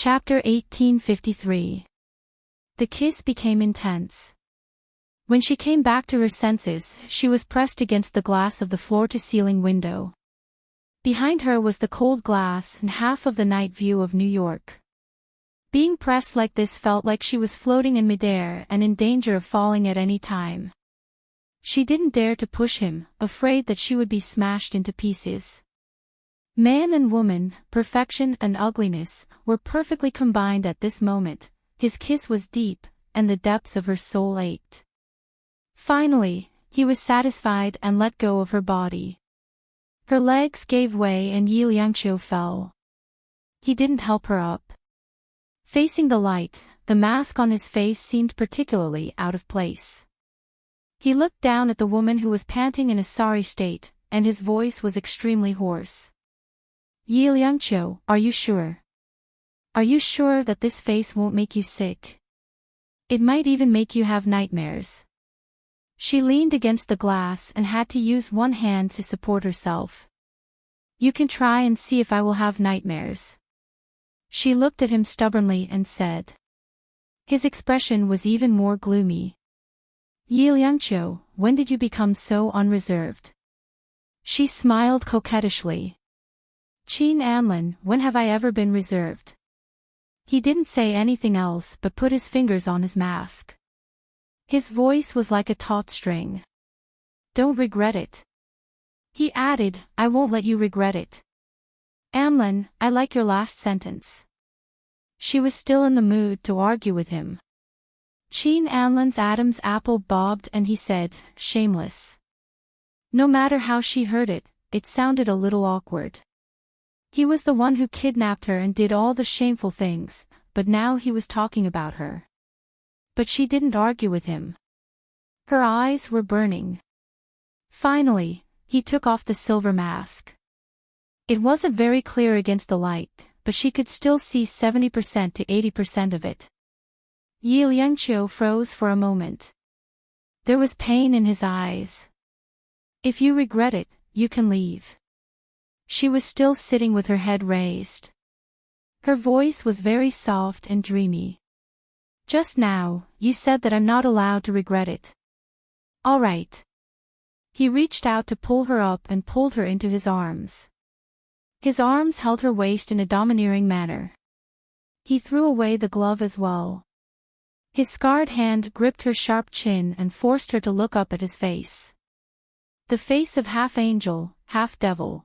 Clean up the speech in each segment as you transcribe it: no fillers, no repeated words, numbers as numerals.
Chapter 1853. The kiss became intense. When she came back to her senses, she was pressed against the glass of the floor-to-ceiling window. Behind her was the cold glass and half of the night view of New York. Being pressed like this felt like she was floating in midair and in danger of falling at any time. She didn't dare to push him, afraid that she would be smashed into pieces. Man and woman, perfection and ugliness, were perfectly combined at this moment. His kiss was deep, and the depths of her soul ached. Finally, he was satisfied and let go of her body. Her legs gave way and Yi Liangqiu fell. He didn't help her up. Facing the light, the mask on his face seemed particularly out of place. He looked down at the woman who was panting in a sorry state, and his voice was extremely hoarse. Yi Liangqiu, are you sure? Are you sure that this face won't make you sick? It might even make you have nightmares. She leaned against the glass and had to use one hand to support herself. You can try and see if I will have nightmares. She looked at him stubbornly and said. His expression was even more gloomy. Yi Liangqiu, when did you become so unreserved? She smiled coquettishly. Qin Anlin, when have I ever been reserved? He didn't say anything else but put his fingers on his mask. His voice was like a taut string. Don't regret it. He added, I won't let you regret it. Anlin, I like your last sentence. She was still in the mood to argue with him. Qin Anlin's Adam's apple bobbed and he said, shameless. No matter how she heard it, it sounded a little awkward. He was the one who kidnapped her and did all the shameful things, but now he was talking about her. But she didn't argue with him. Her eyes were burning. Finally, he took off the silver mask. It wasn't very clear against the light, but she could still see 70% to 80% of it. Yi Liangqiu froze for a moment. There was pain in his eyes. If you regret it, you can leave. She was still sitting with her head raised. Her voice was very soft and dreamy. Just now, you said that I'm not allowed to regret it. All right. He reached out to pull her up and pulled her into his arms. His arms held her waist in a domineering manner. He threw away the glove as well. His scarred hand gripped her sharp chin and forced her to look up at his face. The face of half angel, half devil.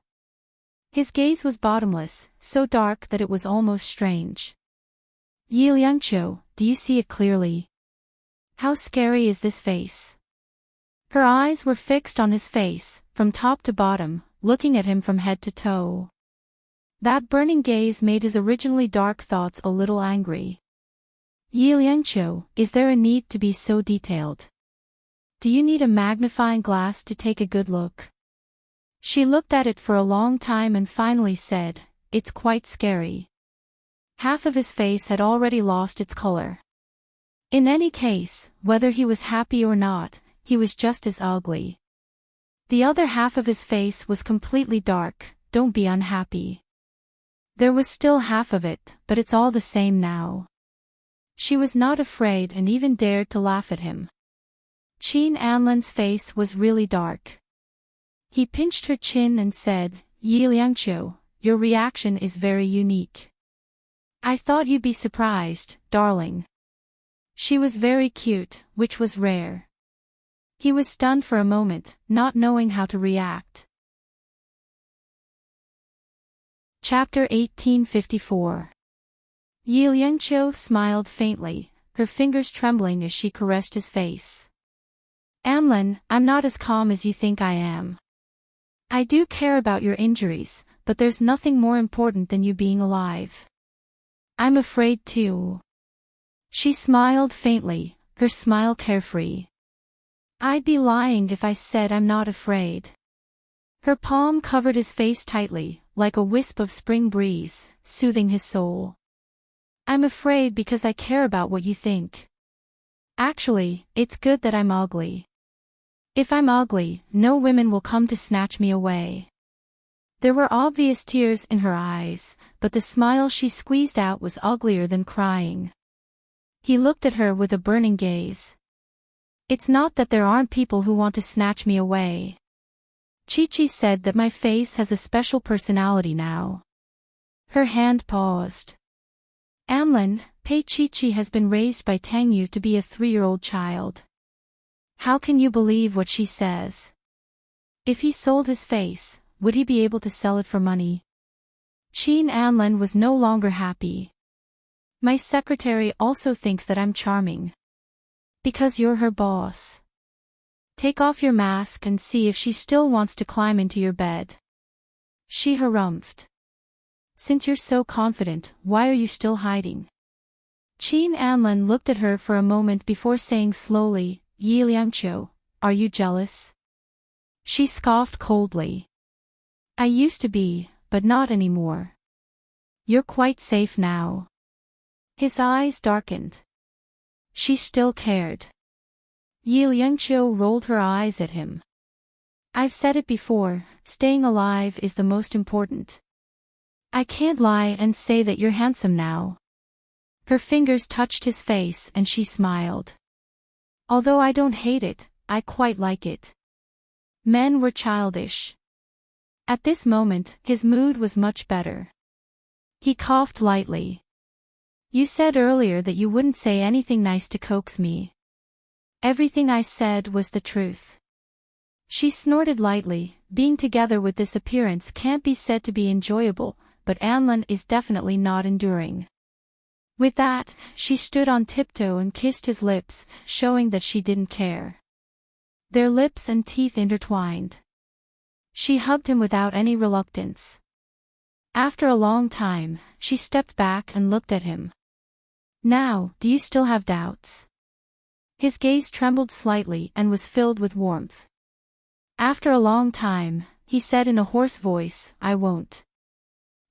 His gaze was bottomless, so dark that it was almost strange. Yi Liangqiu, do you see it clearly? How scary is this face? Her eyes were fixed on his face, from top to bottom, looking at him from head to toe. That burning gaze made his originally dark thoughts a little angry. Yi Liangqiu, is there a need to be so detailed? Do you need a magnifying glass to take a good look? She looked at it for a long time and finally said, it's quite scary. Half of his face had already lost its color. In any case, whether he was happy or not, he was just as ugly. The other half of his face was completely dark. Don't be unhappy. There was still half of it, but it's all the same now. She was not afraid and even dared to laugh at him. Qin Anlin's face was really dark. He pinched her chin and said, Yi Liangqiu, your reaction is very unique. I thought you'd be surprised, darling. She was very cute, which was rare. He was stunned for a moment, not knowing how to react. Chapter 1854. Yi Liangqiu smiled faintly, her fingers trembling as she caressed his face. Anlin, I'm not as calm as you think I am. I do care about your injuries, but there's nothing more important than you being alive. I'm afraid too. She smiled faintly, her smile carefree. I'd be lying if I said I'm not afraid. Her palm covered his face tightly, like a wisp of spring breeze, soothing his soul. I'm afraid because I care about what you think. Actually, it's good that I'm ugly. If I'm ugly, no women will come to snatch me away. There were obvious tears in her eyes, but the smile she squeezed out was uglier than crying. He looked at her with a burning gaze. It's not that there aren't people who want to snatch me away. Chi-Chi said that my face has a special personality now. Her hand paused. Anlin, Pei Chi-Chi has been raised by Tangyu to be a 3-year-old child. How can you believe what she says? If he sold his face, would he be able to sell it for money? Qin Anlin was no longer happy. My secretary also thinks that I'm charming. Because you're her boss. Take off your mask and see if she still wants to climb into your bed. She harumphed. Since you're so confident, why are you still hiding? Qin Anlin looked at her for a moment before saying slowly, Yi Liangqiu, are you jealous? She scoffed coldly. I used to be, but not anymore. You're quite safe now. His eyes darkened. She still cared. Yi Liangqiu rolled her eyes at him. I've said it before, staying alive is the most important. I can't lie and say that you're handsome now. Her fingers touched his face and she smiled. Although I don't hate it, I quite like it. Men were childish. At this moment, his mood was much better. He coughed lightly. You said earlier that you wouldn't say anything nice to coax me. Everything I said was the truth. She snorted lightly. Being together with this appearance can't be said to be enjoyable, but Anlin is definitely not enduring. With that, she stood on tiptoe and kissed his lips, showing that she didn't care. Their lips and teeth intertwined. She hugged him without any reluctance. After a long time, she stepped back and looked at him. Now, do you still have doubts? His gaze trembled slightly and was filled with warmth. After a long time, he said in a hoarse voice, I won't.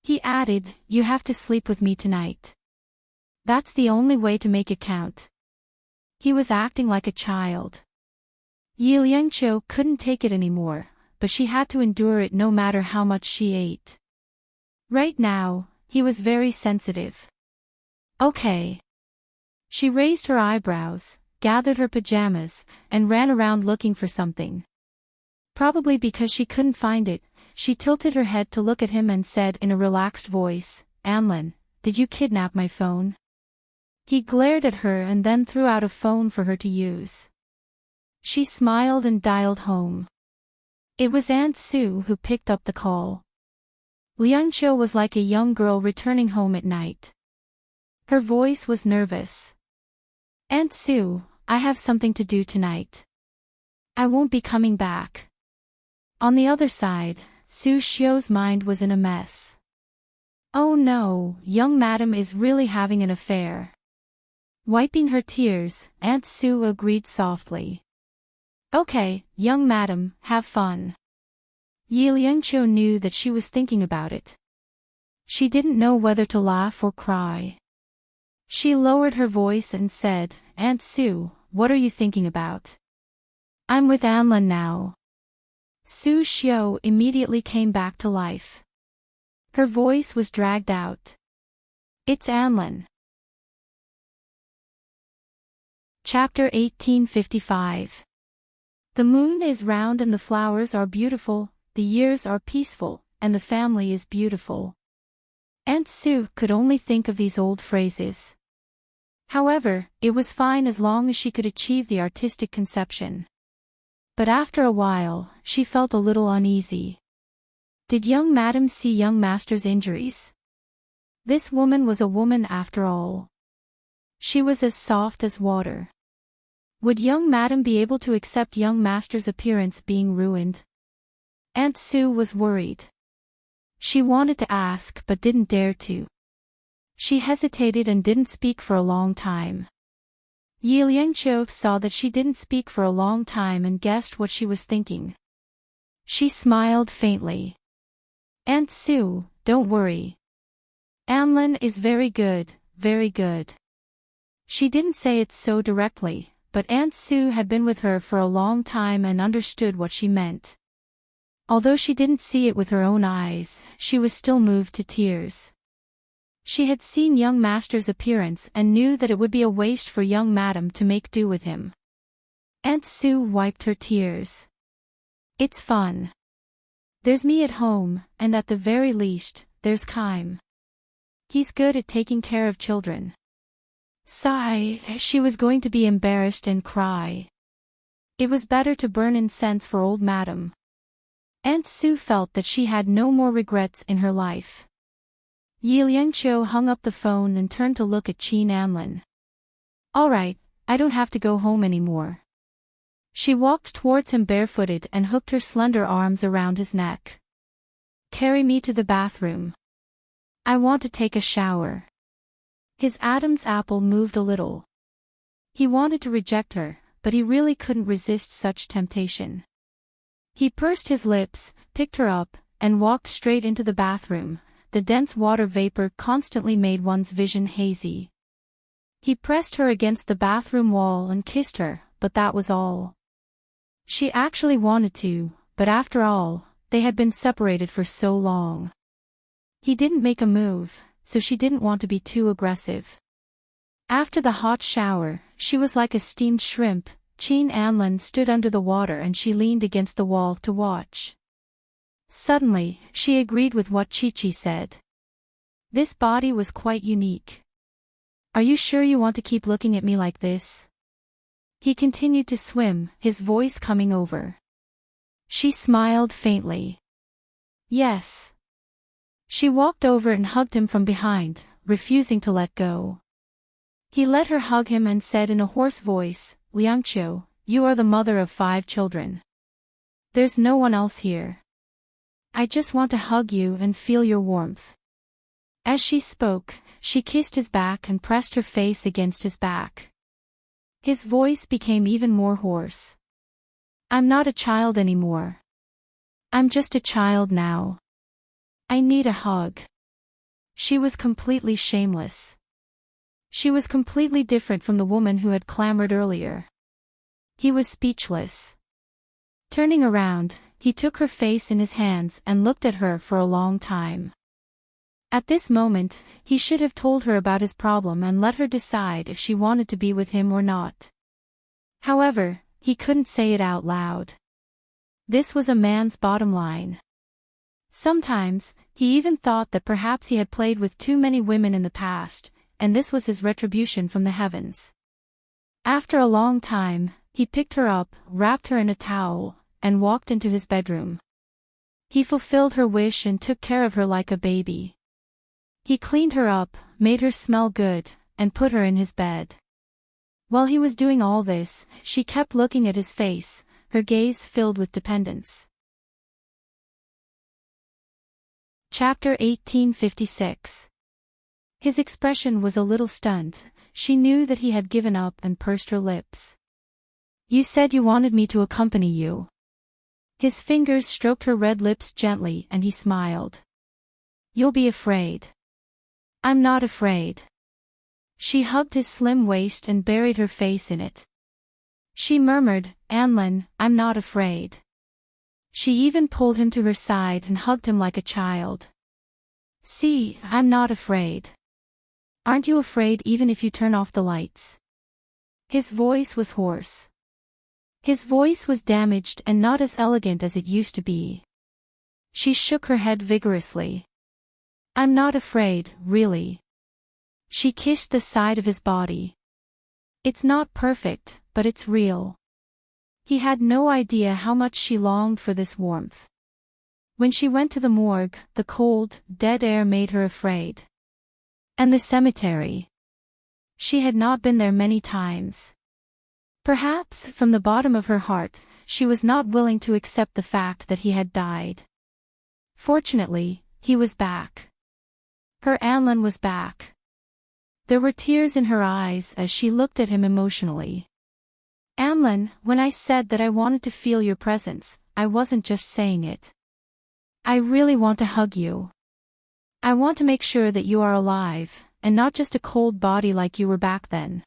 He added, you have to sleep with me tonight. That's the only way to make it count. He was acting like a child. Yi Liangqiu couldn't take it anymore, but she had to endure it no matter how much she ate. Right now, he was very sensitive. Okay. She raised her eyebrows, gathered her pajamas, and ran around looking for something. Probably because she couldn't find it, she tilted her head to look at him and said in a relaxed voice, Anlin, did you kidnap my phone? He glared at her and then threw out a phone for her to use. She smiled and dialed home. It was Aunt Sue who picked up the call. Liangqiu was like a young girl returning home at night. Her voice was nervous. Aunt Sue, I have something to do tonight. I won't be coming back. On the other side, Su Xiu's mind was in a mess. Oh no, young madam is really having an affair. Wiping her tears, Aunt Sue agreed softly. Okay, young madam, have fun. Yi Liangqiu knew that she was thinking about it. She didn't know whether to laugh or cry. She lowered her voice and said, Aunt Sue, what are you thinking about? I'm with Anlin now. Su Xiu immediately came back to life. Her voice was dragged out. It's Anlin. Chapter 1855. The moon is round and the flowers are beautiful, the years are peaceful, and the family is beautiful. Aunt Sue could only think of these old phrases. However, it was fine as long as she could achieve the artistic conception. But after a while, she felt a little uneasy. Did young madam see young master's injuries? This woman was a woman after all. She was as soft as water. Would young madam be able to accept young master's appearance being ruined? Aunt Sue was worried. She wanted to ask but didn't dare to. She hesitated and didn't speak for a long time. Yi Liangqiu saw that she didn't speak for a long time and guessed what she was thinking. She smiled faintly. Aunt Sue, don't worry. Anlin is very good, very good. She didn't say it so directly, but Aunt Sue had been with her for a long time and understood what she meant. Although she didn't see it with her own eyes, she was still moved to tears. She had seen young master's appearance and knew that it would be a waste for young madam to make do with him. Aunt Sue wiped her tears. It's fun. There's me at home, and at the very least, there's Kime. He's good at taking care of children. Sigh, she was going to be embarrassed and cry. It was better to burn incense for old madam. Aunt Sue felt that she had no more regrets in her life. Yi Liangqiu hung up the phone and turned to look at Qin Anlin. All right, I don't have to go home anymore. She walked towards him barefooted and hooked her slender arms around his neck. Carry me to the bathroom. I want to take a shower. His Adam's apple moved a little. He wanted to reject her, but he really couldn't resist such temptation. He pursed his lips, picked her up, and walked straight into the bathroom. The dense water vapor constantly made one's vision hazy. He pressed her against the bathroom wall and kissed her, but that was all. She actually wanted to, but after all, they had been separated for so long. He didn't make a move, so she didn't want to be too aggressive. After the hot shower, she was like a steamed shrimp. Qin Anlin stood under the water and she leaned against the wall to watch. Suddenly, she agreed with what Chi-Chi said. This body was quite unique. Are you sure you want to keep looking at me like this? He continued to swim, his voice coming over. She smiled faintly. Yes. She walked over and hugged him from behind, refusing to let go. He let her hug him and said in a hoarse voice, Liangqiu, you are the mother of 5 children. There's no one else here. I just want to hug you and feel your warmth. As she spoke, she kissed his back and pressed her face against his back. His voice became even more hoarse. I'm not a child anymore. I'm just a child now. I need a hug. She was completely shameless. She was completely different from the woman who had clamored earlier. He was speechless. Turning around, he took her face in his hands and looked at her for a long time. At this moment, he should have told her about his problem and let her decide if she wanted to be with him or not. However, he couldn't say it out loud. This was a man's bottom line. Sometimes, he even thought that perhaps he had played with too many women in the past, and this was his retribution from the heavens. After a long time, he picked her up, wrapped her in a towel, and walked into his bedroom. He fulfilled her wish and took care of her like a baby. He cleaned her up, made her smell good, and put her in his bed. While he was doing all this, she kept looking at his face, her gaze filled with dependence. Chapter 1856. His expression was a little stunned. She knew that he had given up and pursed her lips. You said you wanted me to accompany you. His fingers stroked her red lips gently and he smiled. You'll be afraid. I'm not afraid. She hugged his slim waist and buried her face in it. She murmured, Anlin, I'm not afraid. She even pulled him to her side and hugged him like a child. See, I'm not afraid. Aren't you afraid even if you turn off the lights? His voice was hoarse. His voice was damaged and not as elegant as it used to be. She shook her head vigorously. I'm not afraid, really. She kissed the side of his body. It's not perfect, but it's real. He had no idea how much she longed for this warmth. When she went to the morgue, the cold, dead air made her afraid. And the cemetery. She had not been there many times. Perhaps, from the bottom of her heart, she was not willing to accept the fact that he had died. Fortunately, he was back. Her Anlin was back. There were tears in her eyes as she looked at him emotionally. Anlin, when I said that I wanted to feel your presence, I wasn't just saying it. I really want to hug you. I want to make sure that you are alive, and not just a cold body like you were back then.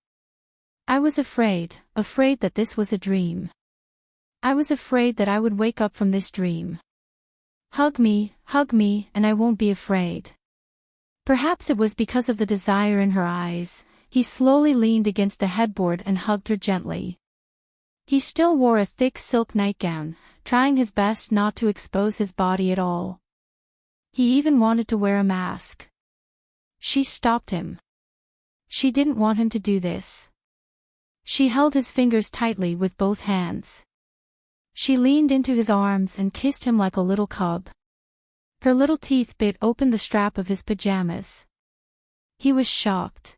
I was afraid that this was a dream. I was afraid that I would wake up from this dream. hug me, and I won't be afraid." Perhaps it was because of the desire in her eyes, he slowly leaned against the headboard and hugged her gently. He still wore a thick silk nightgown, trying his best not to expose his body at all. He even wanted to wear a mask. She stopped him. She didn't want him to do this. She held his fingers tightly with both hands. She leaned into his arms and kissed him like a little cub. Her little teeth bit open the strap of his pajamas. He was shocked.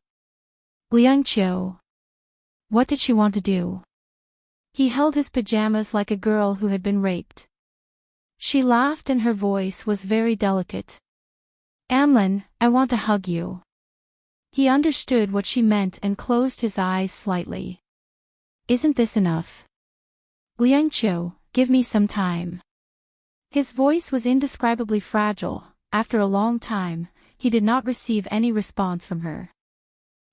Liangqiu. What did she want to do? He held his pajamas like a girl who had been raped. She laughed and her voice was very delicate. "Anlin, I want to hug you." He understood what she meant and closed his eyes slightly. "Isn't this enough? Liangqiu, give me some time." His voice was indescribably fragile. After a long time, he did not receive any response from her.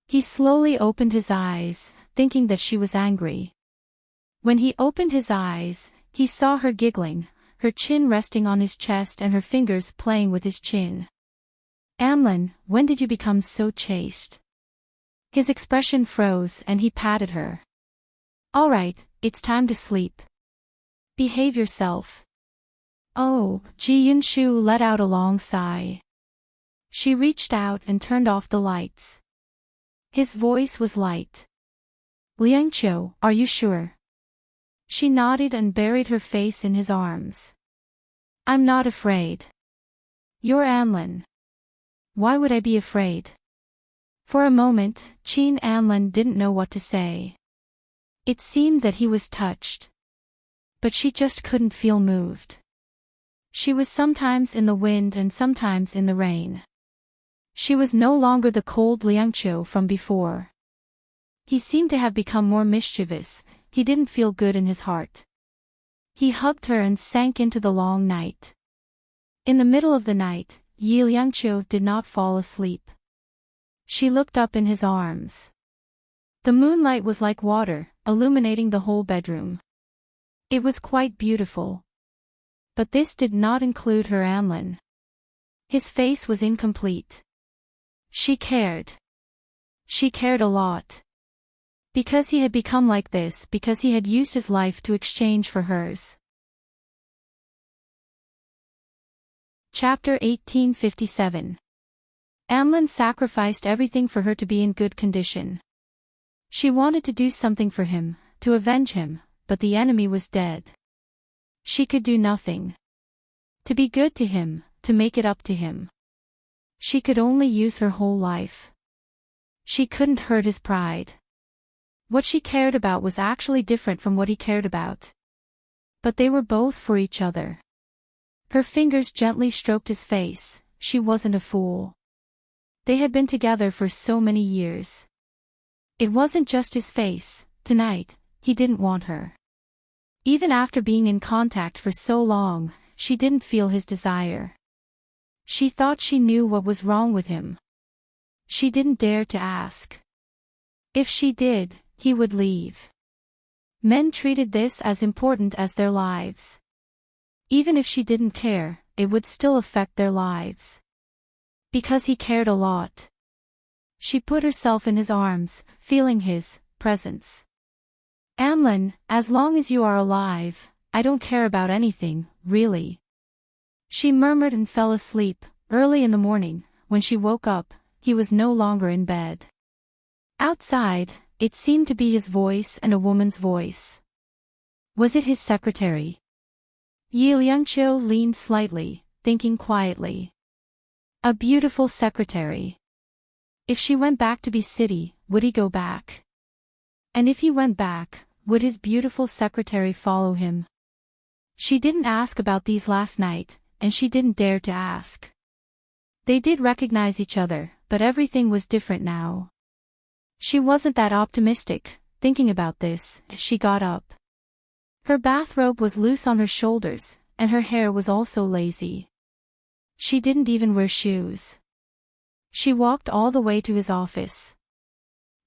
He slowly opened his eyes, thinking that she was angry. When he opened his eyes, he saw her giggling, her chin resting on his chest and her fingers playing with his chin. "Anlin, when did you become so chaste?" His expression froze and he patted her. "All right, it's time to sleep. Behave yourself." "Oh," Ji Yunshu let out a long sigh. She reached out and turned off the lights. His voice was light. "Liangqiu, are you sure?" She nodded and buried her face in his arms. "I'm not afraid. You're Anlin. Why would I be afraid?" For a moment, Qin Anlin didn't know what to say. It seemed that he was touched. But she just couldn't feel moved. She was sometimes in the wind and sometimes in the rain. She was no longer the cold Liangqiu from before. He seemed to have become more mischievous. He didn't feel good in his heart. He hugged her and sank into the long night. In the middle of the night, Yi Liangqiu did not fall asleep. She looked up in his arms. The moonlight was like water, illuminating the whole bedroom. It was quite beautiful. But this did not include her Anlin. His face was incomplete. She cared. She cared a lot. Because he had become like this, because he had used his life to exchange for hers. Chapter 1857. Anlin sacrificed everything for her to be in good condition. She wanted to do something for him, to avenge him, but the enemy was dead. She could do nothing. To be good to him, to make it up to him. She could only use her whole life. She couldn't hurt his pride. What she cared about was actually different from what he cared about. But they were both for each other. Her fingers gently stroked his face. She wasn't a fool. They had been together for so many years. It wasn't just his face. Tonight, he didn't want her. Even after being in contact for so long, she didn't feel his desire. She thought she knew what was wrong with him. She didn't dare to ask. If she did, he would leave. Men treated this as important as their lives. Even if she didn't care, it would still affect their lives. Because he cared a lot. She put herself in his arms, feeling his presence. "Anlin, as long as you are alive, I don't care about anything, really." She murmured and fell asleep. Early in the morning, when she woke up, he was no longer in bed. Outside, it seemed to be his voice and a woman's voice. Was it his secretary? Yi Liangqiu leaned slightly, thinking quietly. A beautiful secretary. If she went back to Be City, would he go back? And if he went back, would his beautiful secretary follow him? She didn't ask about these last night, and she didn't dare to ask. They did recognize each other, but everything was different now. She wasn't that optimistic. Thinking about this, she got up. Her bathrobe was loose on her shoulders, and her hair was also lazy. She didn't even wear shoes. She walked all the way to his office.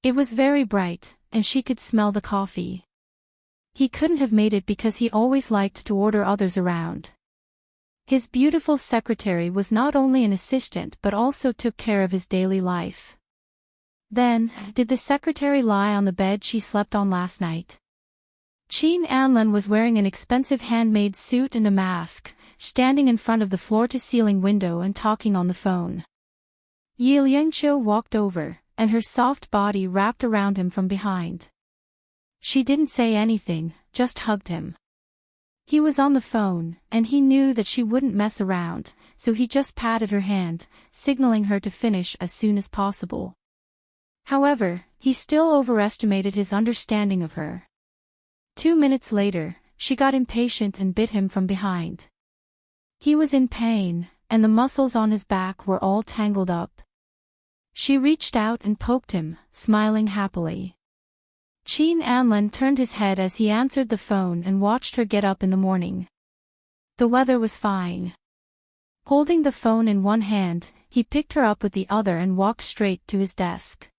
It was very bright, and she could smell the coffee. He couldn't have made it because he always liked to order others around. His beautiful secretary was not only an assistant but also took care of his daily life. Then, did the secretary lie on the bed she slept on last night? Qin Anlin was wearing an expensive handmade suit and a mask, standing in front of the floor-to-ceiling window and talking on the phone. Yi Liangqiu walked over, and her soft body wrapped around him from behind. She didn't say anything, just hugged him. He was on the phone, and he knew that she wouldn't mess around, so he just patted her hand, signaling her to finish as soon as possible. However, he still overestimated his understanding of her. 2 minutes later, she got impatient and bit him from behind. He was in pain, and the muscles on his back were all tangled up. She reached out and poked him, smiling happily. Qin Anlin turned his head as he answered the phone and watched her get up in the morning. The weather was fine. Holding the phone in one hand, he picked her up with the other and walked straight to his desk.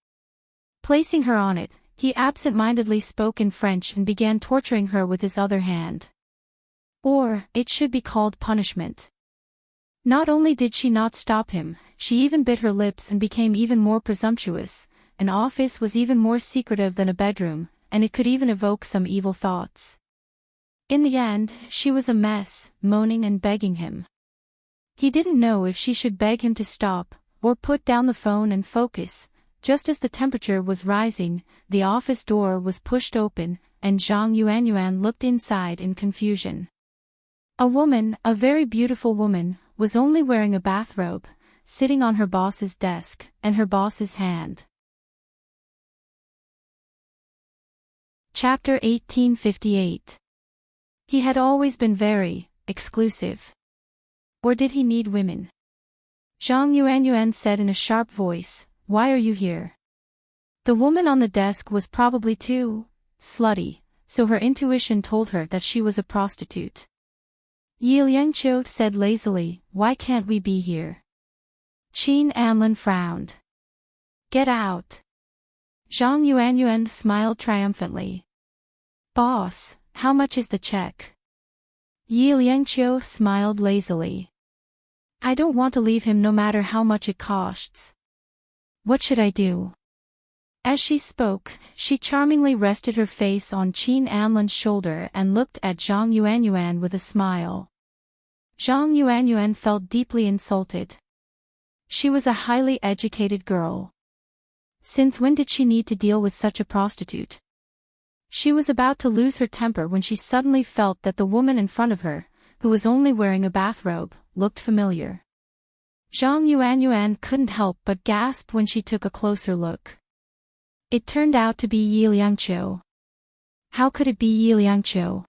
Placing her on it, he absent-mindedly spoke in French and began torturing her with his other hand. Or, it should be called punishment. Not only did she not stop him, she even bit her lips and became even more presumptuous. An office was even more secretive than a bedroom, and it could even evoke some evil thoughts. In the end, she was a mess, moaning and begging him. He didn't know if she should beg him to stop, or put down the phone and focus. Just as the temperature was rising, the office door was pushed open, and Zhang Yuanyuan looked inside in confusion. A woman, a very beautiful woman, was only wearing a bathrobe, sitting on her boss's desk, and her boss's hand. Chapter 1858. He had always been very exclusive. Or did he need women? Zhang Yuanyuan said in a sharp voice, "Why are you here?" The woman on the desk was probably too slutty, so her intuition told her that she was a prostitute. Yi Liangqiu said lazily, "Why can't we be here?" Qin Anlin frowned. "Get out." Zhang Yuanyuan smiled triumphantly. "Boss, how much is the check?" Yi Liangqiu smiled lazily. "I don't want to leave him no matter how much it costs. What should I do?" As she spoke, she charmingly rested her face on Qin Anlin's shoulder and looked at Zhang Yuanyuan with a smile. Zhang Yuanyuan felt deeply insulted. She was a highly educated girl. Since when did she need to deal with such a prostitute? She was about to lose her temper when she suddenly felt that the woman in front of her, who was only wearing a bathrobe, looked familiar. Zhang Yuanyuan couldn't help but gasp when she took a closer look. It turned out to be Yi Liangqiu. How could it be Yi Liangqiu?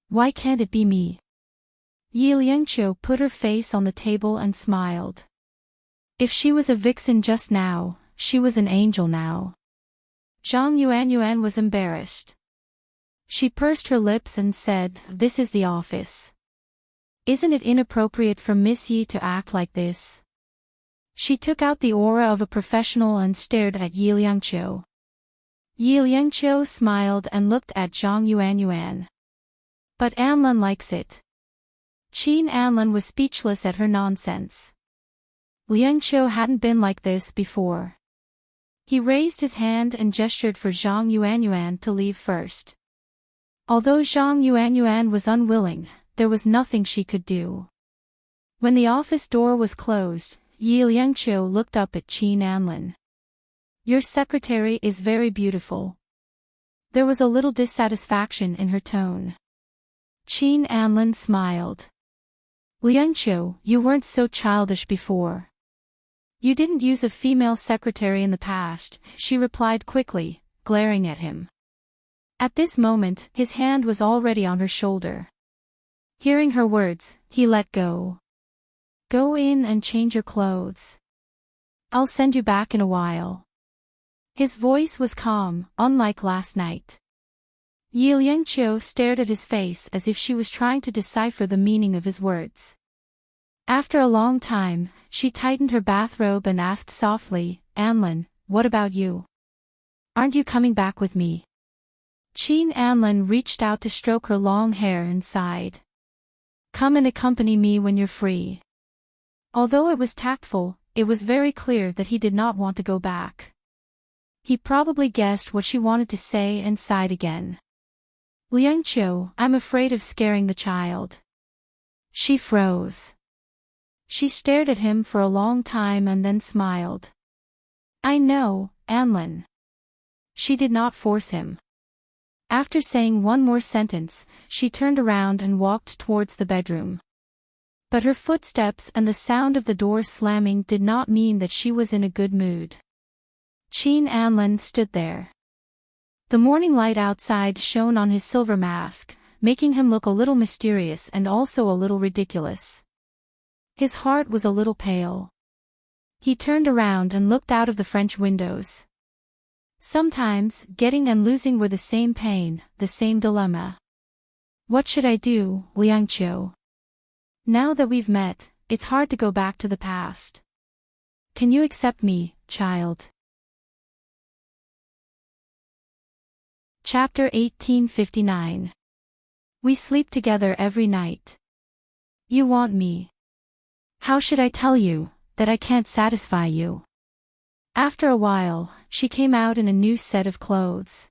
Why can't it be me? Yi Liangqiu put her face on the table and smiled. If she was a vixen just now, she was an angel now. Zhang Yuanyuan was embarrassed. She pursed her lips and said, "This is the office. Isn't it inappropriate for Miss Yi to act like this?" She took out the aura of a professional and stared at Yi Liangqiu. Yi Liangqiu smiled and looked at Zhang Yuanyuan. "But Anlin likes it." Qin Anlin was speechless at her nonsense. Liangqiu hadn't been like this before. He raised his hand and gestured for Zhang Yuanyuan to leave first. Although Zhang Yuanyuan was unwilling, there was nothing she could do. When the office door was closed, Yi Liangqiu looked up at Qin Anlin. "Your secretary is very beautiful." There was a little dissatisfaction in her tone. Qin Anlin smiled. "Liangqiu, you weren't so childish before. You didn't use a female secretary in the past," she replied quickly, glaring at him. At this moment, his hand was already on her shoulder. Hearing her words, he let go. "Go in and change your clothes. I'll send you back in a while." His voice was calm, unlike last night. Yi Liangqiu stared at his face as if she was trying to decipher the meaning of his words. After a long time, she tightened her bathrobe and asked softly, "Anlin, what about you? Aren't you coming back with me?" Qin Anlin reached out to stroke her long hair and sighed. Come and accompany me when you're free. Although it was tactful, it was very clear that he did not want to go back. He probably guessed what she wanted to say and sighed again. Liangqiu, I'm afraid of scaring the child. She froze. She stared at him for a long time and then smiled. I know, Anlin. She did not force him. After saying one more sentence, she turned around and walked towards the bedroom. But her footsteps and the sound of the door slamming did not mean that she was in a good mood. Qin Anlin stood there. The morning light outside shone on his silver mask, making him look a little mysterious and also a little ridiculous. His heart was a little pale. He turned around and looked out of the French windows. Sometimes, getting and losing were the same pain, the same dilemma. What should I do, Liangqiu? Now that we've met, it's hard to go back to the past. Can you accept me, child? Chapter 1859. We sleep together every night. You want me. How should I tell you that I can't satisfy you? After a while, she came out in a new set of clothes.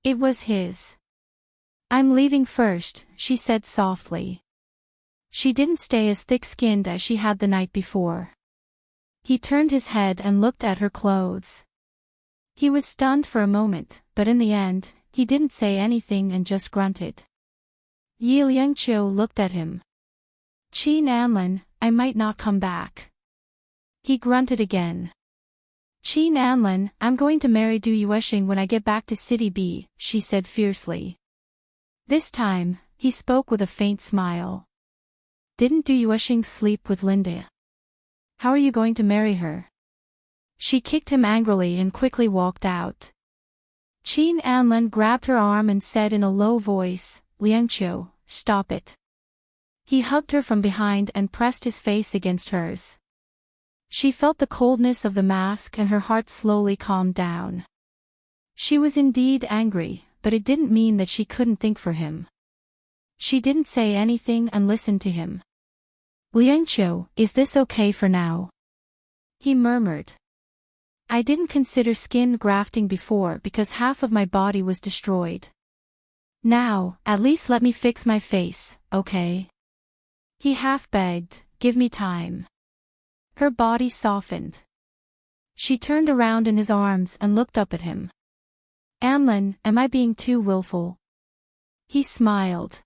It was his. I'm leaving first, she said softly. She didn't stay as thick-skinned as she had the night before. He turned his head and looked at her clothes. He was stunned for a moment, but in the end, he didn't say anything and just grunted. Yi Liangqiu looked at him. Qin Anlin, I might not come back. He grunted again. Qin Anlin, I'm going to marry Du Yueshing when I get back to City B, she said fiercely. This time, he spoke with a faint smile. Didn't Du Yueshing sleep with Linda? How are you going to marry her? She kicked him angrily and quickly walked out. Qin Anlin grabbed her arm and said in a low voice, Liangqiu, stop it. He hugged her from behind and pressed his face against hers. She felt the coldness of the mask and her heart slowly calmed down. She was indeed angry, but it didn't mean that she couldn't think for him. She didn't say anything and listened to him. Liangqiu, is this okay for now? He murmured. I didn't consider skin grafting before because half of my body was destroyed. Now, at least let me fix my face, okay? He half begged, give me time. Her body softened. She turned around in his arms and looked up at him. Anlin, am I being too willful? He smiled.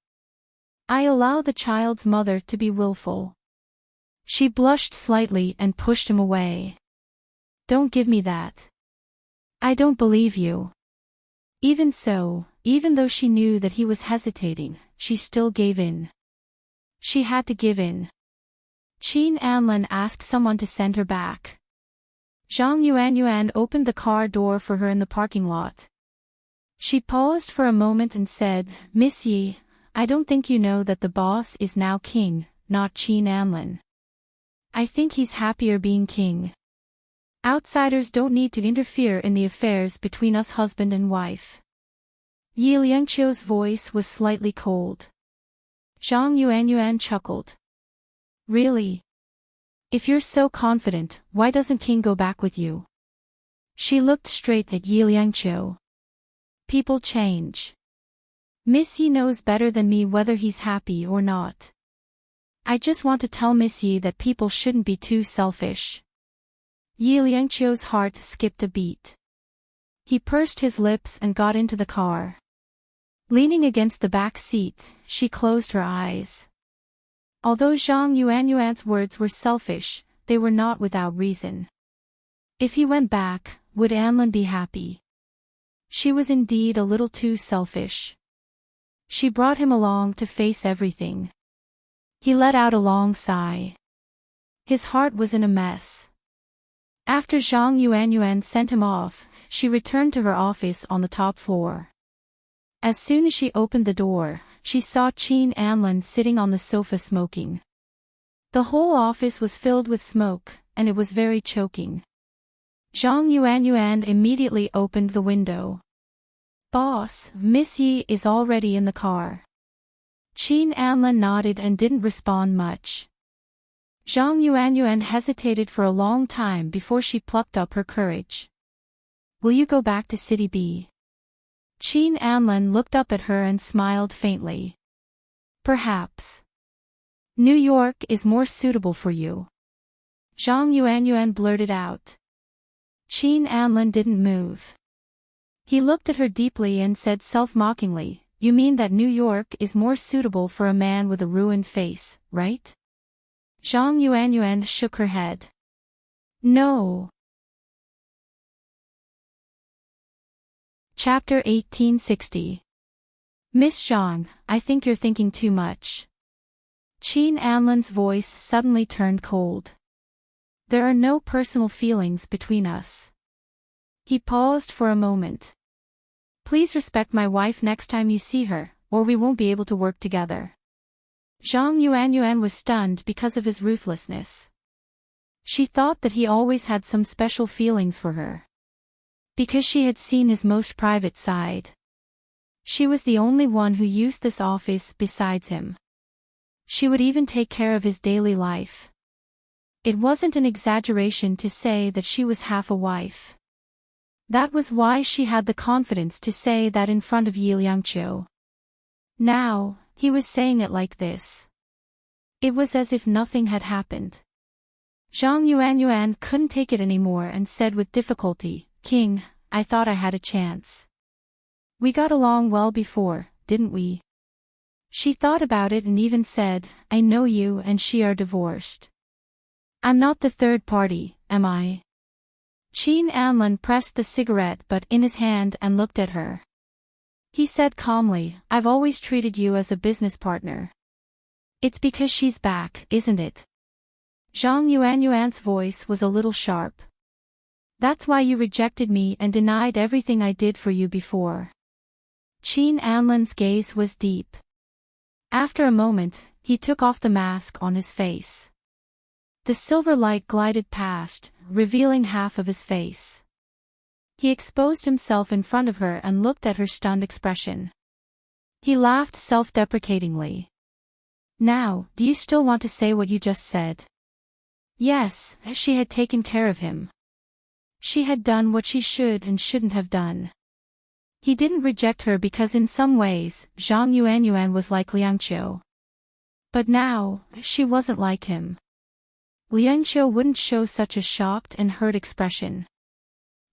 I allow the child's mother to be willful. She blushed slightly and pushed him away. Don't give me that. I don't believe you. Even so, even though she knew that he was hesitating, she still gave in. She had to give in. Qin Anlin asked someone to send her back. Zhang Yuanyuan opened the car door for her in the parking lot. She paused for a moment and said, Miss Yi, I don't think you know that the boss is now king, not Qin Anlin. I think he's happier being king. Outsiders don't need to interfere in the affairs between us husband and wife. Yi Liangqiu's voice was slightly cold. Zhang Yuanyuan chuckled. Really? If you're so confident, why doesn't King go back with you? She looked straight at Yi Liangqiu. People change. Miss Yi knows better than me whether he's happy or not. I just want to tell Miss Yi that people shouldn't be too selfish. Yi Liangqiu's heart skipped a beat. He pursed his lips and got into the car. Leaning against the back seat, she closed her eyes. Although Zhang Yuanyuan's words were selfish, they were not without reason. If he went back, would Anlin be happy? She was indeed a little too selfish. She brought him along to face everything. He let out a long sigh. His heart was in a mess. After Zhang Yuanyuan sent him off, she returned to her office on the top floor. As soon as she opened the door, she saw Qin Anlin sitting on the sofa smoking. The whole office was filled with smoke, and it was very choking. Zhang Yuanyuan immediately opened the window. Boss, Miss Yi is already in the car. Qin Anlin nodded and didn't respond much. Zhang Yuanyuan hesitated for a long time before she plucked up her courage. Will you go back to City B? Qin Anlin looked up at her and smiled faintly. Perhaps. New York is more suitable for you. Zhang Yuanyuan blurted out. Qin Anlin didn't move. He looked at her deeply and said self-mockingly, You mean that New York is more suitable for a man with a ruined face, right? Zhang Yuanyuan shook her head. No. Chapter 1860. Miss Zhang, I think you're thinking too much. Qin Anlin's voice suddenly turned cold. There are no personal feelings between us. He paused for a moment. Please respect my wife next time you see her, or we won't be able to work together. Zhang Yuanyuan was stunned because of his ruthlessness. She thought that he always had some special feelings for her. Because she had seen his most private side. She was the only one who used this office besides him. She would even take care of his daily life. It wasn't an exaggeration to say that she was half a wife. That was why she had the confidence to say that in front of Yi Liangqiu. Now, he was saying it like this. It was as if nothing had happened. Zhang Yuanyuan couldn't take it anymore and said with difficulty, King, I thought I had a chance. We got along well before, didn't we? She thought about it and even said, I know you and she are divorced. I'm not the third party, am I? Qin Anlin pressed the cigarette butt in his hand and looked at her. He said calmly, I've always treated you as a business partner. It's because she's back, isn't it? Zhang Yuanyuan's voice was a little sharp. That's why you rejected me and denied everything I did for you before. Qin Anlin's gaze was deep. After a moment, he took off the mask on his face. The silver light glided past, revealing half of his face. He exposed himself in front of her and looked at her stunned expression. He laughed self-deprecatingly. Now, do you still want to say what you just said? Yes, she had taken care of him. She had done what she should and shouldn't have done. He didn't reject her because in some ways, Zhang Yuanyuan was like Liangqiu. But now, she wasn't like him. Liangqiu wouldn't show such a shocked and hurt expression.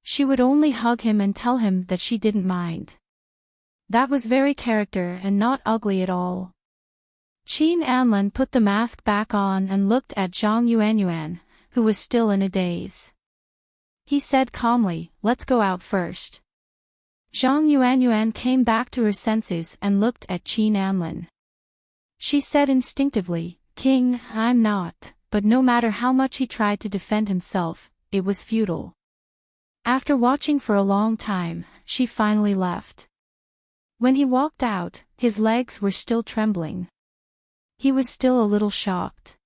She would only hug him and tell him that she didn't mind. That was very character and not ugly at all. Qin Anlin put the mask back on and looked at Zhang Yuanyuan, who was still in a daze. He said calmly, Let's go out first. Zhang Yuanyuan came back to her senses and looked at Qin Anlin. She said instinctively, King, I'm not, but no matter how much he tried to defend himself, it was futile. After watching for a long time, she finally left. When he walked out, his legs were still trembling. He was still a little shocked.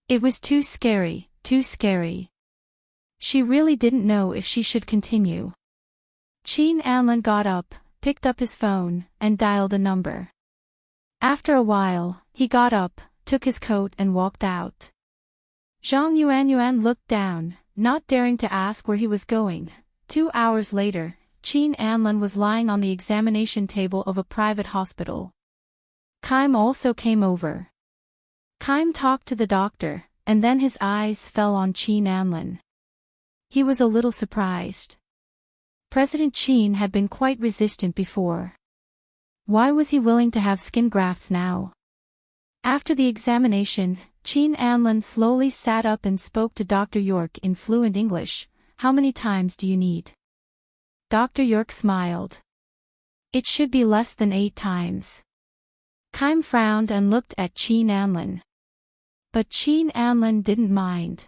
It was too scary, too scary. She really didn't know if she should continue. Qin Anlin got up, picked up his phone, and dialed a number. After a while, he got up, took his coat and walked out. Zhang Yuanyuan looked down, not daring to ask where he was going. 2 hours later, Qin Anlin was lying on the examination table of a private hospital. Keim also came over. Keim talked to the doctor, and then his eyes fell on Qin Anlin. He was a little surprised. President Qin had been quite resistant before. Why was he willing to have skin grafts now? After the examination, Qin Anlin slowly sat up and spoke to Dr. York in fluent English. How many times do you need? Dr. York smiled. It should be less than 8 times. Keim frowned and looked at Qin Anlin. But Qin Anlin didn't mind.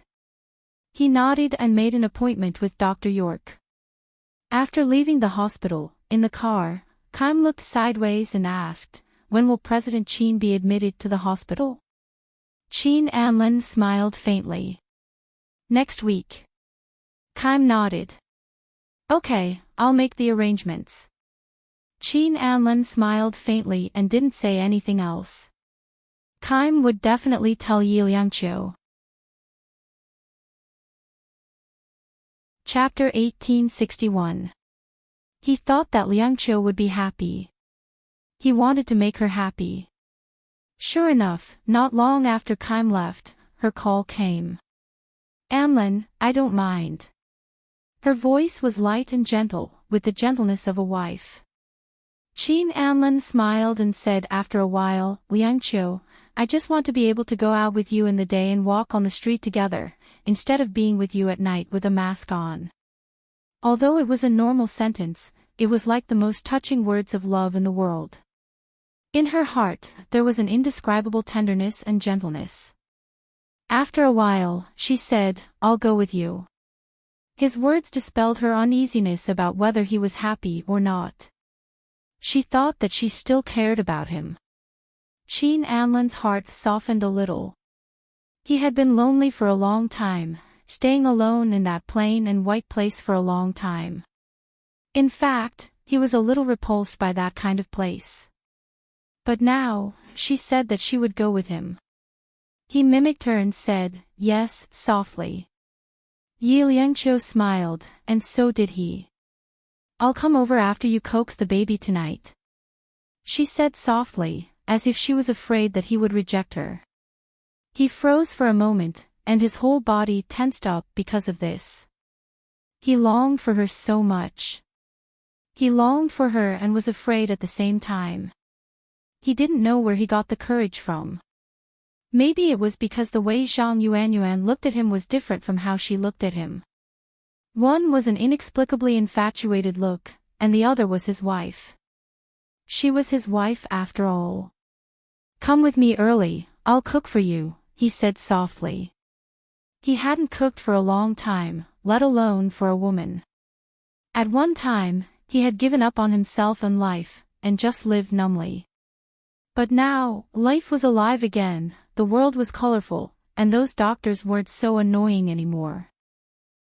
He nodded and made an appointment with Dr. York. After leaving the hospital, in the car, Keim looked sideways and asked, When will President Qin be admitted to the hospital? Qin Anlin smiled faintly. Next week. Keim nodded. Okay, I'll make the arrangements. Qin Anlin smiled faintly and didn't say anything else. Keim would definitely tell Yi Liangqiu. Chapter 1861. He thought that Liangqiu would be happy. He wanted to make her happy. Sure enough, not long after Keim left, her call came. Anlin, I don't mind. Her voice was light and gentle, with the gentleness of a wife. Qin Anlin smiled and said after a while, Liangqiu, I just want to be able to go out with you in the day and walk on the street together, instead of being with you at night with a mask on. Although it was a normal sentence, it was like the most touching words of love in the world. In her heart, there was an indescribable tenderness and gentleness. After a while, she said, I'll go with you. His words dispelled her uneasiness about whether he was happy or not. She thought that she still cared about him. Qin Anlin's heart softened a little. He had been lonely for a long time, staying alone in that plain and white place for a long time. In fact, he was a little repulsed by that kind of place. But now, she said that she would go with him. He mimicked her and said, yes, softly. Yi Liangqiu smiled, and so did he. I'll come over after you coax the baby tonight. She said softly, as if she was afraid that he would reject her. He froze for a moment, and his whole body tensed up because of this. He longed for her so much. He longed for her and was afraid at the same time. He didn't know where he got the courage from. Maybe it was because the way Zhang Yuanyuan looked at him was different from how she looked at him. One was an inexplicably infatuated look, and the other was his wife. She was his wife after all. Come with me early, I'll cook for you, he said softly. He hadn't cooked for a long time, let alone for a woman. At one time, he had given up on himself and life, and just lived numbly. But now, life was alive again, the world was colorful, and those doctors weren't so annoying anymore.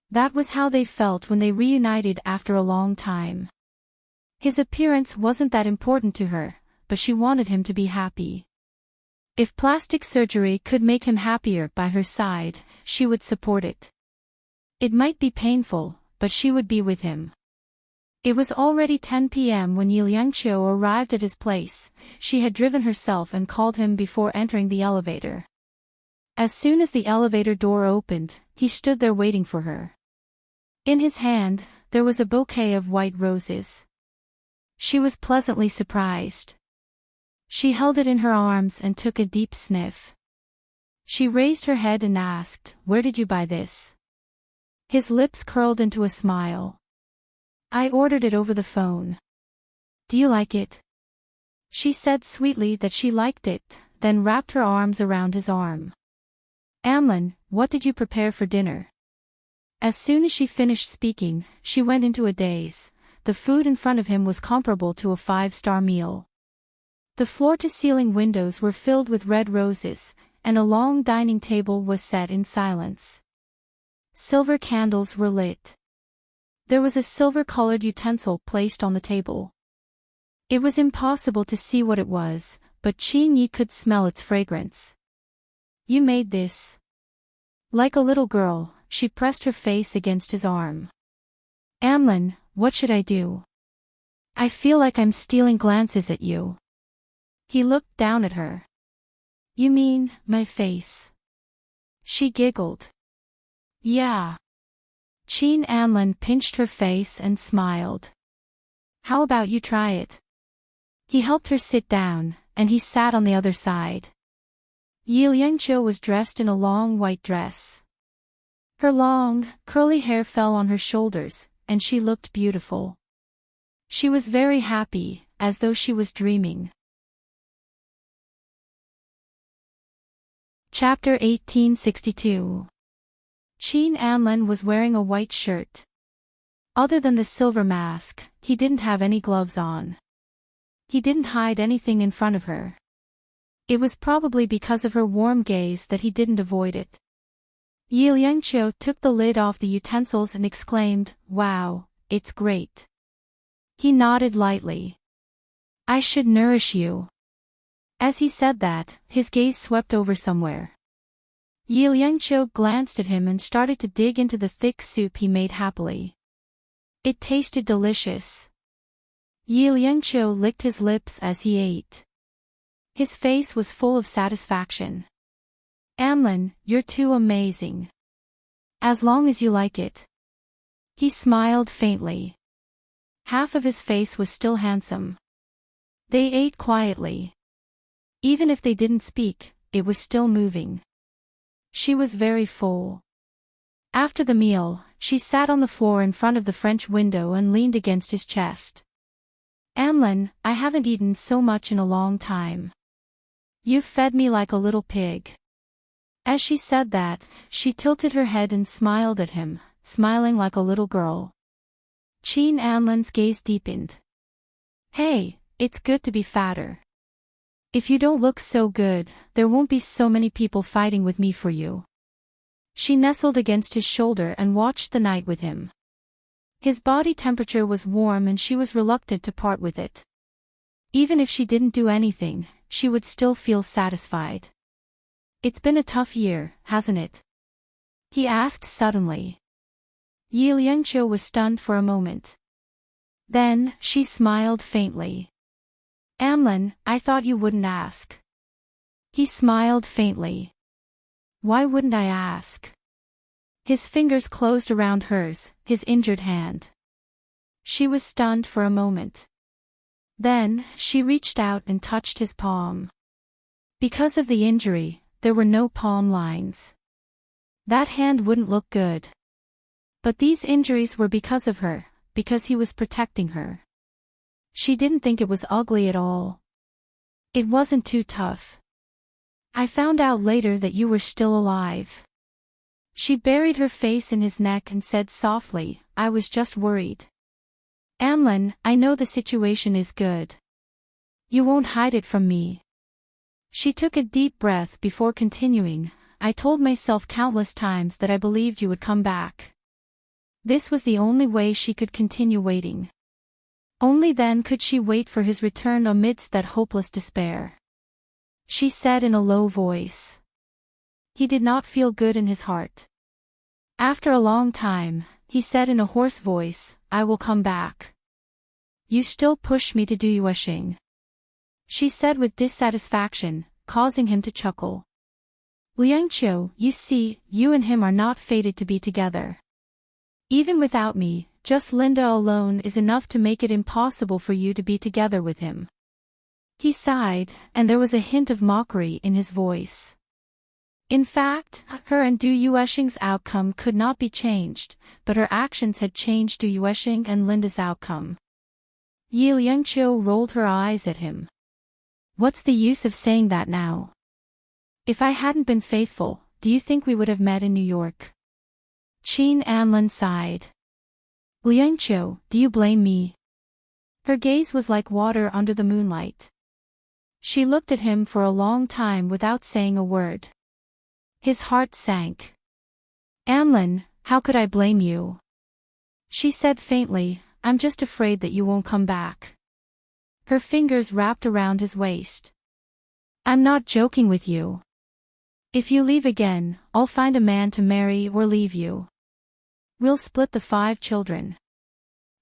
That was how they felt when they reunited after a long time. His appearance wasn't that important to her, but she wanted him to be happy. If plastic surgery could make him happier by her side, she would support it. It might be painful, but she would be with him. It was already 10 p.m. when Yi Liangqiu arrived at his place. She had driven herself and called him before entering the elevator. As soon as the elevator door opened, he stood there waiting for her. In his hand, there was a bouquet of white roses. She was pleasantly surprised. She held it in her arms and took a deep sniff. She raised her head and asked, "Where did you buy this?" His lips curled into a smile. "I ordered it over the phone. Do you like it?" She said sweetly that she liked it, then wrapped her arms around his arm. "Anlin, what did you prepare for dinner?" As soon as she finished speaking, she went into a daze. The food in front of him was comparable to a 5-star meal. The floor-to-ceiling windows were filled with red roses, and a long dining table was set in silence. Silver candles were lit. There was a silver-colored utensil placed on the table. It was impossible to see what it was, but Qin Yi could smell its fragrance. "You made this?" Like a little girl, she pressed her face against his arm. "Anlin, what should I do? I feel like I'm stealing glances at you." He looked down at her. "You mean, my face?" She giggled. "Yeah." Qin Anlin pinched her face and smiled. "How about you try it?" He helped her sit down, and he sat on the other side. Yi Liangqiu was dressed in a long white dress. Her long, curly hair fell on her shoulders, and she looked beautiful. She was very happy, as though she was dreaming. Chapter 1862. Qin Anlin was wearing a white shirt. Other than the silver mask, he didn't have any gloves on. He didn't hide anything in front of her. It was probably because of her warm gaze that he didn't avoid it. Yi Liangqiu took the lid off the utensils and exclaimed, "Wow, it's great." He nodded lightly. I should nourish you. As he said that, his gaze swept over somewhere. Yi Liangqiu glanced at him and started to dig into the thick soup he made happily. It tasted delicious. Yi Liangqiu licked his lips as he ate. His face was full of satisfaction. Anlin, you're too amazing. As long as you like it. He smiled faintly. Half of his face was still handsome. They ate quietly. Even if they didn't speak, it was still moving. She was very full. After the meal, she sat on the floor in front of the French window and leaned against his chest. Anlin, I haven't eaten so much in a long time. You've fed me like a little pig. As she said that, she tilted her head and smiled at him, smiling like a little girl. Qin Anlin's gaze deepened. Hey, it's good to be fatter. If you don't look so good, there won't be so many people fighting with me for you. She nestled against his shoulder and watched the night with him. His body temperature was warm and she was reluctant to part with it. Even if she didn't do anything, she would still feel satisfied. It's been a tough year, hasn't it? He asked suddenly. Yi Liangqiu was stunned for a moment. Then, she smiled faintly. Anlin, I thought you wouldn't ask. He smiled faintly. Why wouldn't I ask? His fingers closed around hers, his injured hand. She was stunned for a moment. Then, she reached out and touched his palm. Because of the injury, there were no palm lines. That hand wouldn't look good. But these injuries were because of her, because he was protecting her. She didn't think it was ugly at all. It wasn't too tough. I found out later that you were still alive. She buried her face in his neck and said softly, I was just worried. Anlin, I know the situation is good. You won't hide it from me. She took a deep breath before continuing, I told myself countless times that I believed you would come back. This was the only way she could continue waiting. Only then could she wait for his return amidst that hopeless despair. She said in a low voice. He did not feel good in his heart. After a long time, he said in a hoarse voice, I will come back. You still push me to do yueshing. She said with dissatisfaction, causing him to chuckle. Liangqiu, you see, you and him are not fated to be together. Even without me, just Linda alone is enough to make it impossible for you to be together with him. He sighed, and there was a hint of mockery in his voice. In fact, her and Du Yueshing's outcome could not be changed, but her actions had changed Du Yueshing and Linda's outcome. Yi Liangqiu rolled her eyes at him. What's the use of saying that now? If I hadn't been faithful, do you think we would have met in New York? Qin Anlin sighed. Liangqiu, do you blame me? Her gaze was like water under the moonlight. She looked at him for a long time without saying a word. His heart sank. Anlin, how could I blame you? She said faintly, I'm just afraid that you won't come back. Her fingers wrapped around his waist. I'm not joking with you. If you leave again, I'll find a man to marry or leave you. We'll split the 5 children.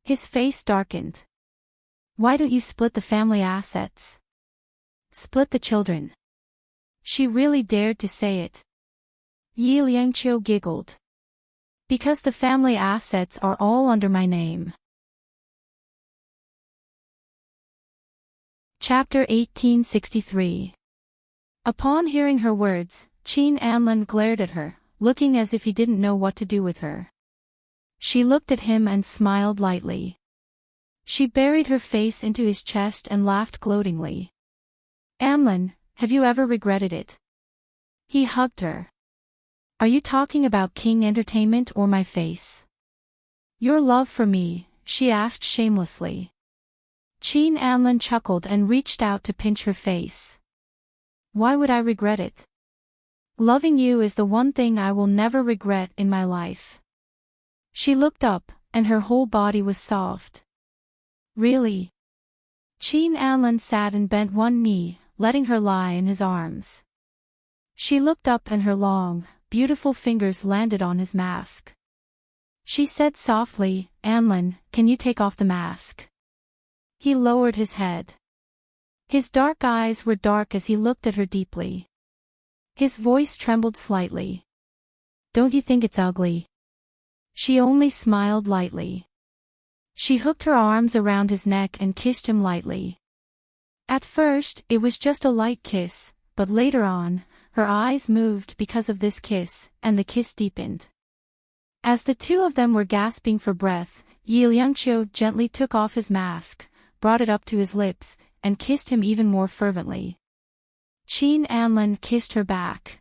His face darkened. Why don't you split the family assets? Split the children. She really dared to say it. Yi Liangqiu giggled. Because the family assets are all under my name. Chapter 1863. Upon hearing her words, Qin Anlin glared at her, looking as if he didn't know what to do with her. She looked at him and smiled lightly. She buried her face into his chest and laughed gloatingly. Anlin, have you ever regretted it? He hugged her. Are you talking about King Entertainment or my face? Your love for me, she asked shamelessly. Qin Anlin chuckled and reached out to pinch her face. Why would I regret it? Loving you is the one thing I will never regret in my life. She looked up, and her whole body was soft. Really? Qin Anlin sat and bent one knee, letting her lie in his arms. She looked up and her long, beautiful fingers landed on his mask. She said softly, "Anlin, can you take off the mask?" He lowered his head. His dark eyes were dark as he looked at her deeply. His voice trembled slightly. "Don't you think it's ugly?" She only smiled lightly. She hooked her arms around his neck and kissed him lightly. At first, it was just a light kiss, but later on, her eyes moved because of this kiss, and the kiss deepened. As the two of them were gasping for breath, Yi Liangqiu gently took off his mask, brought it up to his lips, and kissed him even more fervently. Qin Anlin kissed her back.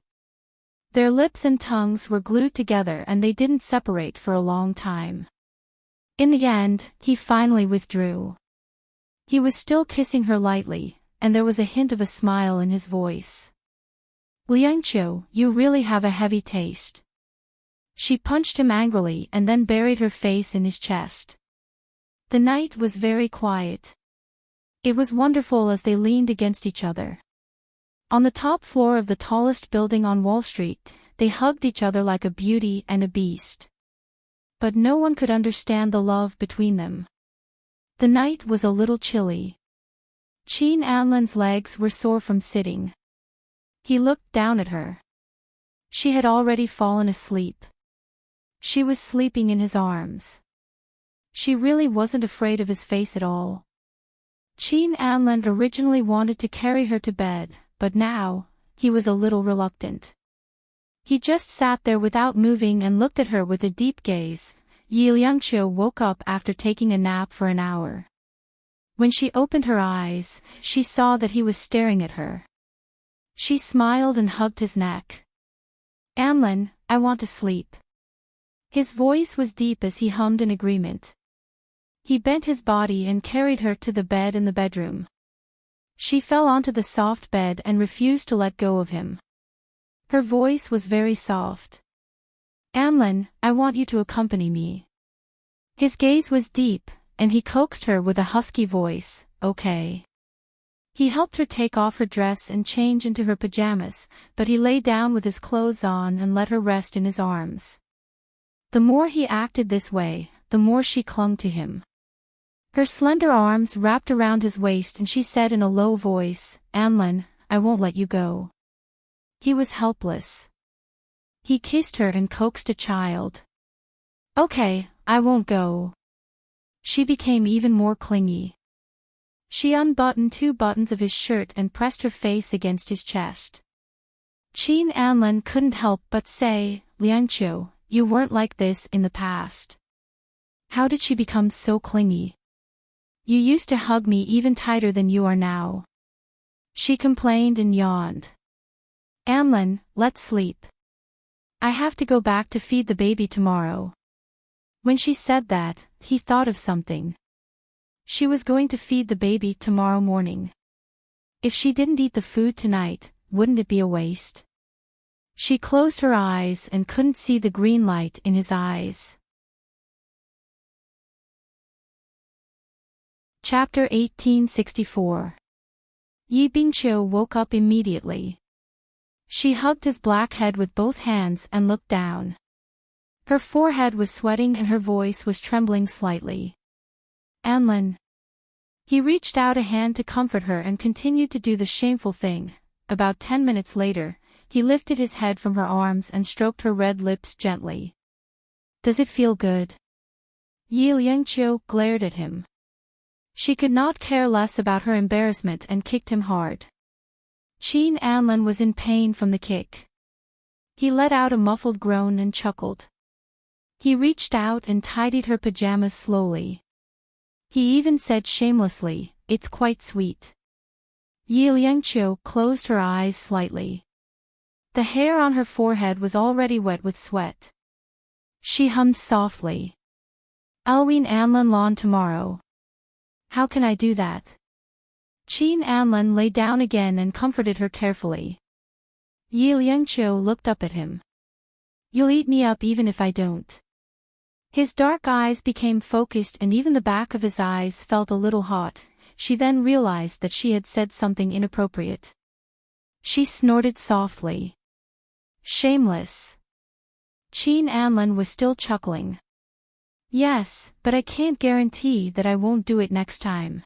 Their lips and tongues were glued together and they didn't separate for a long time. In the end, he finally withdrew. He was still kissing her lightly, and there was a hint of a smile in his voice. "Liangqiu, you really have a heavy taste." She punched him angrily and then buried her face in his chest. The night was very quiet. It was wonderful as they leaned against each other. On the top floor of the tallest building on Wall Street, they hugged each other like a beauty and a beast. But no one could understand the love between them. The night was a little chilly. Qin Anlin's legs were sore from sitting. He looked down at her. She had already fallen asleep. She was sleeping in his arms. She really wasn't afraid of his face at all. Qin Anlin originally wanted to carry her to bed, but now, he was a little reluctant. He just sat there without moving and looked at her with a deep gaze. Yi Liangqiu woke up after taking a nap for an hour. When she opened her eyes, she saw that he was staring at her. She smiled and hugged his neck. "Anlin, I want to sleep." His voice was deep as he hummed in agreement. He bent his body and carried her to the bed in the bedroom. She fell onto the soft bed and refused to let go of him. Her voice was very soft. "Anlin, I want you to accompany me." His gaze was deep, and he coaxed her with a husky voice, "Okay." He helped her take off her dress and change into her pajamas, but he lay down with his clothes on and let her rest in his arms. The more he acted this way, the more she clung to him. Her slender arms wrapped around his waist and she said in a low voice, "Anlin, I won't let you go." He was helpless. He kissed her and coaxed a child. "Okay, I won't go." She became even more clingy. She unbuttoned 2 buttons of his shirt and pressed her face against his chest. Qin Anlin couldn't help but say, "Liangqiu, you weren't like this in the past. How did she become so clingy? You used to hug me even tighter than you are now." She complained and yawned. "Anlin, let's sleep. I have to go back to feed the baby tomorrow." When she said that, he thought of something. She was going to feed the baby tomorrow morning. If she didn't eat the food tonight, wouldn't it be a waste? She closed her eyes and couldn't see the green light in his eyes. Chapter 1864. Yi Bingqiu woke up immediately. She hugged his black head with both hands and looked down. Her forehead was sweating and her voice was trembling slightly. "Anlin." He reached out a hand to comfort her and continued to do the shameful thing. About 10 minutes later, he lifted his head from her arms and stroked her red lips gently. "Does it feel good?" Yi Liangqiu glared at him. She could not care less about her embarrassment and kicked him hard. Qin Anlin was in pain from the kick. He let out a muffled groan and chuckled. He reached out and tidied her pajamas slowly. He even said shamelessly, "It's quite sweet." Yi Liangqiu closed her eyes slightly. The hair on her forehead was already wet with sweat. She hummed softly. "I'll wean Anlin lawn tomorrow." "How can I do that?" Qin Anlin lay down again and comforted her carefully. Yi Liangqiu looked up at him. "You'll eat me up even if I don't." His dark eyes became focused and even the back of his eyes felt a little hot. she then realized that she had said something inappropriate. She snorted softly. Shameless. Qin Anlin was still chuckling. Yes, but I can't guarantee that I won't do it next time.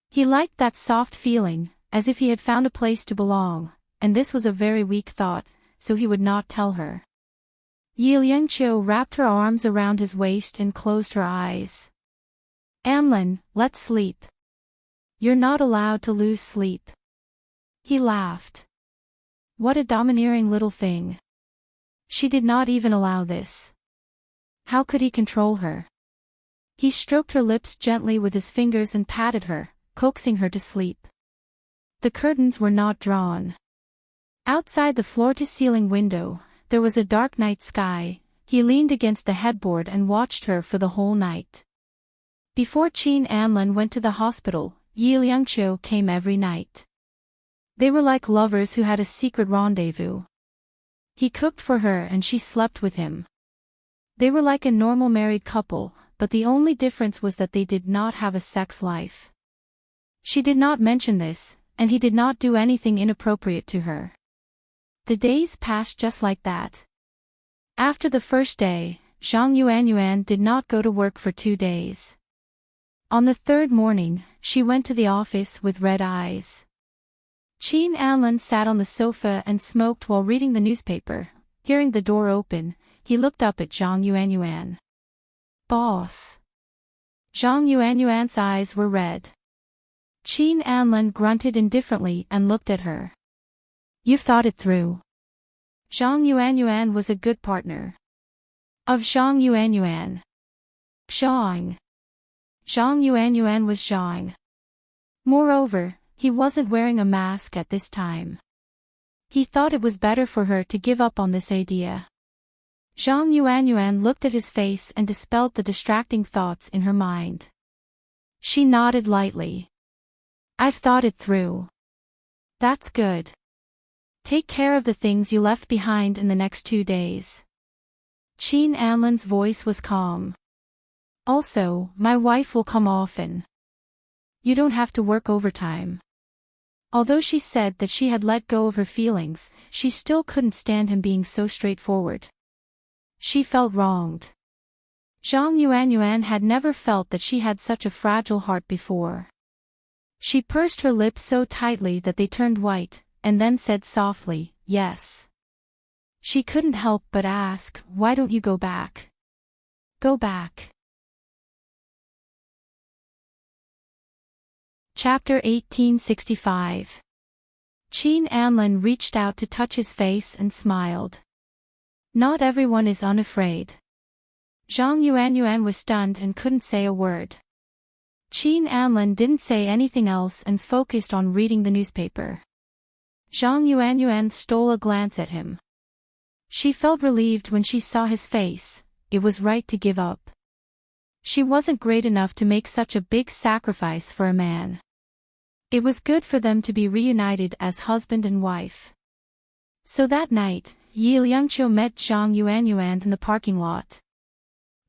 He liked that soft feeling, as if he had found a place to belong, and this was a very weak thought, so he would not tell her. Yi Liangqiu wrapped her arms around his waist and closed her eyes. Anlin, let's sleep. You're not allowed to lose sleep. He laughed. What a domineering little thing. She did not even allow this. How could he control her? He stroked her lips gently with his fingers and patted her, coaxing her to sleep. The curtains were not drawn. Outside the floor-to-ceiling window, there was a dark night sky. He leaned against the headboard and watched her for the whole night. Before Qin Anlin went to the hospital, Yi Liangqiu came every night. They were like lovers who had a secret rendezvous. He cooked for her and she slept with him. They were like a normal married couple, but the only difference was that they did not have a sex life. She did not mention this, and he did not do anything inappropriate to her. The days passed just like that. After the first day, Zhang Yuanyuan did not go to work for 2 days. On the third morning, she went to the office with red eyes. Qin Anlin sat on the sofa and smoked while reading the newspaper. Hearing the door open, he looked up at Zhang Yuanyuan. Boss. Zhang Yuanyuan's eyes were red. Qin Anlin grunted indifferently and looked at her. You've thought it through. Zhang Yuanyuan was a good partner. Of Zhang Yuanyuan. Zhang. Zhang Yuanyuan was Zhang. Moreover, he wasn't wearing a mask at this time. He thought it was better for her to give up on this idea. Zhang Yuanyuan looked at his face and dispelled the distracting thoughts in her mind. She nodded lightly. I've thought it through. That's good. Take care of the things you left behind in the next 2 days. Qin Anlin's voice was calm. Also, my wife will come often. You don't have to work overtime. Although she said that she had let go of her feelings, she still couldn't stand him being so straightforward. She felt wronged. Zhang Yuanyuan had never felt that she had such a fragile heart before. She pursed her lips so tightly that they turned white, and then said softly, yes. She couldn't help but ask, why don't you go back? Go back. Chapter 1865. Qin Anlin reached out to touch his face and smiled. Not everyone is unafraid. Zhang Yuanyuan was stunned and couldn't say a word. Qin Anlin didn't say anything else and focused on reading the newspaper. Zhang Yuanyuan stole a glance at him. She felt relieved when she saw his face. It was right to give up. She wasn't great enough to make such a big sacrifice for a man. It was good for them to be reunited as husband and wife. So that night, Yi Liangqiu met Zhang Yuanyuan in the parking lot.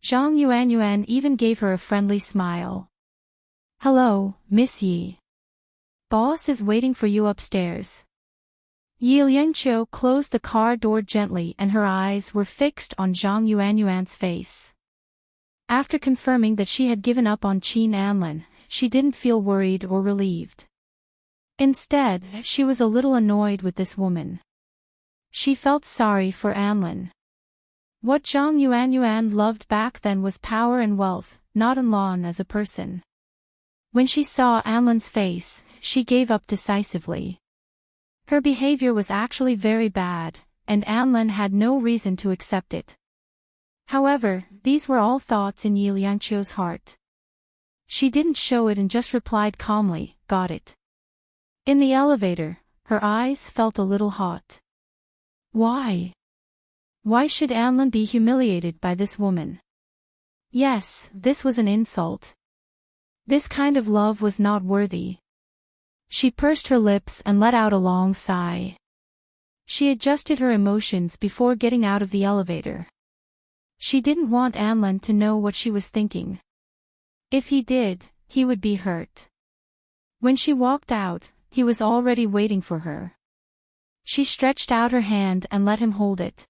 Zhang Yuanyuan even gave her a friendly smile. Hello, Miss Yi. Boss is waiting for you upstairs. Yi Liangqiu closed the car door gently and her eyes were fixed on Zhang Yuanyuan's face. After confirming that she had given up on Qin Anlin, she didn't feel worried or relieved. Instead, she was a little annoyed with this woman. She felt sorry for Anlin. What Zhang Yuanyuan loved back then was power and wealth, not Anlin as a person. When she saw Anlin's face, she gave up decisively. Her behavior was actually very bad, and Anlin had no reason to accept it. However, these were all thoughts in Yi Liangqiu's heart. She didn't show it and just replied calmly, got it. In the elevator, her eyes felt a little hot. Why? Why should Anlin be humiliated by this woman? Yes, this was an insult. This kind of love was not worthy. She pursed her lips and let out a long sigh. She adjusted her emotions before getting out of the elevator. She didn't want Anlin to know what she was thinking. If he did, he would be hurt. When she walked out, he was already waiting for her. She stretched out her hand and let him hold it.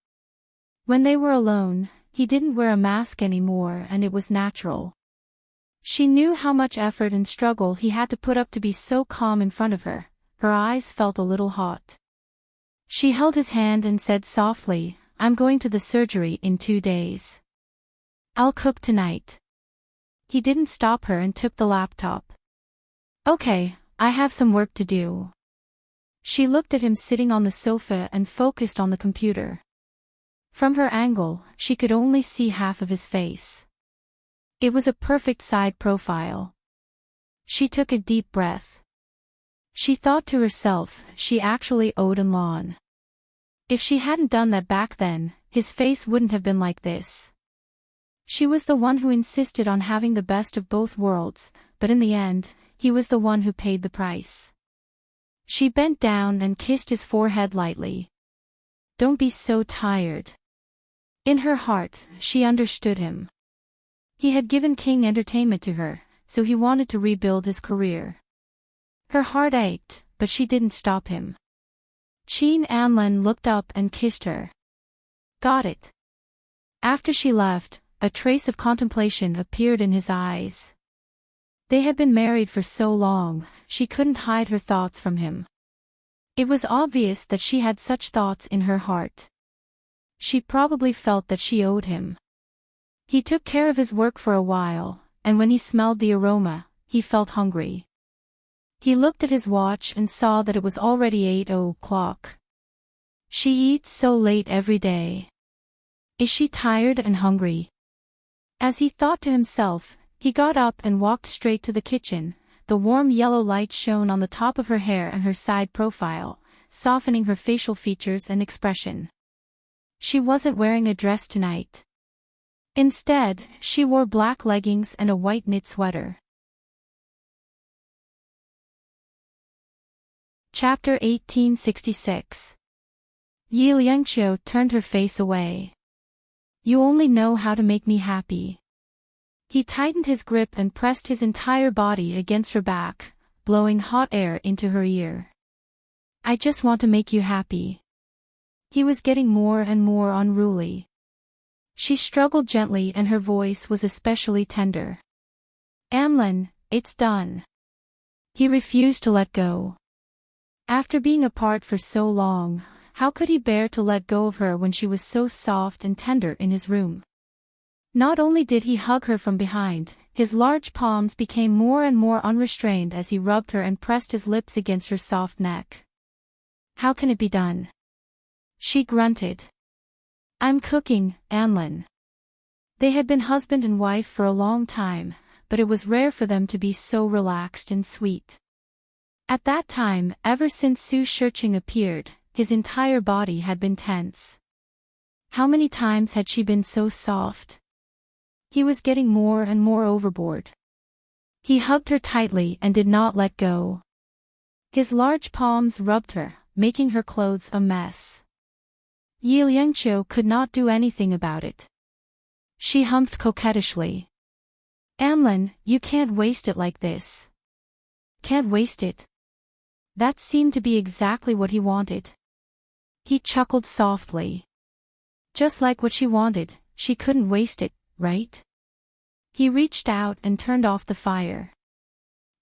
When they were alone, he didn't wear a mask anymore and it was natural. She knew how much effort and struggle he had to put up to be so calm in front of her. Her eyes felt a little hot. She held his hand and said softly, "I'm going to the surgery in 2 days. I'll cook tonight." He didn't stop her and took the laptop. "Okay, I have some work to do." She looked at him sitting on the sofa and focused on the computer. From her angle, she could only see half of his face. It was a perfect side profile. She took a deep breath. She thought to herself, she actually owed Elon. If she hadn't done that back then, his face wouldn't have been like this. She was the one who insisted on having the best of both worlds, but in the end, he was the one who paid the price. She bent down and kissed his forehead lightly. "Don't be so tired." In her heart, she understood him. He had given King Entertainment to her, so he wanted to rebuild his career. Her heart ached, but she didn't stop him. Chin Anlin looked up and kissed her. "Got it." After she left, a trace of contemplation appeared in his eyes. They had been married for so long, she couldn't hide her thoughts from him. It was obvious that she had such thoughts in her heart. She probably felt that she owed him. He took care of his work for a while, and when he smelled the aroma, he felt hungry. He looked at his watch and saw that it was already 8 o'clock. She eats so late every day. Is she tired and hungry? As he thought to himself, he got up and walked straight to the kitchen. The warm yellow light shone on the top of her hair and her side profile, softening her facial features and expression. She wasn't wearing a dress tonight. Instead, she wore black leggings and a white knit sweater. Chapter 1866. Yi Liangqiu turned her face away. "You only know how to make me happy." He tightened his grip and pressed his entire body against her back, blowing hot air into her ear. "I just want to make you happy." He was getting more and more unruly. She struggled gently and her voice was especially tender. "Anlin, it's done." He refused to let go. After being apart for so long, how could he bear to let go of her when she was so soft and tender in his room? Not only did he hug her from behind, his large palms became more and more unrestrained as he rubbed her and pressed his lips against her soft neck. "How can it be done?" She grunted. "I'm cooking, Anlin." They had been husband and wife for a long time, but it was rare for them to be so relaxed and sweet. At that time, ever since Su Shirqing appeared, his entire body had been tense. How many times had she been so soft? He was getting more and more overboard. He hugged her tightly and did not let go. His large palms rubbed her, making her clothes a mess. Yi Liangqiu could not do anything about it. She humphed coquettishly. "Anlin, you can't waste it like this." "Can't waste it?" That seemed to be exactly what he wanted. He chuckled softly. Just like what she wanted, she couldn't waste it, right? He reached out and turned off the fire.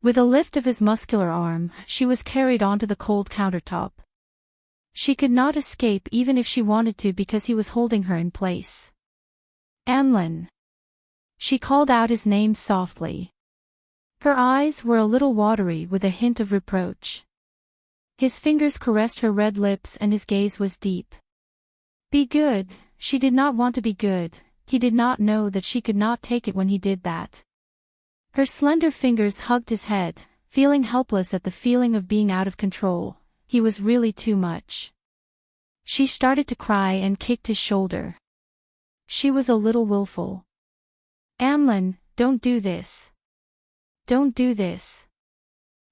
With a lift of his muscular arm, she was carried onto the cold countertop. She could not escape even if she wanted to because he was holding her in place. "Anlin." She called out his name softly. Her eyes were a little watery with a hint of reproach. His fingers caressed her red lips and his gaze was deep. Be good. She did not want to be good. He did not know that she could not take it when he did that. Her slender fingers hugged his head, feeling helpless at the feeling of being out of control. He was really too much. She started to cry and kicked his shoulder. She was a little willful. "Anlin, don't do this. Don't do this."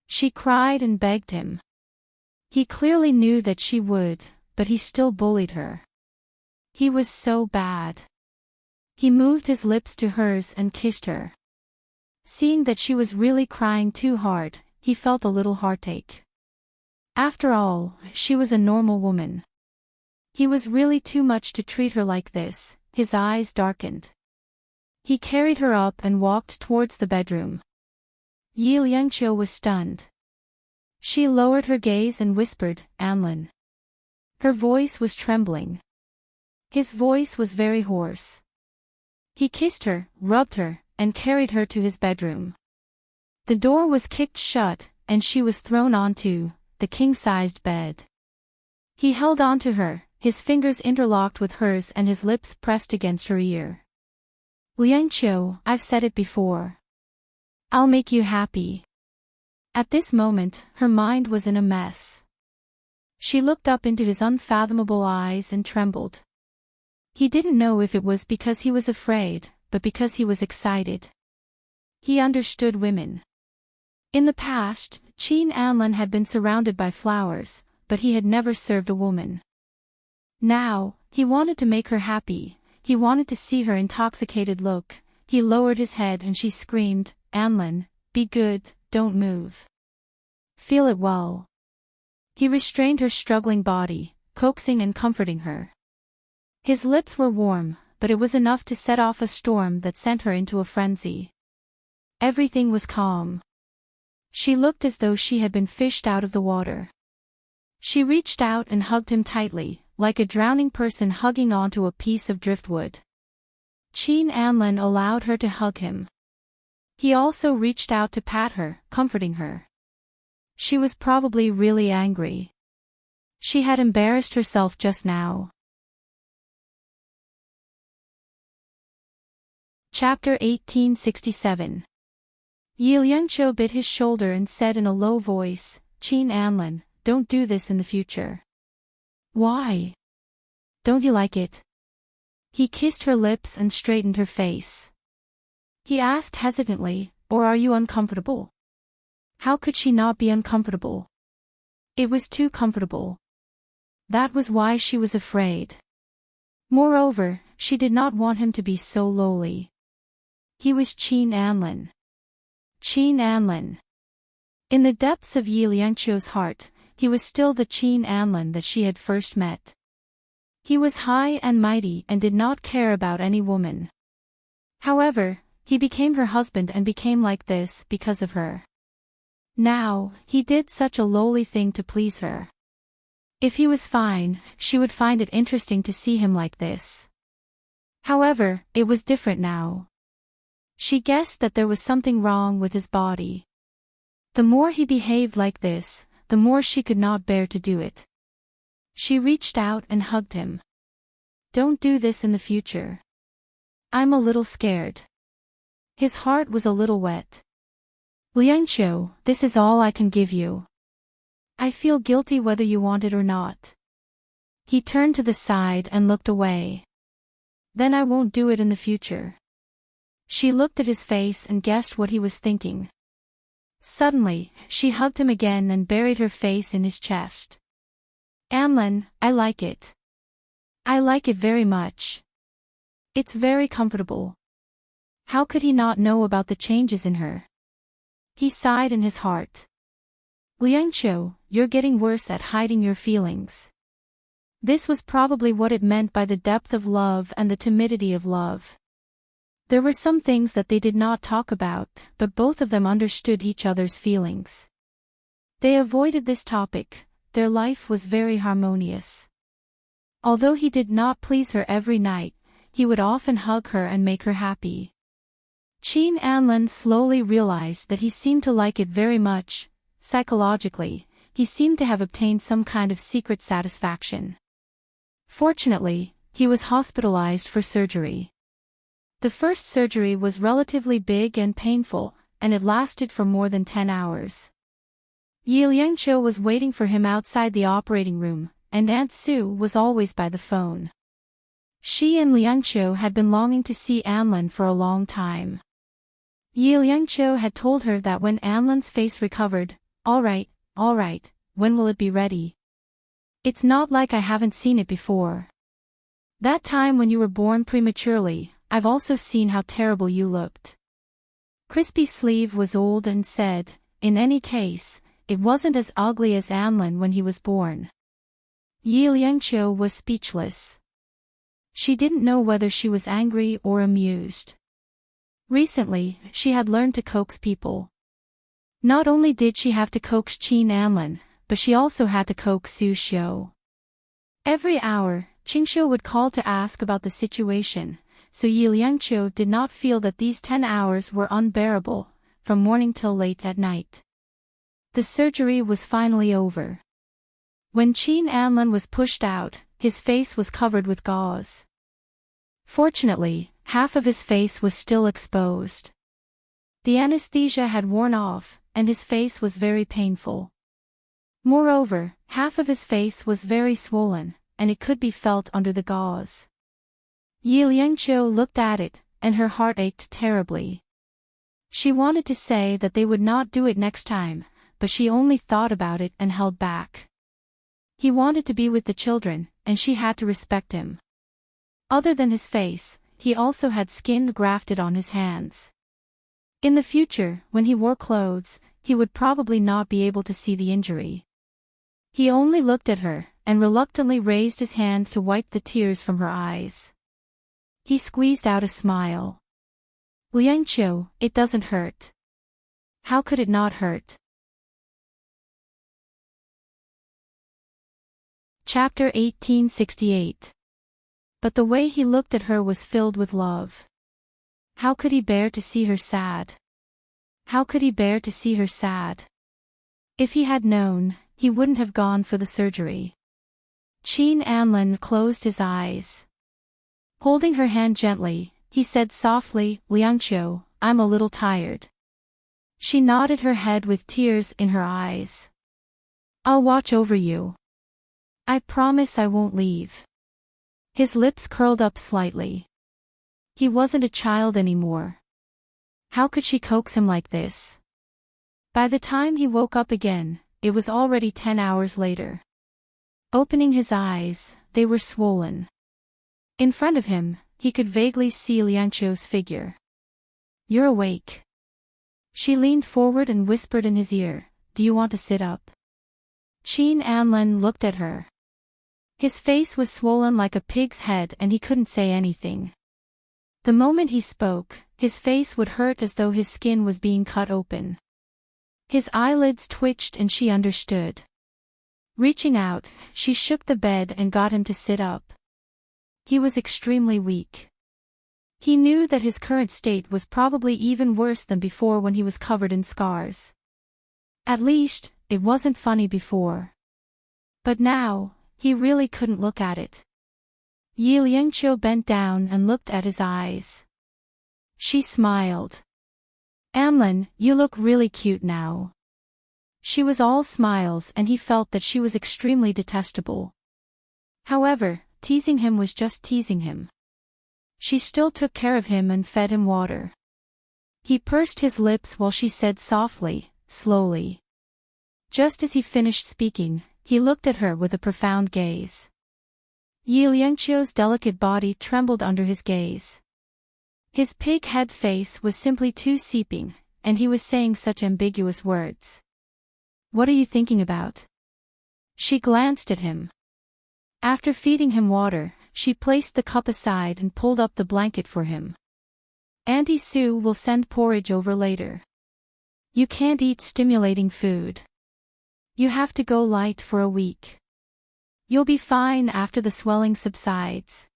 She cried and begged him. He clearly knew that she would, but he still bullied her. He was so bad. He moved his lips to hers and kissed her. Seeing that she was really crying too hard, he felt a little heartache. After all, she was a normal woman. He was really too much to treat her like this. His eyes darkened. He carried her up and walked towards the bedroom. Yi Liangqiu was stunned. She lowered her gaze and whispered, "Anlin." Her voice was trembling. His voice was very hoarse. He kissed her, rubbed her, and carried her to his bedroom. The door was kicked shut, and she was thrown onto the king-sized bed. He held onto her, his fingers interlocked with hers and his lips pressed against her ear. "Liangqiu, I've said it before. I'll make you happy." At this moment, her mind was in a mess. She looked up into his unfathomable eyes and trembled. He didn't know if it was because he was afraid, but because he was excited. He understood women. In the past, Qin Anlin had been surrounded by flowers, but he had never served a woman. Now, he wanted to make her happy. He wanted to see her intoxicated look. He lowered his head and she screamed, "Anlin, be good, don't move. Feel it well." He restrained her struggling body, coaxing and comforting her. His lips were warm, but it was enough to set off a storm that sent her into a frenzy. Everything was calm. She looked as though she had been fished out of the water. She reached out and hugged him tightly, like a drowning person hugging onto a piece of driftwood. Qin Anlin allowed her to hug him. He also reached out to pat her, comforting her. She was probably really angry. She had embarrassed herself just now. Chapter 1867. Yi Liangqiu bit his shoulder and said in a low voice, "Qin Anlin, don't do this in the future." "Why? Don't you like it?" He kissed her lips and straightened her face. He asked hesitantly, "Or are you uncomfortable?" How could she not be uncomfortable? It was too comfortable. That was why she was afraid. Moreover, she did not want him to be so lowly. He was Qin Anlin. Qin Anlin. In the depths of Yi Liangqiu's heart, he was still the Qin Anlin that she had first met. He was high and mighty and did not care about any woman. However, he became her husband and became like this because of her. Now, he did such a lowly thing to please her. If he was fine, she would find it interesting to see him like this. However, it was different now. She guessed that there was something wrong with his body. The more he behaved like this, the more she could not bear to do it. She reached out and hugged him. "Don't do this in the future. I'm a little scared." His heart was a little wet. "Liangqiu, this is all I can give you. I feel guilty whether you want it or not." He turned to the side and looked away. "Then I won't do it in the future." She looked at his face and guessed what he was thinking. Suddenly, she hugged him again and buried her face in his chest. "Anlin, I like it. I like it very much. It's very comfortable." How could he not know about the changes in her? He sighed in his heart. "Liangqiu, you're getting worse at hiding your feelings." This was probably what it meant by the depth of love and the timidity of love. There were some things that they did not talk about, but both of them understood each other's feelings. They avoided this topic. Their life was very harmonious. Although he did not please her every night, he would often hug her and make her happy. Qin Anlin slowly realized that he seemed to like it very much. Psychologically, he seemed to have obtained some kind of secret satisfaction. Fortunately, he was hospitalized for surgery. The first surgery was relatively big and painful, and it lasted for more than 10 hours. Yi Liangqiu was waiting for him outside the operating room, and Aunt Sue was always by the phone. She and Liangqiu had been longing to see Anlin for a long time. Yi Liangqiu had told her that when Anlin's face recovered, all right, when will it be ready? It's not like I haven't seen it before. That time when you were born prematurely, I've also seen how terrible you looked." Crispy Sleeve was old and said, in any case, it wasn't as ugly as Anlin when he was born. Yi Liangqiu was speechless. She didn't know whether she was angry or amused. Recently, she had learned to coax people. Not only did she have to coax Qin Anlin, but she also had to coax Su Xiu. Every hour, Qingxiu would call to ask about the situation, so Yi Liangqiu did not feel that these 10 hours were unbearable, from morning till late at night. The surgery was finally over. When Qin Anlin was pushed out, his face was covered with gauze. Fortunately, half of his face was still exposed. The anesthesia had worn off, and his face was very painful. Moreover, half of his face was very swollen, and it could be felt under the gauze. Yi Liangqiu looked at it, and her heart ached terribly. She wanted to say that they would not do it next time, but she only thought about it and held back. He wanted to be with the children, and she had to respect him. Other than his face, he also had skin grafted on his hands. In the future, when he wore clothes, he would probably not be able to see the injury. He only looked at her, and reluctantly raised his hand to wipe the tears from her eyes. He squeezed out a smile. Liangqiu, it doesn't hurt. How could it not hurt? Chapter 1868. But the way he looked at her was filled with love. How could he bear to see her sad? How could he bear to see her sad? If he had known, he wouldn't have gone for the surgery. Qin Anlin closed his eyes. Holding her hand gently, he said softly, Liangqiu, I'm a little tired. She nodded her head with tears in her eyes. I'll watch over you. I promise I won't leave. His lips curled up slightly. He wasn't a child anymore. How could she coax him like this? By the time he woke up again, it was already 10 hours later. Opening his eyes, they were swollen. In front of him, he could vaguely see Liangqiu's figure. You're awake. She leaned forward and whispered in his ear, do you want to sit up? Qin Anlin looked at her. His face was swollen like a pig's head and he couldn't say anything. The moment he spoke, his face would hurt as though his skin was being cut open. His eyelids twitched and she understood. Reaching out, she shook the bed and got him to sit up. He was extremely weak. He knew that his current state was probably even worse than before when he was covered in scars. At least, it wasn't funny before. But now, he really couldn't look at it. Yi Liangqiu bent down and looked at his eyes. She smiled. Anlin, you look really cute now. She was all smiles and he felt that she was extremely detestable. However, teasing him was just teasing him. She still took care of him and fed him water. He pursed his lips while she said softly, slowly. Just as he finished speaking, he looked at her with a profound gaze. Yi Liangqiu's delicate body trembled under his gaze. His pig head face was simply too seeping, and he was saying such ambiguous words. What are you thinking about? She glanced at him. After feeding him water, she placed the cup aside and pulled up the blanket for him. Auntie Sue will send porridge over later. You can't eat stimulating food. You have to go light for a week. You'll be fine after the swelling subsides.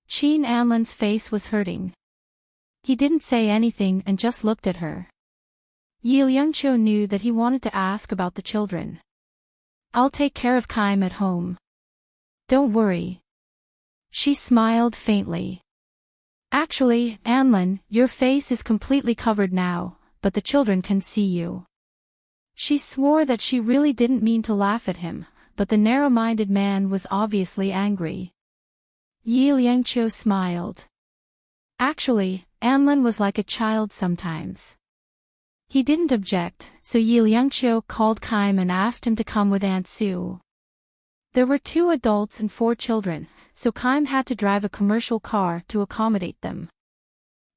Qin Anlin's face was hurting. He didn't say anything and just looked at her. Yi Liangqiu knew that he wanted to ask about the children. I'll take care of Kaim at home. Don't worry. She smiled faintly. Actually, Anlin, your face is completely covered now, but the children can see you. She swore that she really didn't mean to laugh at him, but the narrow-minded man was obviously angry. Yi Liangqiu smiled. Actually, Anlin was like a child sometimes. He didn't object, so Yi Liangqiu called Kaim and asked him to come with Aunt Sue. There were 2 adults and 4 children, so Kaim had to drive a commercial car to accommodate them.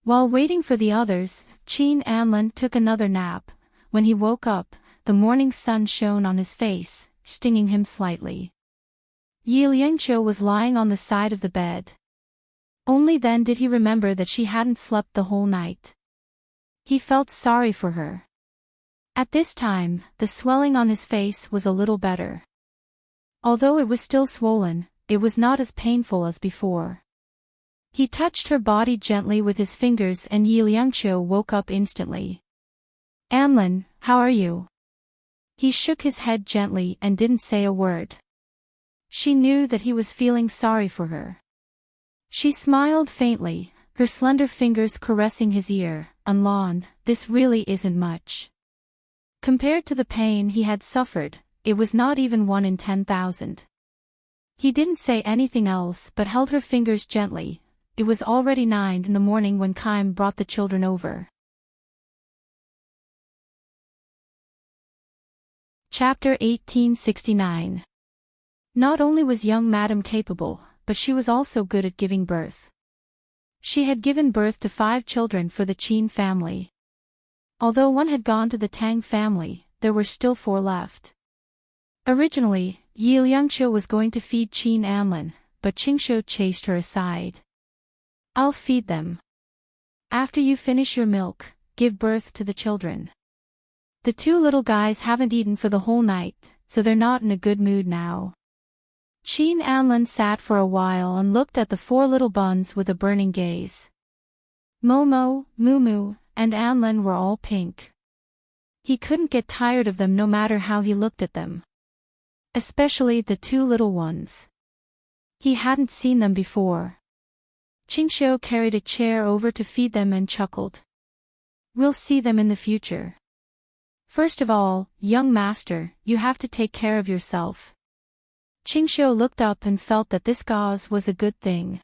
While waiting for the others, Qin Anlin took another nap, when he woke up, the morning sun shone on his face, stinging him slightly. Yi Liangqiu was lying on the side of the bed. Only then did he remember that she hadn't slept the whole night. He felt sorry for her. At this time, the swelling on his face was a little better. Although it was still swollen, it was not as painful as before. He touched her body gently with his fingers and Yi Liangqiu woke up instantly. "Anlin, how are you?" He shook his head gently and didn't say a word. She knew that he was feeling sorry for her. She smiled faintly, her slender fingers caressing his ear. "Anlan, this really isn't much. Compared to the pain he had suffered, it was not even 1 in 10,000. He didn't say anything else but held her fingers gently. It was already 9 in the morning when Kaim brought the children over. Chapter 1869. Not only was young Madame capable, but she was also good at giving birth. She had given birth to 5 children for the Qin family. Although one had gone to the Tang family, there were still 4 left. Originally, Yi Liangqiu was going to feed Qin Anlin, but Qingqiu chased her aside. "I'll feed them. After you finish your milk, give birth to the children. The 2 little guys haven't eaten for the whole night, so they're not in a good mood now." Qin Anlin sat for a while and looked at the 4 little buns with a burning gaze. Momo, Mumu, and Anlin were all pink. He couldn't get tired of them no matter how he looked at them. Especially the 2 little ones. He hadn't seen them before. Qingqiu carried a chair over to feed them and chuckled. "We'll see them in the future. First of all, young master, you have to take care of yourself." Qingqiu looked up and felt that this gauze was a good thing.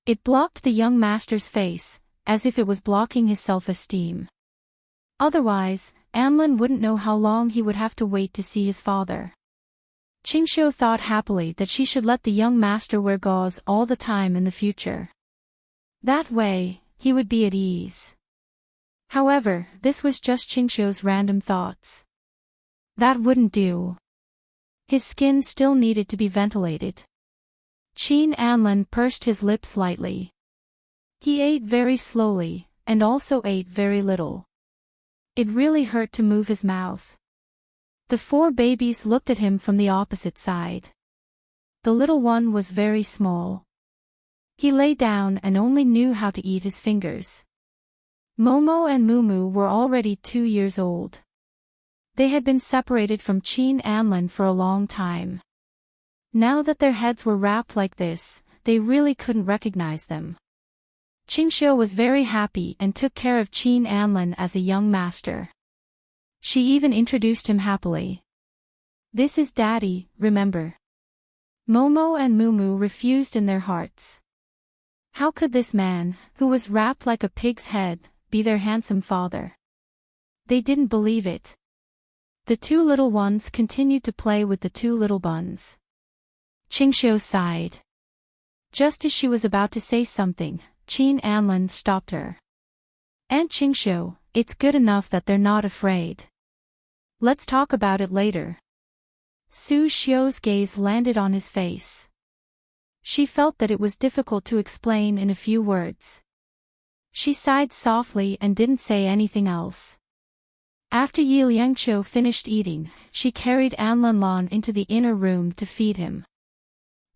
It blocked the young master's face, as if it was blocking his self-esteem. Otherwise, Anlin wouldn't know how long he would have to wait to see his father. Qingqiu thought happily that she should let the young master wear gauze all the time in the future. That way, he would be at ease. However, this was just Qingqiu's random thoughts. That wouldn't do. His skin still needed to be ventilated. Qin Anlin pursed his lips lightly. He ate very slowly, and also ate very little. It really hurt to move his mouth. The 4 babies looked at him from the opposite side. The little one was very small. He lay down and only knew how to eat his fingers. Momo and Mumu were already 2 years old. They had been separated from Qin Anlin for a long time. Now that their heads were wrapped like this, they really couldn't recognize them. Qingqiu was very happy and took care of Qin Anlin as a young master. She even introduced him happily. "This is Daddy, remember?" Momo and Mumu refused in their hearts. How could this man, who was wrapped like a pig's head, be their handsome father? They didn't believe it. The 2 little ones continued to play with the 2 little buns. Qingqiu sighed. Just as she was about to say something, Qin Anlin stopped her. "Aunt Qingqiu, it's good enough that they're not afraid. Let's talk about it later." Su Xiu's gaze landed on his face. She felt that it was difficult to explain in a few words. She sighed softly and didn't say anything else. After Yi Liangqiu finished eating, she carried Anlin into the inner room to feed him.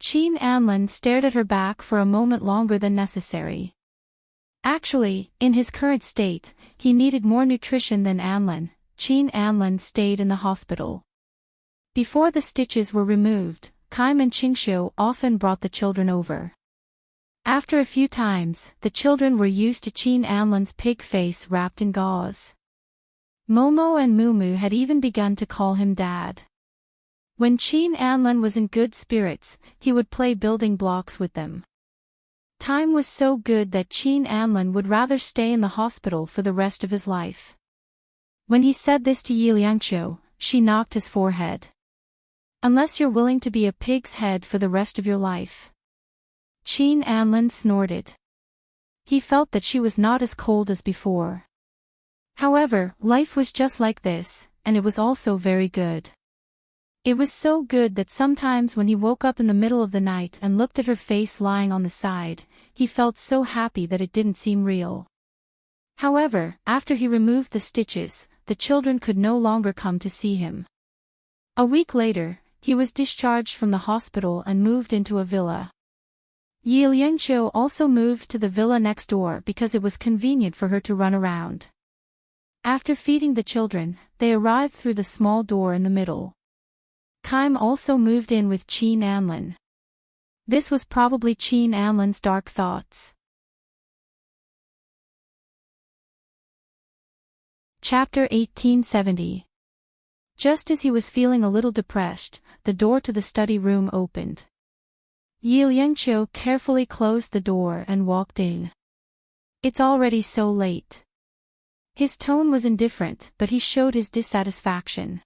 Qin Anlin stared at her back for a moment longer than necessary. Actually, in his current state, he needed more nutrition than Anlin. Qin Anlin stayed in the hospital. Before the stitches were removed, Kaim and Qingqiu often brought the children over. After a few times, the children were used to Qin Anlin's pig face wrapped in gauze. Momo and Mumu had even begun to call him Dad. When Qin Anlin was in good spirits, he would play building blocks with them. Time was so good that Qin Anlin would rather stay in the hospital for the rest of his life. When he said this to Yi Liangqiu, she knocked his forehead. "Unless you're willing to be a pig's head for the rest of your life." Qin Anlin snorted. He felt that she was not as cold as before. However, life was just like this, and it was also very good. It was so good that sometimes when he woke up in the middle of the night and looked at her face lying on the side, he felt so happy that it didn't seem real. However, after he removed the stitches, the children could no longer come to see him. A week later, he was discharged from the hospital and moved into a villa. Yi Lianqiu also moved to the villa next door because it was convenient for her to run around. After feeding the children, they arrived through the small door in the middle. Kaim also moved in with Qin Anlin. This was probably Qin Anlin's dark thoughts. Chapter 1870. Just as he was feeling a little depressed, the door to the study room opened. Yi Lianqiu carefully closed the door and walked in. It's already so late. His tone was indifferent, but he showed his dissatisfaction.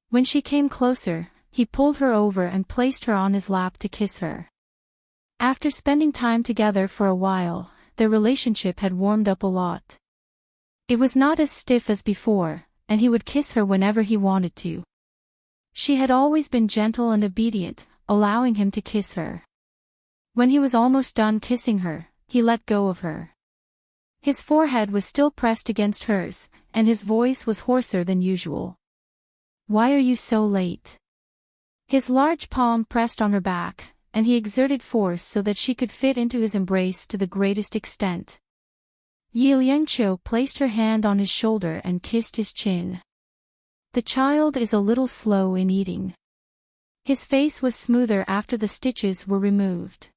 When she came closer, he pulled her over and placed her on his lap to kiss her. After spending time together for a while, their relationship had warmed up a lot. It was not as stiff as before, and he would kiss her whenever he wanted to. She had always been gentle and obedient, allowing him to kiss her. When he was almost done kissing her, he let go of her. His forehead was still pressed against hers, and his voice was hoarser than usual. "Why are you so late?" His large palm pressed on her back, and he exerted force so that she could fit into his embrace to the greatest extent. Yi Lianqiu placed her hand on his shoulder and kissed his chin. The child is a little slow in eating. His face was smoother after the stitches were removed.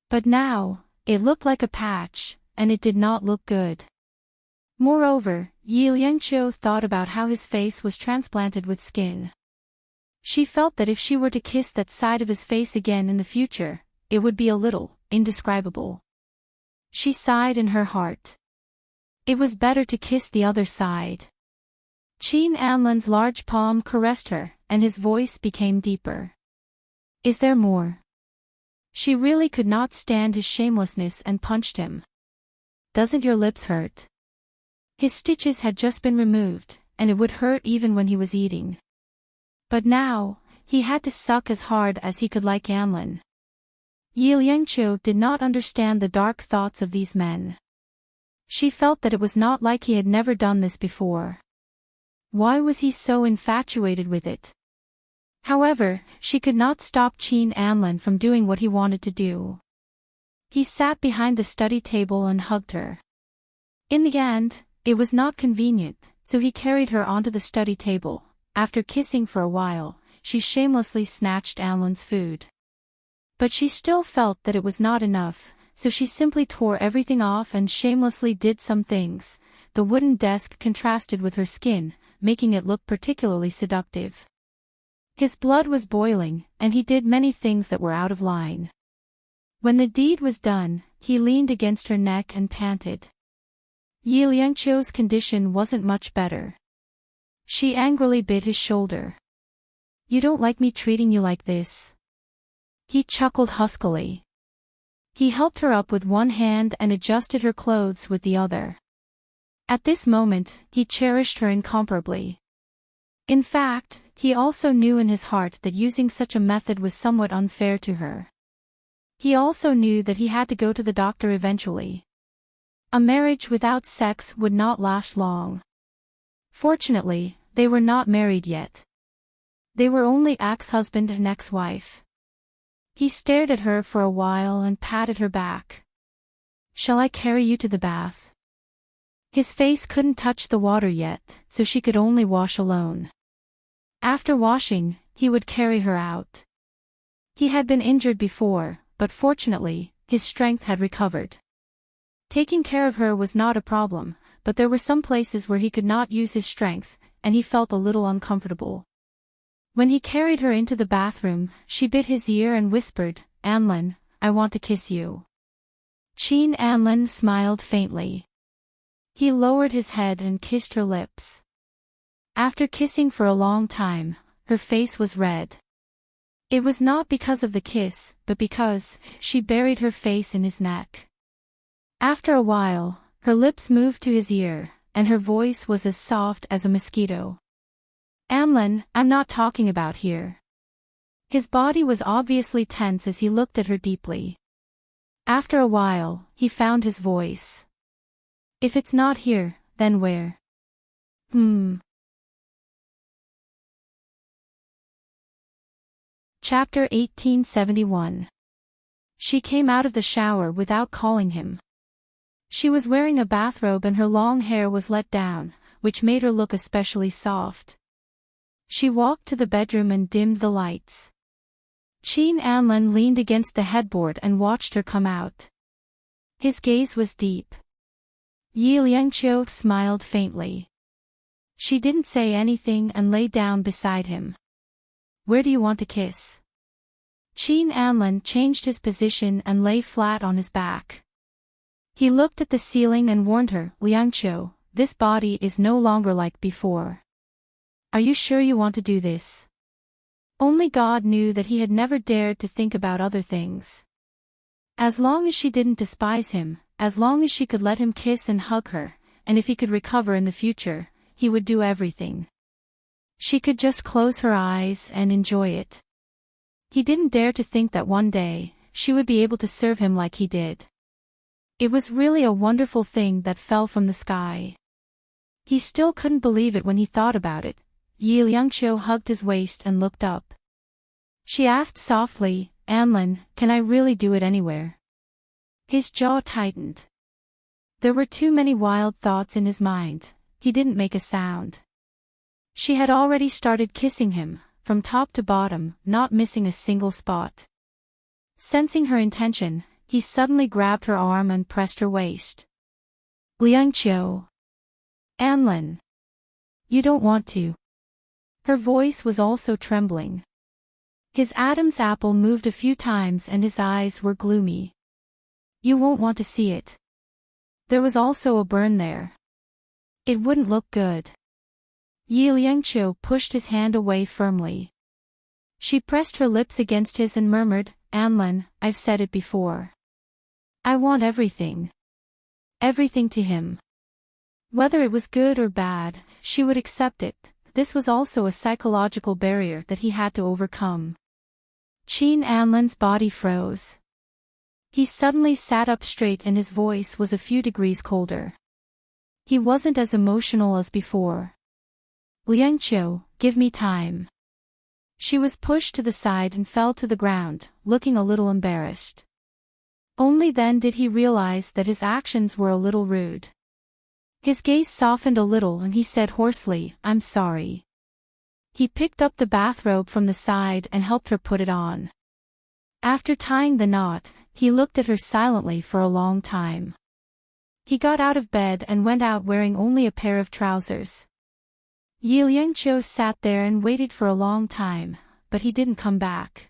But now, it looked like a patch, and it did not look good. Moreover, Yi Lianqiu thought about how his face was transplanted with skin. She felt that if she were to kiss that side of his face again in the future, it would be a little indescribable. She sighed in her heart. It was better to kiss the other side. Qin Anlin's large palm caressed her, and his voice became deeper. "Is there more?" She really could not stand his shamelessness and punched him. "Doesn't your lips hurt?" His stitches had just been removed, and it would hurt even when he was eating. But now, he had to suck as hard as he could like Anlin. Yi Lianqiu did not understand the dark thoughts of these men. She felt that it was not like he had never done this before. Why was he so infatuated with it? However, she could not stop Qin Anlin from doing what he wanted to do. He sat behind the study table and hugged her. In the end, it was not convenient, so he carried her onto the study table. After kissing for a while, she shamelessly snatched Anlin's food. But she still felt that it was not enough, so she simply tore everything off and shamelessly did some things. The wooden desk contrasted with her skin, making it look particularly seductive. His blood was boiling, and he did many things that were out of line. When the deed was done, he leaned against her neck and panted. Yi Lianqiu's condition wasn't much better. She angrily bit his shoulder. "You don't like me treating you like this?" He chuckled huskily. He helped her up with one hand and adjusted her clothes with the other. At this moment, he cherished her incomparably. In fact, he also knew in his heart that using such a method was somewhat unfair to her. He also knew that he had to go to the doctor eventually. A marriage without sex would not last long. Fortunately, they were not married yet. They were only ex-husband and ex-wife. He stared at her for a while and patted her back. "Shall I carry you to the bath?" His face couldn't touch the water yet, so she could only wash alone. After washing, he would carry her out. He had been injured before, but fortunately, his strength had recovered. Taking care of her was not a problem, but there were some places where he could not use his strength, and he felt a little uncomfortable. When he carried her into the bathroom, she bit his ear and whispered, "Anlin, I want to kiss you." Qin Anlin smiled faintly. He lowered his head and kissed her lips. After kissing for a long time, her face was red. It was not because of the kiss, but because she buried her face in his neck. After a while, her lips moved to his ear, and her voice was as soft as a mosquito. Anlin, I'm not talking about here. His body was obviously tense as he looked at her deeply. After a while, he found his voice. If it's not here, then where? Chapter 1871. She came out of the shower without calling him. She was wearing a bathrobe and her long hair was let down, which made her look especially soft. She walked to the bedroom and dimmed the lights. Qin Anlin leaned against the headboard and watched her come out. His gaze was deep. Yi Liangqiu smiled faintly. She didn't say anything and lay down beside him. Where do you want to kiss? Qin Anlin changed his position and lay flat on his back. He looked at the ceiling and warned her, Liangqiu, this body is no longer like before. Are you sure you want to do this? Only God knew that he had never dared to think about other things. As long as she didn't despise him, as long as she could let him kiss and hug her, and if he could recover in the future, he would do everything. She could just close her eyes and enjoy it. He didn't dare to think that one day, she would be able to serve him like he did. It was really a wonderful thing that fell from the sky. He still couldn't believe it when he thought about it. Yi Liangqiu hugged his waist and looked up. She asked softly, Anlin, can I really do it anywhere? His jaw tightened. There were too many wild thoughts in his mind. He didn't make a sound. She had already started kissing him, from top to bottom, not missing a single spot. Sensing her intention, he suddenly grabbed her arm and pressed her waist. Liangqiu. Anlin. You don't want to. Her voice was also trembling. His Adam's apple moved a few times and his eyes were gloomy. You won't want to see it. There was also a burn there. It wouldn't look good. Yi Liangqiu pushed his hand away firmly. She pressed her lips against his and murmured, Anlin, I've said it before. I want everything. Everything to him. Whether it was good or bad, she would accept it. This was also a psychological barrier that he had to overcome. Qin Anlin's body froze. He suddenly sat up straight and his voice was a few degrees colder. He wasn't as emotional as before. Liangqiu, give me time. She was pushed to the side and fell to the ground, looking a little embarrassed. Only then did he realize that his actions were a little rude. His gaze softened a little and he said hoarsely, I'm sorry. He picked up the bathrobe from the side and helped her put it on. After tying the knot, he looked at her silently for a long time. He got out of bed and went out wearing only a pair of trousers. Yi Liangqiu sat there and waited for a long time, but he didn't come back.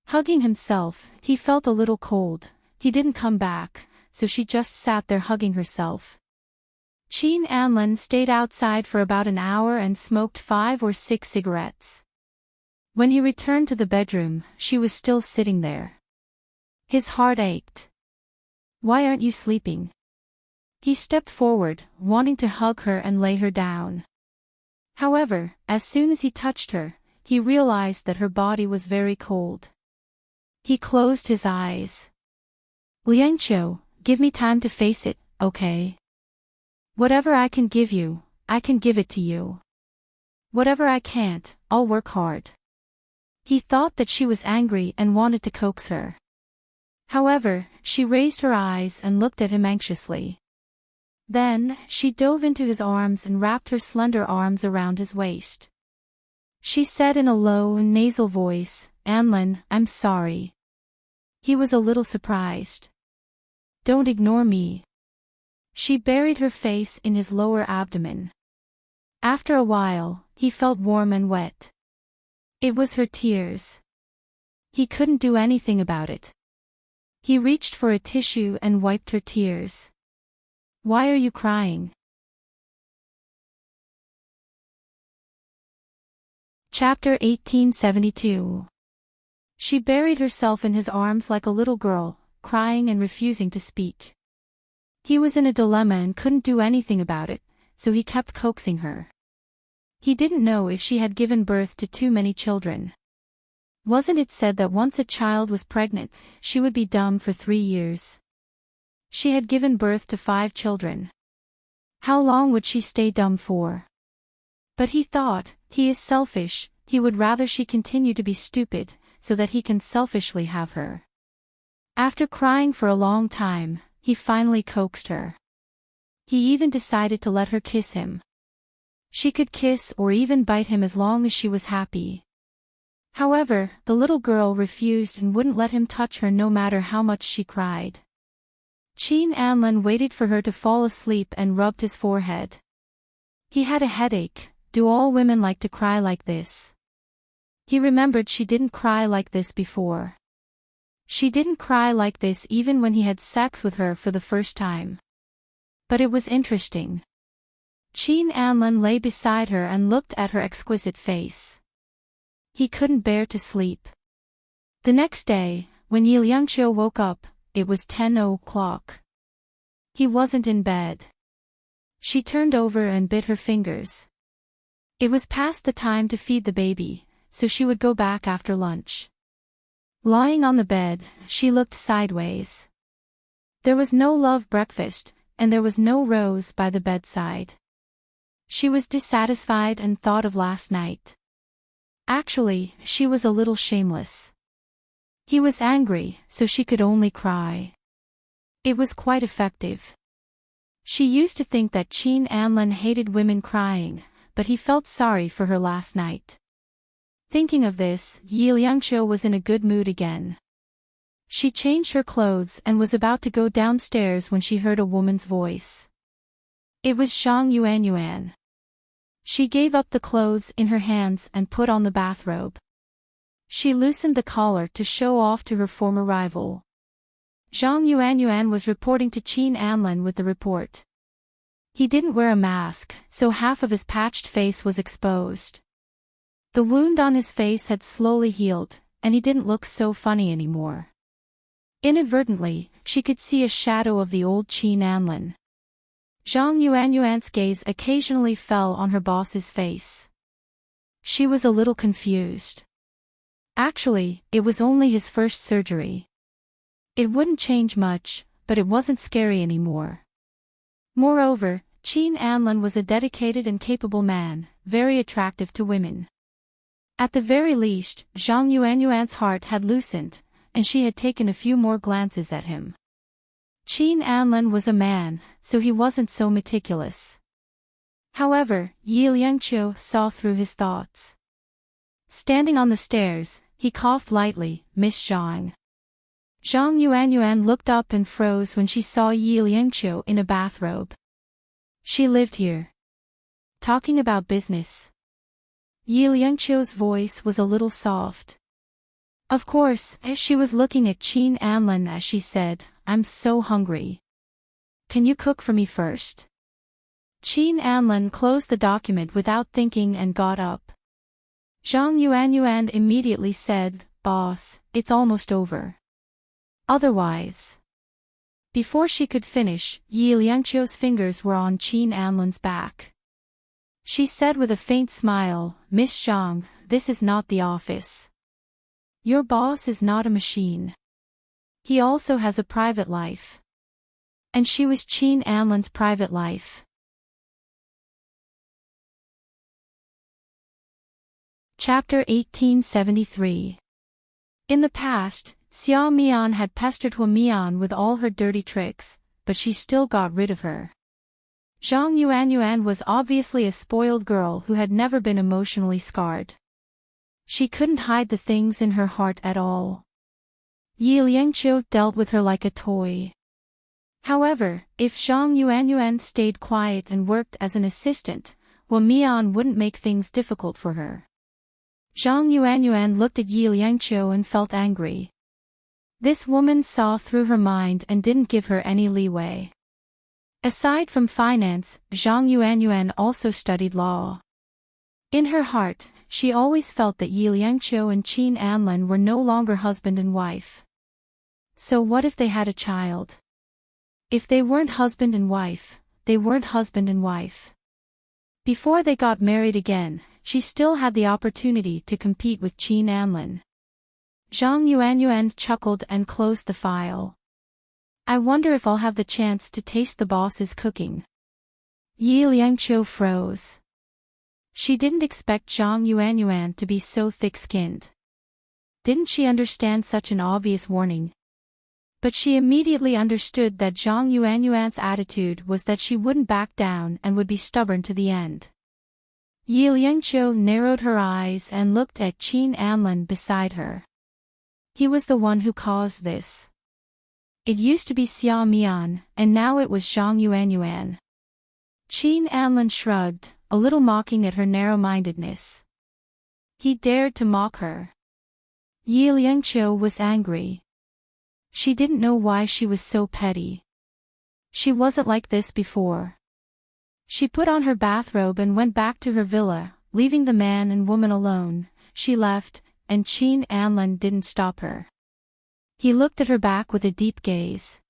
Hugging himself, he felt a little cold. He didn't come back, so she just sat there hugging herself. Qin Anlin stayed outside for about an hour and smoked 5 or 6 cigarettes. When he returned to the bedroom, she was still sitting there. His heart ached. Why aren't you sleeping? He stepped forward, wanting to hug her and lay her down. However, as soon as he touched her, he realized that her body was very cold. He closed his eyes. Liangqiu, give me time to face it, okay? Whatever I can give you, I can give it to you. Whatever I can't, I'll work hard. He thought that she was angry and wanted to coax her. However, she raised her eyes and looked at him anxiously. Then, she dove into his arms and wrapped her slender arms around his waist. She said in a low and nasal voice, Anlin, I'm sorry. He was a little surprised. Don't ignore me. She buried her face in his lower abdomen. After a while, he felt warm and wet. It was her tears. He couldn't do anything about it. He reached for a tissue and wiped her tears. Why are you crying? Chapter 1872. She buried herself in his arms like a little girl, crying and refusing to speak. He was in a dilemma and couldn't do anything about it. so he kept coaxing her. He didn't know if she had given birth to too many children. Wasn't it said that once a child was pregnant, she would be dumb for 3 years? She had given birth to 5 children. How long would she stay dumb for? But he thought, he is selfish, he would rather she continue to be stupid, so that he can selfishly have her. After crying for a long time, he finally coaxed her. He even decided to let her kiss him. She could kiss or even bite him as long as she was happy. However, the little girl refused and wouldn't let him touch her no matter how much she cried. Qin Anlin waited for her to fall asleep and rubbed his forehead. He had a headache. Do all women like to cry like this? He remembered she didn't cry like this before. She didn't cry like this even when he had sex with her for the first time. But it was interesting. Qin Anlin lay beside her and looked at her exquisite face. He couldn't bear to sleep. The next day, when Yi Liangqiu woke up, it was 10 o'clock. He wasn't in bed. She turned over and bit her fingers. It was past the time to feed the baby, so she would go back after lunch. Lying on the bed, she looked sideways. There was no love breakfast, and there was no rose by the bedside. She was dissatisfied and thought of last night. Actually, she was a little shameless. He was angry, so she could only cry. It was quite effective. She used to think that Qin Anlin hated women crying, but he felt sorry for her last night. Thinking of this, Yi Liangqiu was in a good mood again. She changed her clothes and was about to go downstairs when she heard a woman's voice. It was Zhang Yuanyuan. She gave up the clothes in her hands and put on the bathrobe. She loosened the collar to show off to her former rival. Zhang Yuanyuan was reporting to Qin Anlin with the report. He didn't wear a mask, so half of his patched face was exposed. The wound on his face had slowly healed, and he didn't look so funny anymore. Inadvertently, she could see a shadow of the old Qin Anlin. Zhang Yuanyuan's gaze occasionally fell on her boss's face. She was a little confused. Actually, it was only his first surgery. It wouldn't change much, but it wasn't scary anymore. Moreover, Qin Anlin was a dedicated and capable man, very attractive to women. At the very least, Zhang Yuanyuan's heart had loosened, and she had taken a few more glances at him. Qin Anlin was a man, so he wasn't so meticulous. However, Yi Liangqiu saw through his thoughts. Standing on the stairs, he coughed lightly, "Miss Zhang." Zhang Yuanyuan looked up and froze when she saw Yi Liangqiu in a bathrobe. She lived here. Talking about business. Yi Liangqiu's voice was a little soft. Of course, as she was looking at Qin Anlin as she said, "I'm so hungry. Can you cook for me first?" Qin Anlin closed the document without thinking and got up. Zhang Yuanyuan immediately said, "Boss, it's almost over. Otherwise." Before she could finish, Yi Liangqiu's fingers were on Qin Anlin's back. She said with a faint smile, "Miss Zhang, this is not the office. Your boss is not a machine. He also has a private life." And she was Qin Anlin's private life. Chapter 1873. In the past, Xia Mian had pestered Hua Mian with all her dirty tricks, but she still got rid of her. Zhang Yuanyuan was obviously a spoiled girl who had never been emotionally scarred. She couldn't hide the things in her heart at all. Yi Liangqiu dealt with her like a toy. However, if Zhang Yuanyuan stayed quiet and worked as an assistant, Hua Mian wouldn't make things difficult for her. Zhang Yuanyuan looked at Yi Liangqiu and felt angry. This woman saw through her mind and didn't give her any leeway. Aside from finance, Zhang Yuanyuan also studied law. In her heart, she always felt that Yi Liangqiu and Qin Anlin were no longer husband and wife. So what if they had a child? If they weren't husband and wife, they weren't husband and wife. Before they got married again, she still had the opportunity to compete with Qin Anlin. Zhang Yuanyuan chuckled and closed the file. I wonder if I'll have the chance to taste the boss's cooking. Yi Liangqiu froze. She didn't expect Zhang Yuanyuan to be so thick-skinned. Didn't she understand such an obvious warning? But she immediately understood that Zhang Yuanyuan's attitude was that she wouldn't back down and would be stubborn to the end. Yi Liangqiu narrowed her eyes and looked at Qin Anlin beside her. He was the one who caused this. It used to be Xia Mian, and now it was Zhang Yuanyuan. Qin Anlin shrugged, a little mocking at her narrow-mindedness. He dared to mock her. Yi Liangqiu was angry. She didn't know why she was so petty. She wasn't like this before. She put on her bathrobe and went back to her villa, leaving the man and woman alone. She left, and Qin Anlin didn't stop her. He looked at her back with a deep gaze.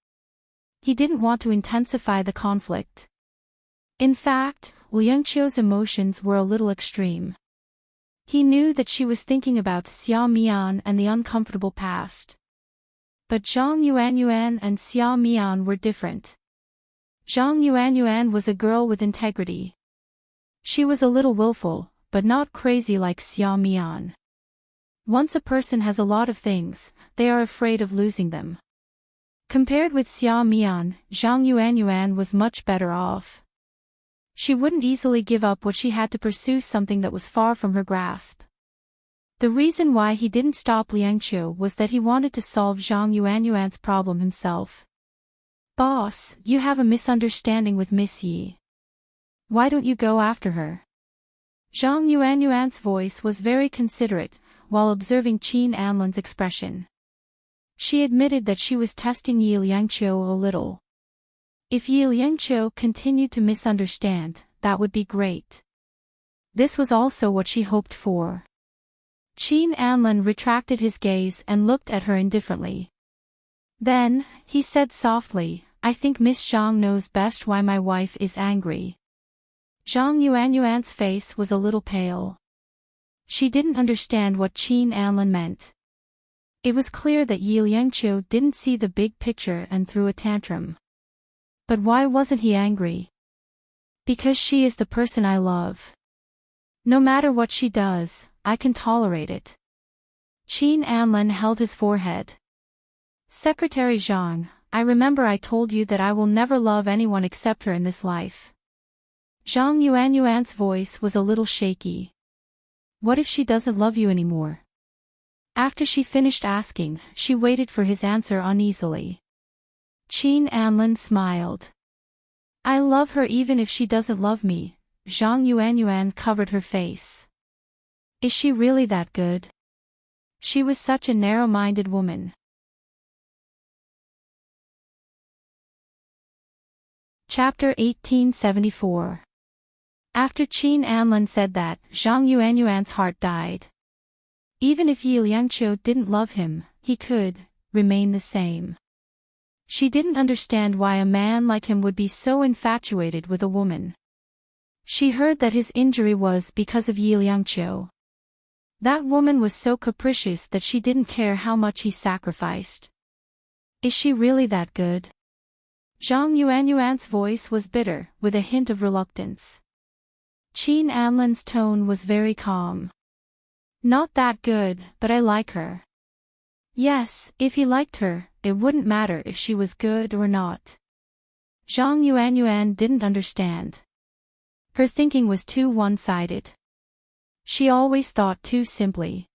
He didn't want to intensify the conflict. In fact, Liangqiu's emotions were a little extreme. He knew that she was thinking about Xia Mian and the uncomfortable past. But Zhang Yuanyuan and Xia Mian were different. Zhang Yuanyuan was a girl with integrity. She was a little willful, but not crazy like Xia Mian. Once a person has a lot of things, they are afraid of losing them. Compared with Xia Mian, Zhang Yuanyuan was much better off. She wouldn't easily give up what she had to pursue something that was far from her grasp. The reason why he didn't stop Liangqiu was that he wanted to solve Zhang Yuanyuan's problem himself. Boss, you have a misunderstanding with Miss Yi. Why don't you go after her? Zhang Yuanyuan's voice was very considerate, while observing Qin Anlin's expression. She admitted that she was testing Yi Liangqiu a little. If Yi Liangqiu continued to misunderstand, that would be great. This was also what she hoped for. Qin Anlin retracted his gaze and looked at her indifferently. Then, he said softly, I think Miss Zhang knows best why my wife is angry. Zhang Yuanyuan's face was a little pale. She didn't understand what Qin Anlin meant. It was clear that Yi Liangqiu didn't see the big picture and threw a tantrum. But why wasn't he angry? Because she is the person I love. No matter what she does, I can tolerate it. Qin Anlin held his forehead. Secretary Zhang, I remember I told you that I will never love anyone except her in this life. Zhang Yuanyuan's voice was a little shaky. What if she doesn't love you anymore? After she finished asking, she waited for his answer uneasily. Qin Anlin smiled. I love her even if she doesn't love me. Zhang Yuanyuan covered her face. Is she really that good? She was such a narrow-minded woman. Chapter 1874. After Qin Anlin said that, Zhang Yuanyuan's heart died. Even if Yi Liangqiu didn't love him, he could remain the same. She didn't understand why a man like him would be so infatuated with a woman. She heard that his injury was because of Yi Liangqiu. That woman was so capricious that she didn't care how much he sacrificed. Is she really that good? Zhang Yuanyuan's voice was bitter, with a hint of reluctance. Qin Anlin's tone was very calm. Not that good, but I like her. Yes, if he liked her, it wouldn't matter if she was good or not. Zhang Yuanyuan didn't understand. Her thinking was too one-sided. She always thought too simply.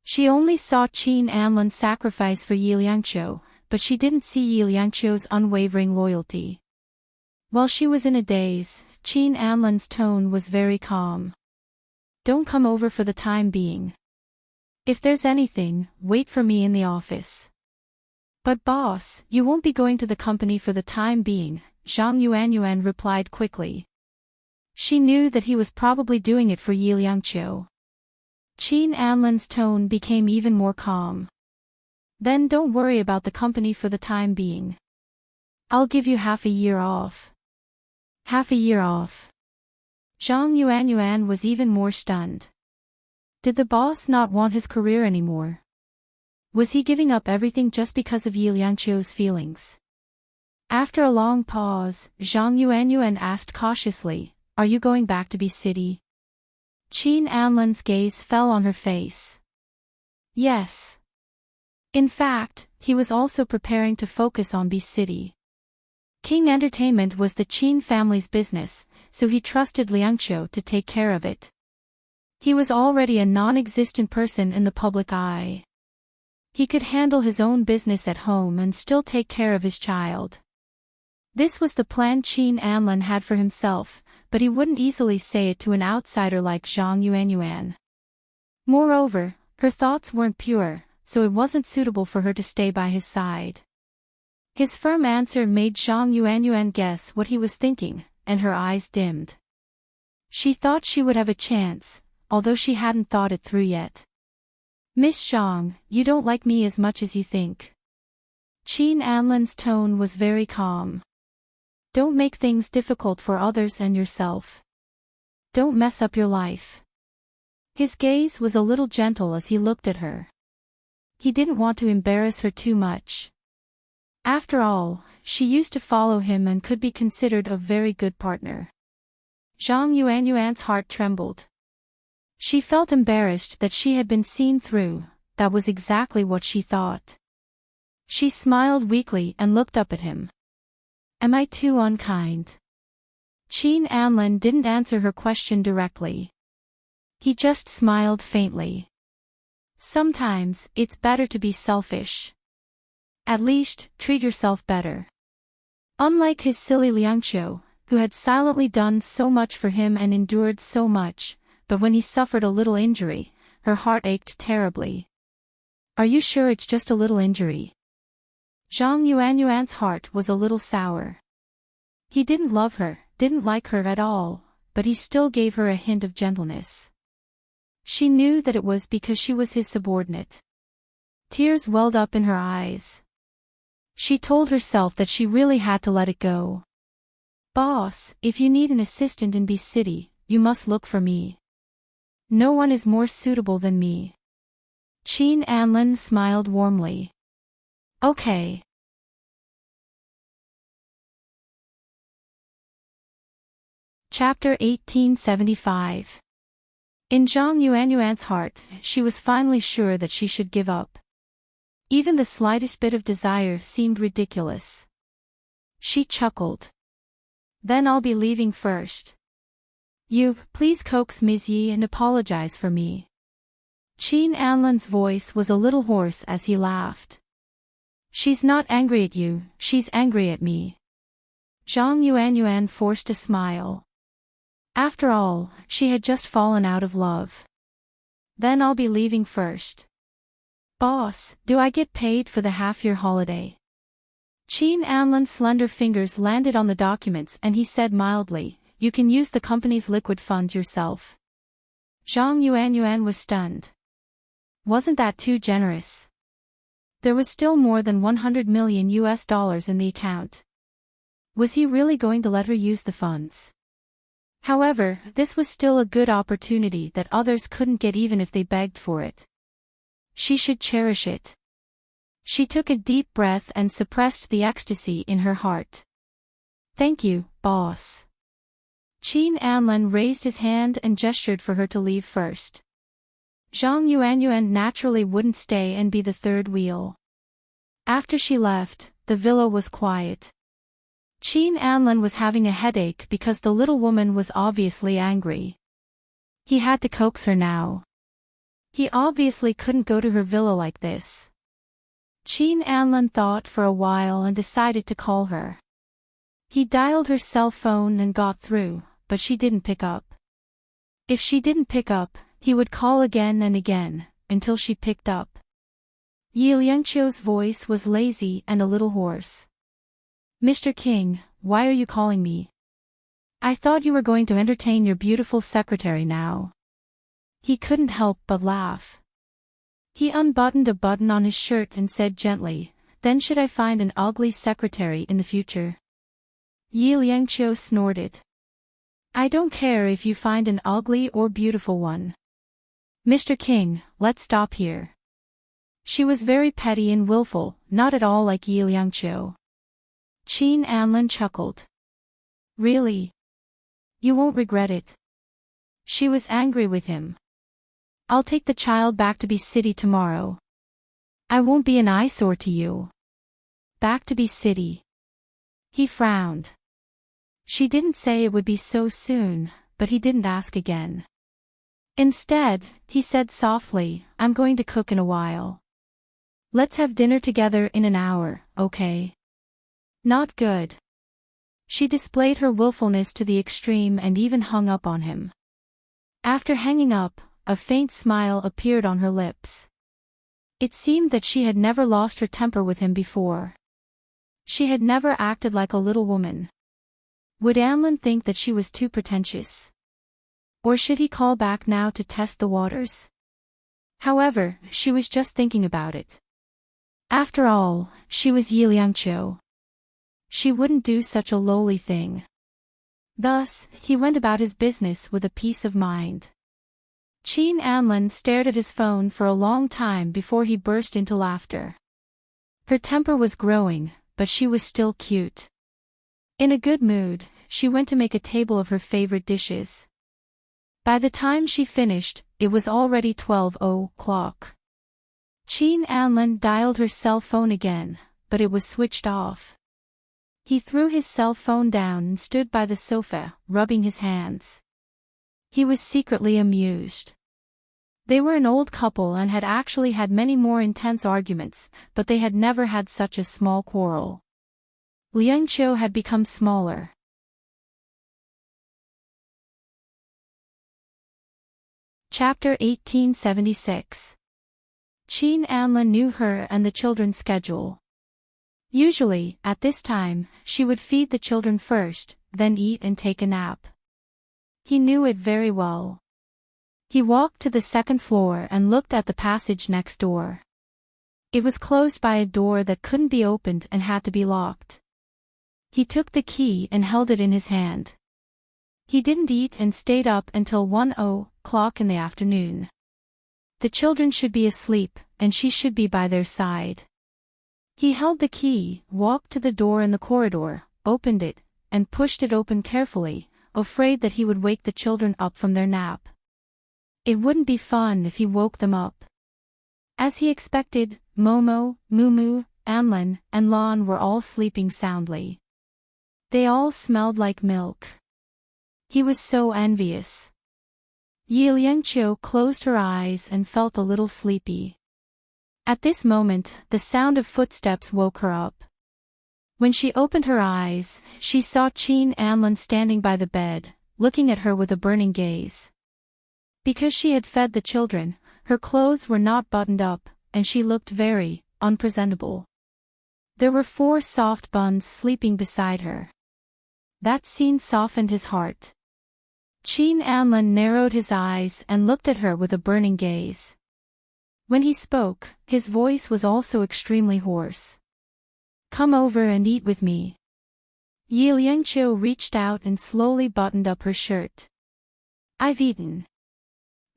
She only saw Qin Anlin's sacrifice for Yi Liangqiu, but she didn't see Yi Liangqiu's unwavering loyalty. While she was in a daze, Qin Anlin's tone was very calm. Don't come over for the time being. If there's anything, wait for me in the office. But boss, you won't be going to the company for the time being, Zhang Yuanyuan replied quickly. She knew that he was probably doing it for Yi Liangqiu. Qin Anlin's tone became even more calm. Then don't worry about the company for the time being. I'll give you half a year off. Half a year off. Zhang Yuanyuan was even more stunned. Did the boss not want his career anymore? Was he giving up everything just because of Yi Liangqiu's feelings? After a long pause, Zhang Yuanyuan asked cautiously, "Are you going back to B City?" Qin Anlan's gaze fell on her face. Yes. In fact, he was also preparing to focus on B City. King Entertainment was the Qin family's business, so he trusted Liangqiu to take care of it. He was already a non-existent person in the public eye. He could handle his own business at home and still take care of his child. This was the plan Qin Anlan had for himself, but he wouldn't easily say it to an outsider like Zhang Yuanyuan. Moreover, her thoughts weren't pure, so it wasn't suitable for her to stay by his side. His firm answer made Zhang Yuanyuan guess what he was thinking, and her eyes dimmed. She thought she would have a chance, although she hadn't thought it through yet. "Miss Zhang, you don't like me as much as you think." Qin Anlan's tone was very calm. "Don't make things difficult for others and yourself. Don't mess up your life." His gaze was a little gentle as he looked at her. He didn't want to embarrass her too much. After all, she used to follow him and could be considered a very good partner. Zhang Yuanyuan's heart trembled. She felt embarrassed that she had been seen through. That was exactly what she thought. She smiled weakly and looked up at him. "Am I too unkind?" Qin Anlan didn't answer her question directly. He just smiled faintly. "Sometimes, it's better to be selfish. At least, treat yourself better." Unlike his silly Liangqiu, who had silently done so much for him and endured so much, but when he suffered a little injury, her heart ached terribly. "Are you sure it's just a little injury?" Zhang Yuanyuan's heart was a little sour. He didn't love her, didn't like her at all, but he still gave her a hint of gentleness. She knew that it was because she was his subordinate. Tears welled up in her eyes. She told herself that she really had to let it go. "Boss, if you need an assistant in B City, you must look for me. No one is more suitable than me." Qin Anlan smiled warmly. "Okay." Chapter 1875. In Zhang Yuanyuan's heart, she was finally sure that she should give up. Even the slightest bit of desire seemed ridiculous. She chuckled. "Then I'll be leaving first. You, please coax Ms. Yi and apologize for me." Qin Anlan's voice was a little hoarse as he laughed. "She's not angry at you, she's angry at me." Zhang Yuanyuan forced a smile. After all, she had just fallen out of love. "Then I'll be leaving first." "Boss, do I get paid for the half-year holiday?" Qin Anlan's slender fingers landed on the documents and he said mildly, "You can use the company's liquid funds yourself." Zhang Yuanyuan was stunned. Wasn't that too generous? There was still more than $100 million in the account. Was he really going to let her use the funds? However, this was still a good opportunity that others couldn't get even if they begged for it. She should cherish it. She took a deep breath and suppressed the ecstasy in her heart. "Thank you, boss." Qin Anlan raised his hand and gestured for her to leave first. Zhang Yuanyuan naturally wouldn't stay and be the third wheel. After she left, the villa was quiet. Qin Anlan was having a headache because the little woman was obviously angry. He had to coax her now. He obviously couldn't go to her villa like this. Qin Anlan thought for a while and decided to call her. He dialed her cell phone and got through, but she didn't pick up. If she didn't pick up, he would call again and again, until she picked up. Yi Liangqiu's voice was lazy and a little hoarse. "Mr. King, why are you calling me? I thought you were going to entertain your beautiful secretary now." He couldn't help but laugh. He unbuttoned a button on his shirt and said gently, "Then should I find an ugly secretary in the future?" Yi Liangqiu snorted. I don't care if you find an ugly or beautiful one. Mr. King, let's stop here. She was very petty and willful, not at all like Yi Liangqiu. Qin Anlin chuckled. Really? You won't regret it. She was angry with him. I'll take the child back to B City tomorrow. I won't be an eyesore to you. Back to B City. He frowned. She didn't say it would be so soon, but he didn't ask again. Instead, he said softly, I'm going to cook in a while. Let's have dinner together in an hour, okay? Not good. She displayed her willfulness to the extreme and even hung up on him. After hanging up, a faint smile appeared on her lips. It seemed that she had never lost her temper with him before. She had never acted like a little woman. Would Anlin think that she was too pretentious? Or should he call back now to test the waters? However, she was just thinking about it. After all, she was Yi Liangqiu. She wouldn't do such a lowly thing. Thus, he went about his business with a peace of mind. Qin Anlin stared at his phone for a long time before he burst into laughter. Her temper was growing, but she was still cute. In a good mood, she went to make a table of her favorite dishes. By the time she finished, it was already 12 o'clock. Qin Anlin dialed her cell phone again, but it was switched off. He threw his cell phone down and stood by the sofa, rubbing his hands. He was secretly amused. They were an old couple and had actually had many more intense arguments, but they had never had such a small quarrel. Liangqiu had become smaller. Chapter 1876. Qin Anlin knew her and the children's schedule. Usually, at this time, she would feed the children first, then eat and take a nap. He knew it very well. He walked to the second floor and looked at the passage next door. It was closed by a door that couldn't be opened and had to be locked. He took the key and held it in his hand. He didn't eat and stayed up until 1 o'clock in the afternoon. The children should be asleep, and she should be by their side. He held the key, walked to the door in the corridor, opened it, and pushed it open carefully, afraid that he would wake the children up from their nap. It wouldn't be fun if he woke them up. As he expected, Momo, Mumu, Anlin, and Lan were all sleeping soundly. They all smelled like milk. He was so envious. Yi Liangqiu closed her eyes and felt a little sleepy. At this moment, the sound of footsteps woke her up. When she opened her eyes, she saw Qin Anlin standing by the bed, looking at her with a burning gaze. Because she had fed the children, her clothes were not buttoned up, and she looked very unpresentable. There were 4 soft buns sleeping beside her. That scene softened his heart. Qin Anlin narrowed his eyes and looked at her with a burning gaze. When he spoke, his voice was also extremely hoarse. Come over and eat with me. Yi Liangqiu reached out and slowly buttoned up her shirt. I've eaten.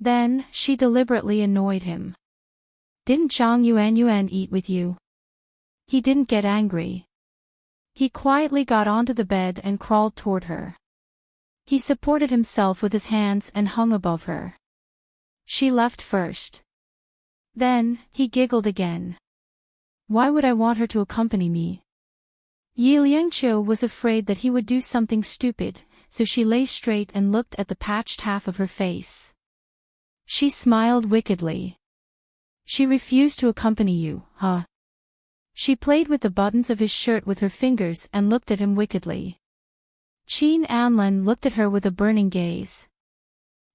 Then, she deliberately annoyed him. Didn't Zhang Yuan eat with you? He didn't get angry. He quietly got onto the bed and crawled toward her. He supported himself with his hands and hung above her. She left first. Then, he giggled again. Why would I want her to accompany me? Yi Liangqiu was afraid that he would do something stupid, so she lay straight and looked at the patched half of her face. She smiled wickedly. She refused to accompany you, huh? She played with the buttons of his shirt with her fingers and looked at him wickedly. Qin Anlin looked at her with a burning gaze.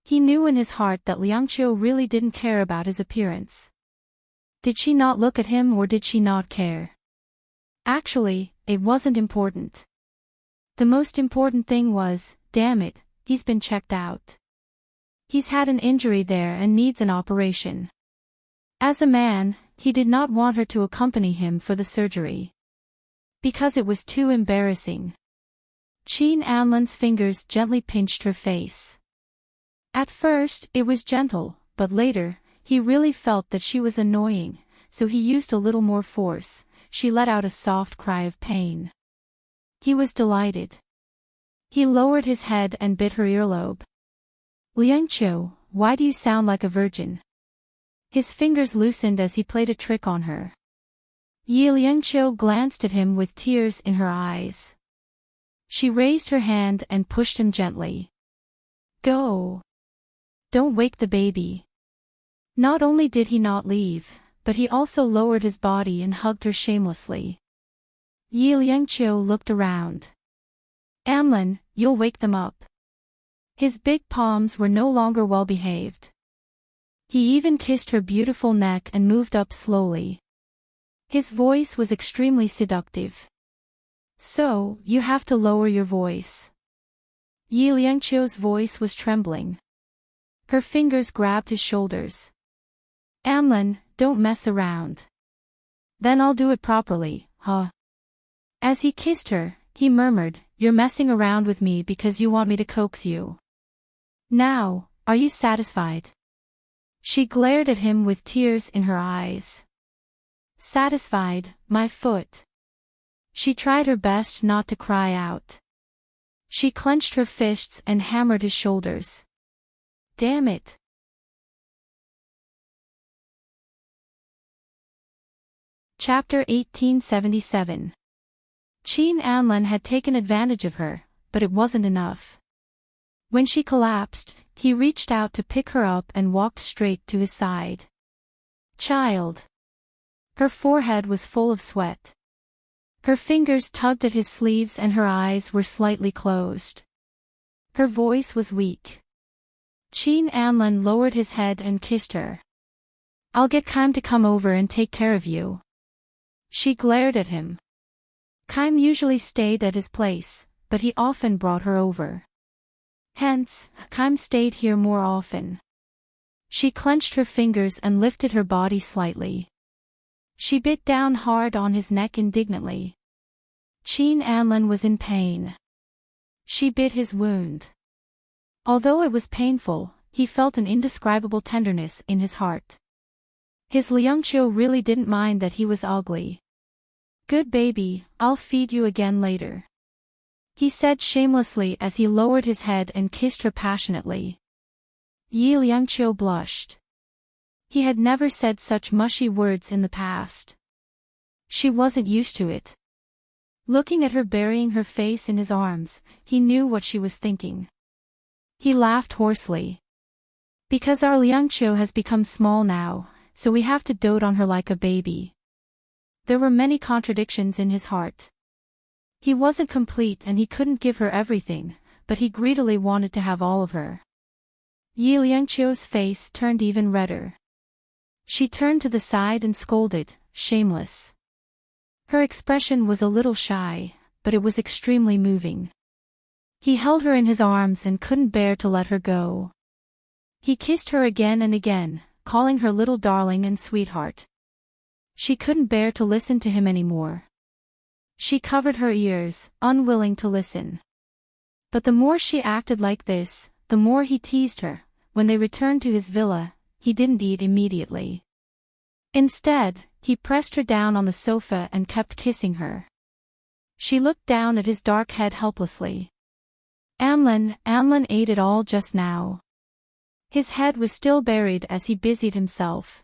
He knew in his heart that Liangqiu really didn't care about his appearance. Did she not look at him or did she not care? Actually, it wasn't important. The most important thing was, damn it, he's been checked out. He's had an injury there and needs an operation. As a man, he did not want her to accompany him for the surgery. Because it was too embarrassing. Qin Anlan's fingers gently pinched her face. At first, it was gentle, but later, he really felt that she was annoying, so he used a little more force. She let out a soft cry of pain. He was delighted. He lowered his head and bit her earlobe. Liangqiu, why do you sound like a virgin? His fingers loosened as he played a trick on her. Liangqiu glanced at him with tears in her eyes. She raised her hand and pushed him gently. Go. Don't wake the baby. Not only did he not leave, but he also lowered his body and hugged her shamelessly. Liangqiu looked around. Anlan, you'll wake them up. His big palms were no longer well behaved. He even kissed her beautiful neck and moved up slowly. His voice was extremely seductive. So, you have to lower your voice. Liangqiu's voice was trembling. Her fingers grabbed his shoulders. Anlan, don't mess around. Then I'll do it properly, huh? As he kissed her, he murmured, you're messing around with me because you want me to coax you. Now, are you satisfied? She glared at him with tears in her eyes. Satisfied, my foot. She tried her best not to cry out. She clenched her fists and hammered his shoulders. Damn it. Chapter 1877. Qin Anlan had taken advantage of her, but it wasn't enough. When she collapsed, he reached out to pick her up and walked straight to his side. Child. Her forehead was full of sweat. Her fingers tugged at his sleeves and her eyes were slightly closed. Her voice was weak. Qin Anlan lowered his head and kissed her. I'll get Kaim to come over and take care of you. She glared at him. Kaim usually stayed at his place, but he often brought her over. Hence, Kaim stayed here more often. She clenched her fingers and lifted her body slightly. She bit down hard on his neck indignantly. Qin Anlan was in pain. She bit his wound. Although it was painful, he felt an indescribable tenderness in his heart. His Liangqiu really didn't mind that he was ugly. Good baby, I'll feed you again later. He said shamelessly as he lowered his head and kissed her passionately. Liangqiu blushed. He had never said such mushy words in the past. She wasn't used to it. Looking at her burying her face in his arms, he knew what she was thinking. He laughed hoarsely. Because our Liangqiu has become small now, so we have to dote on her like a baby. There were many contradictions in his heart. He wasn't complete and he couldn't give her everything, but he greedily wanted to have all of her. Liangqiu's face turned even redder. She turned to the side and scolded, shameless. Her expression was a little shy, but it was extremely moving. He held her in his arms and couldn't bear to let her go. He kissed her again and again, calling her little darling and sweetheart. She couldn't bear to listen to him anymore. She covered her ears, unwilling to listen. But the more she acted like this, the more he teased her. When they returned to his villa, he didn't eat immediately. Instead, he pressed her down on the sofa and kept kissing her. She looked down at his dark head helplessly. Anlan ate it all just now. His head was still buried as he busied himself.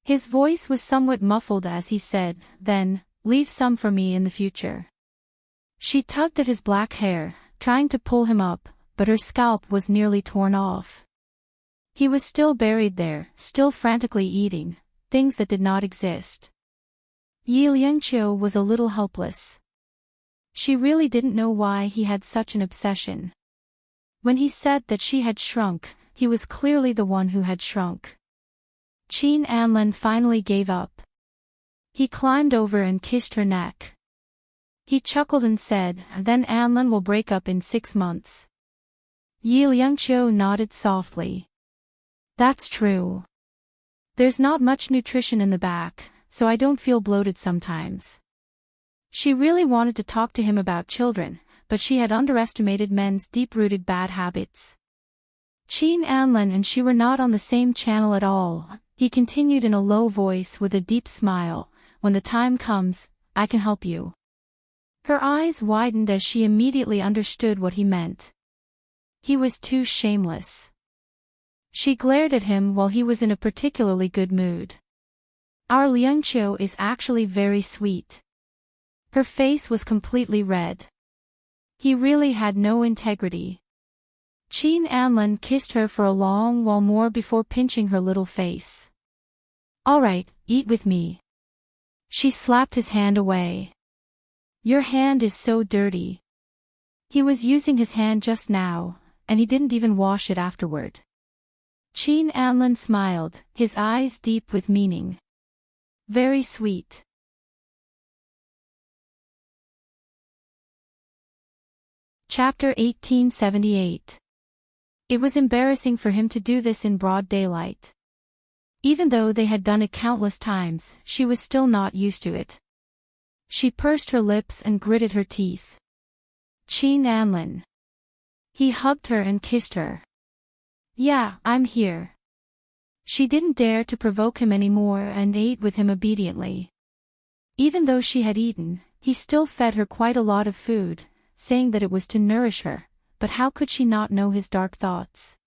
His voice was somewhat muffled as he said, then, leave some for me in the future. She tugged at his black hair, trying to pull him up, but her scalp was nearly torn off. He was still buried there, still frantically eating things that did not exist. Liangqiu was a little helpless. She really didn't know why he had such an obsession. When he said that she had shrunk, he was clearly the one who had shrunk. Qin Anlan finally gave up. He climbed over and kissed her neck. He chuckled and said, then Anlan will break up in 6 months. Liangqiu nodded softly. That's true. There's not much nutrition in the back, so I don't feel bloated sometimes. She really wanted to talk to him about children, but she had underestimated men's deep-rooted bad habits. Qin Anlin and she were not on the same channel at all, he continued in a low voice with a deep smile. When the time comes, I can help you. Her eyes widened as she immediately understood what he meant. He was too shameless. She glared at him while he was in a particularly good mood. Our Liangqiu is actually very sweet. Her face was completely red. He really had no integrity. Qin Anlin kissed her for a long while more before pinching her little face. All right, eat with me. She slapped his hand away. Your hand is so dirty. He was using his hand just now, and he didn't even wash it afterward. Qin Anlin smiled, his eyes deep with meaning. Very sweet. Chapter 1878. It was embarrassing for him to do this in broad daylight. Even though they had done it countless times, she was still not used to it. She pursed her lips and gritted her teeth. Qin Anlin. He hugged her and kissed her. Yeah, I'm here. She didn't dare to provoke him anymore and ate with him obediently. Even though she had eaten, he still fed her quite a lot of food, saying that it was to nourish her, but how could she not know his dark thoughts?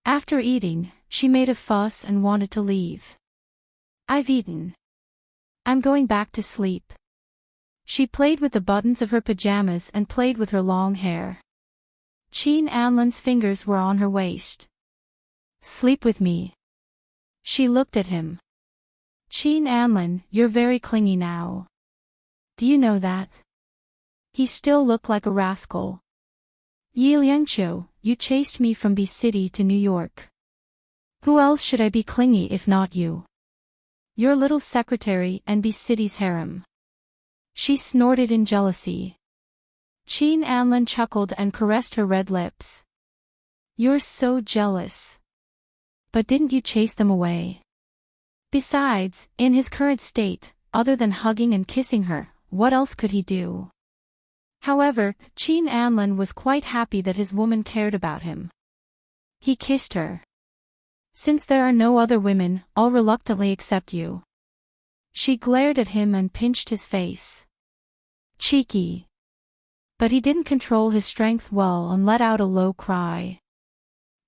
After eating, she made a fuss and wanted to leave. I've eaten. I'm going back to sleep. She played with the buttons of her pajamas and played with her long hair. Qin Anlin's fingers were on her waist. Sleep with me. She looked at him. Qin Anlin, you're very clingy now. Do you know that? He still looked like a rascal. Yi Liangqiu, you chased me from B City to New York. Who else should I be clingy if not you? Your little secretary and B City's harem. She snorted in jealousy. Qin Anlin chuckled and caressed her red lips. You're so jealous. But didn't you chase them away? Besides, in his current state, other than hugging and kissing her, what else could he do? However, Qin Anlin was quite happy that his woman cared about him. He kissed her. Since there are no other women, I'll reluctantly accept you. She glared at him and pinched his face. Cheeky. But he didn't control his strength well and let out a low cry.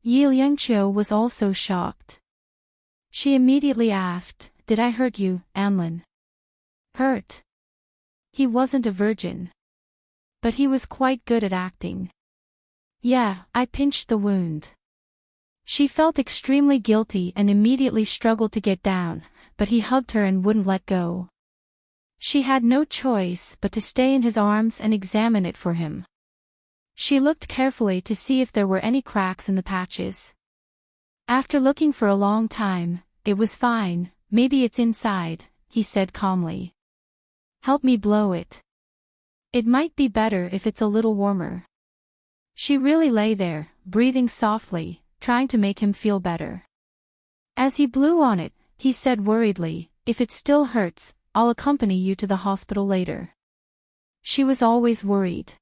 Yi Liangqiu was also shocked. She immediately asked, Did I hurt you, Anlin? Hurt? He wasn't a virgin. But he was quite good at acting. Yeah, I pinched the wound. She felt extremely guilty and immediately struggled to get down, but he hugged her and wouldn't let go. She had no choice but to stay in his arms and examine it for him. She looked carefully to see if there were any cracks in the patches. After looking for a long time, it was fine, maybe it's inside, he said calmly. Help me blow it. It might be better if it's a little warmer. She really lay there, breathing softly, trying to make him feel better. As he blew on it, he said worriedly, If it still hurts, I'll accompany you to the hospital later. She was always worried.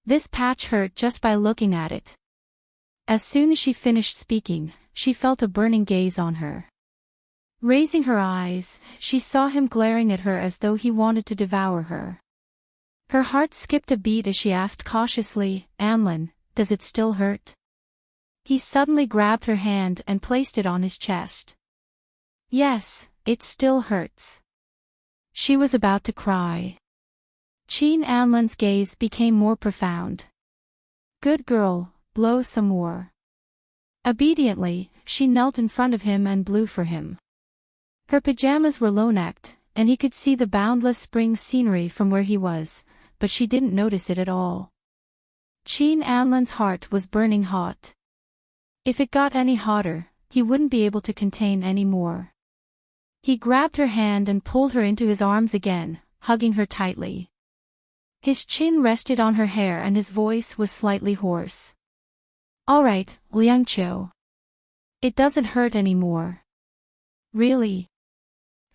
This patch hurt just by looking at it. As soon as she finished speaking, she felt a burning gaze on her. Raising her eyes, she saw him glaring at her as though he wanted to devour her. Her heart skipped a beat as she asked cautiously, Anlin, does it still hurt? He suddenly grabbed her hand and placed it on his chest. Yes, it still hurts. She was about to cry. Qin Anlin's gaze became more profound. Good girl, blow some more. Obediently, she knelt in front of him and blew for him. Her pajamas were low-necked, and he could see the boundless spring scenery from where he was, but she didn't notice it at all. Qin Anlin's heart was burning hot. If it got any hotter, he wouldn't be able to contain any more. He grabbed her hand and pulled her into his arms again, hugging her tightly. His chin rested on her hair and his voice was slightly hoarse. All right, Liangqiu. It doesn't hurt anymore. Really?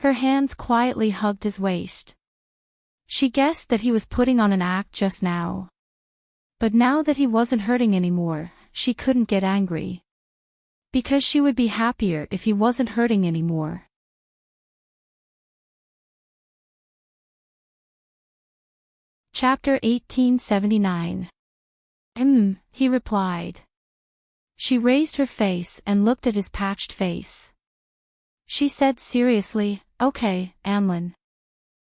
Her hands quietly hugged his waist. She guessed that he was putting on an act just now. But now that he wasn't hurting anymore, she couldn't get angry. Because she would be happier if he wasn't hurting anymore. Chapter 1879. He replied. She raised her face and looked at his patched face. She said seriously, "Okay, Anlin."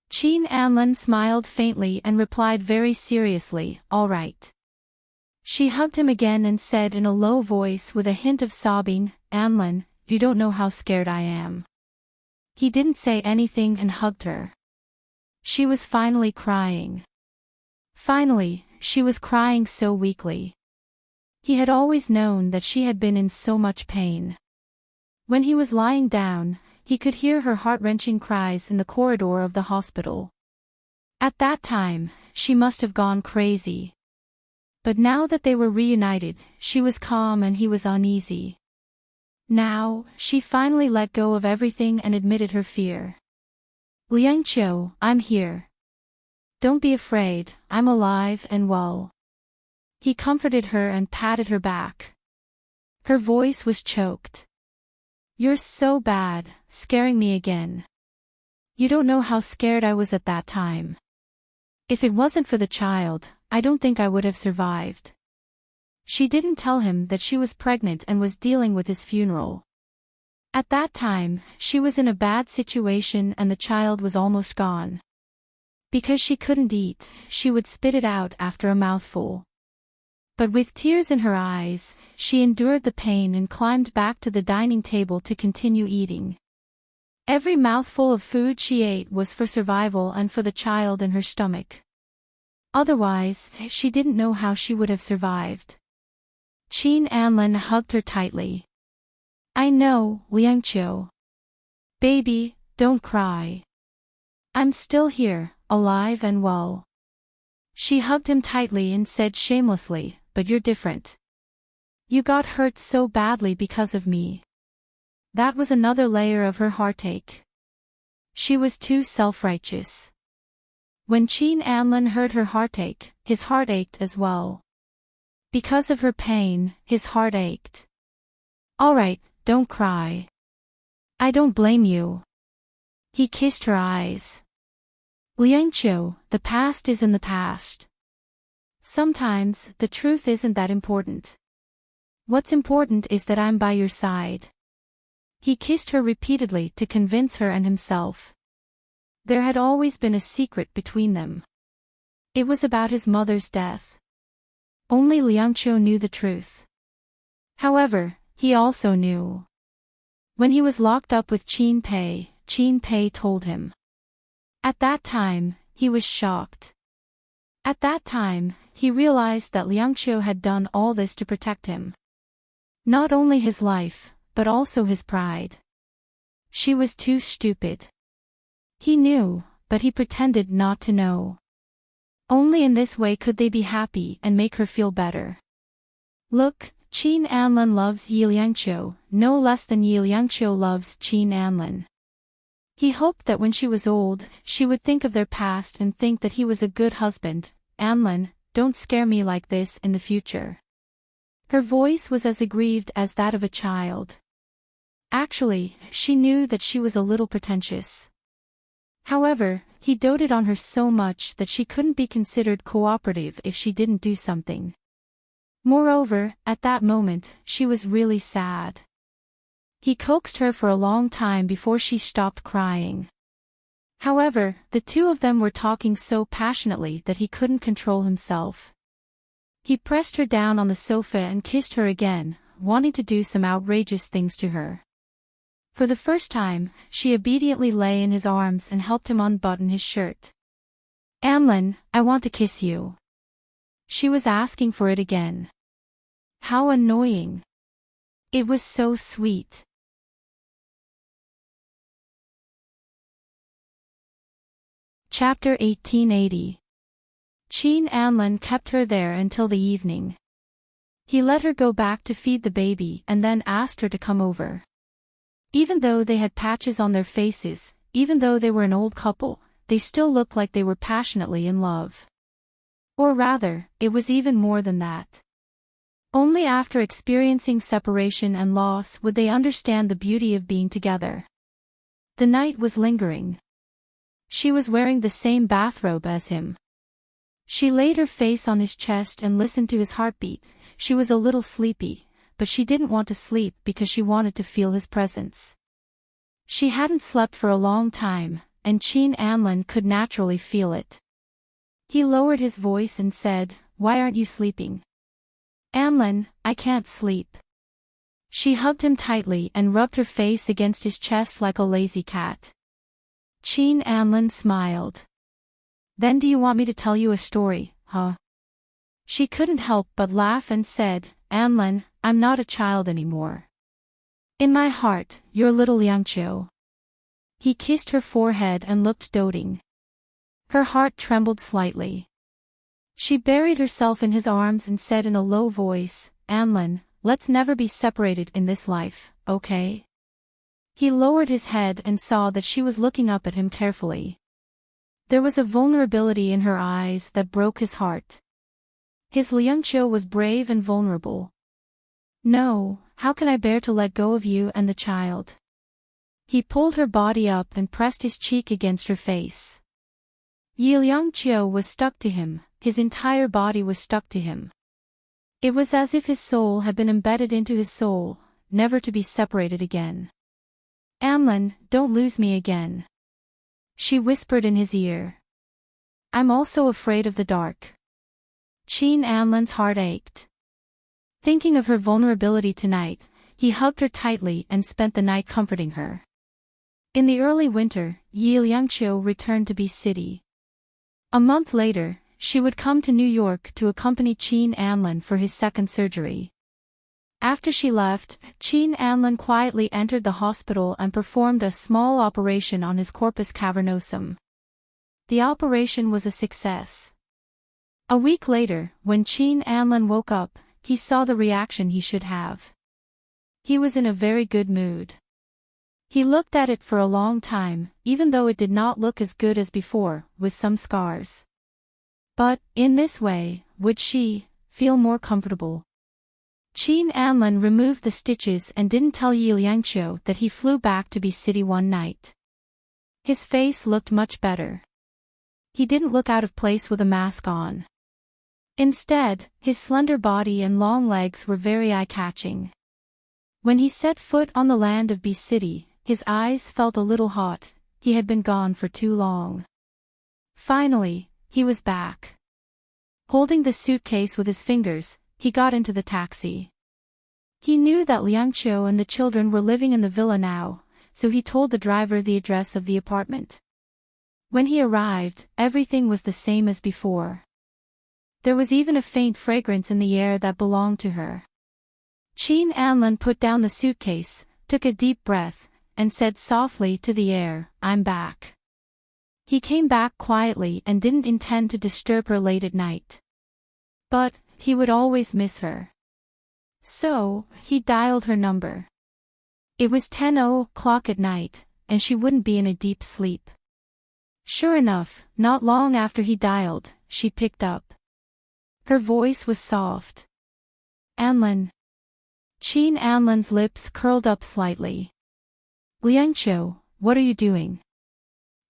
Chin Anlin smiled faintly and replied very seriously, "All right." She hugged him again and said in a low voice with a hint of sobbing, "Anlin, you don't know how scared I am." He didn't say anything and hugged her. She was finally crying. Finally, she was crying so weakly. He had always known that she had been in so much pain. When he was lying down, he could hear her heart-wrenching cries in the corridor of the hospital. At that time, she must have gone crazy. But now that they were reunited, she was calm and he was uneasy. Now, she finally let go of everything and admitted her fear. "Liangqiu, I'm here. Don't be afraid, I'm alive and well." He comforted her and patted her back. Her voice was choked. "You're so bad, scaring me again. You don't know how scared I was at that time. If it wasn't for the child, I don't think I would have survived." She didn't tell him that she was pregnant and was dealing with his funeral. At that time, she was in a bad situation and the child was almost gone. Because she couldn't eat, she would spit it out after a mouthful. But with tears in her eyes, she endured the pain and climbed back to the dining table to continue eating. Every mouthful of food she ate was for survival and for the child in her stomach. Otherwise, she didn't know how she would have survived. Chin Anlin hugged her tightly. "I know, Liangqiu. Baby, don't cry. I'm still here, alive and well." She hugged him tightly and said shamelessly, "But you're different. You got hurt so badly because of me." That was another layer of her heartache. She was too self-righteous. When Chin Anlin heard her heartache, his heart ached as well. Because of her pain, his heart ached. "All right, don't cry. I don't blame you." He kissed her eyes. "Liangqiu, the past is in the past. Sometimes, the truth isn't that important. What's important is that I'm by your side." He kissed her repeatedly to convince her and himself. There had always been a secret between them. It was about his mother's death. Only Liangqiu knew the truth. However, he also knew. When he was locked up with Qin Pei told him. At that time, he was shocked. At that time, he realized that Liangqiu had done all this to protect him. Not only his life, but also his pride. She was too stupid. He knew, but he pretended not to know. Only in this way could they be happy and make her feel better. Look, Chin Anlin loves Yi Liangqiu, no less than Yi Liangqiu loves Chin Anlin. He hoped that when she was old, she would think of their past and think that he was a good husband. "Anlin, don't scare me like this in the future." Her voice was as aggrieved as that of a child. Actually, she knew that she was a little pretentious. However, he doted on her so much that she couldn't be considered cooperative if she didn't do something. Moreover, at that moment, she was really sad. He coaxed her for a long time before she stopped crying. However, the two of them were talking so passionately that he couldn't control himself. He pressed her down on the sofa and kissed her again, wanting to do some outrageous things to her. For the first time, she obediently lay in his arms and helped him unbutton his shirt. "Anlin, I want to kiss you." She was asking for it again. How annoying. It was so sweet. Chapter 1880. Chin Anlin kept her there until the evening. He let her go back to feed the baby and then asked her to come over. Even though they had patches on their faces, even though they were an old couple, they still looked like they were passionately in love. Or rather, it was even more than that. Only after experiencing separation and loss would they understand the beauty of being together. The night was lingering. She was wearing the same bathrobe as him. She laid her face on his chest and listened to his heartbeat. She was a little sleepy, but she didn't want to sleep because she wanted to feel his presence. She hadn't slept for a long time, and Cheen Anlin could naturally feel it. He lowered his voice and said, "Why aren't you sleeping?" "Anlin, I can't sleep." She hugged him tightly and rubbed her face against his chest like a lazy cat. Cheen Anlin smiled. "Then do you want me to tell you a story, huh?" She couldn't help but laugh and said, "Anlin, I'm not a child anymore. In my heart, you're little Liangqiu." He kissed her forehead and looked doting. Her heart trembled slightly. She buried herself in his arms and said in a low voice, "Anlin, let's never be separated in this life, okay?" He lowered his head and saw that she was looking up at him carefully. There was a vulnerability in her eyes that broke his heart. His Liangqiu was brave and vulnerable. "No, how can I bear to let go of you and the child?" He pulled her body up and pressed his cheek against her face. Yi Liangqiu was stuck to him, his entire body was stuck to him. It was as if his soul had been embedded into his soul, never to be separated again. "Anlin, don't lose me again," she whispered in his ear. "I'm also afraid of the dark." Cheen Anlin's heart ached. Thinking of her vulnerability tonight, he hugged her tightly and spent the night comforting her. In the early winter, Yi Liangqiu returned to B City. A month later, she would come to New York to accompany Cheen Anlin for his second surgery. After she left, Cheen Anlin quietly entered the hospital and performed a small operation on his corpus cavernosum. The operation was a success. A week later, when Cheen Anlin woke up, he saw the reaction he should have. He was in a very good mood. He looked at it for a long time, even though it did not look as good as before, with some scars. But, in this way, would she feel more comfortable. Cheen Anlin removed the stitches and didn't tell Yi Liangqiu that he flew back to B City one night. His face looked much better. He didn't look out of place with a mask on. Instead, his slender body and long legs were very eye-catching. When he set foot on the land of B City, his eyes felt a little hot. He had been gone for too long. Finally, he was back. Holding the suitcase with his fingers, he got into the taxi. He knew that Liangqiu and the children were living in the villa now, so he told the driver the address of the apartment. When he arrived, everything was the same as before. There was even a faint fragrance in the air that belonged to her. Cheen Anlin put down the suitcase, took a deep breath, and said softly to the air, "I'm back." He came back quietly and didn't intend to disturb her late at night. But, he would always miss her. So, he dialed her number. It was 10:00 at night, and she wouldn't be in a deep sleep. Sure enough, not long after he dialed, she picked up. Her voice was soft. "Anlin." Cheen Anlin's lips curled up slightly. "Liangqiu, what are you doing?"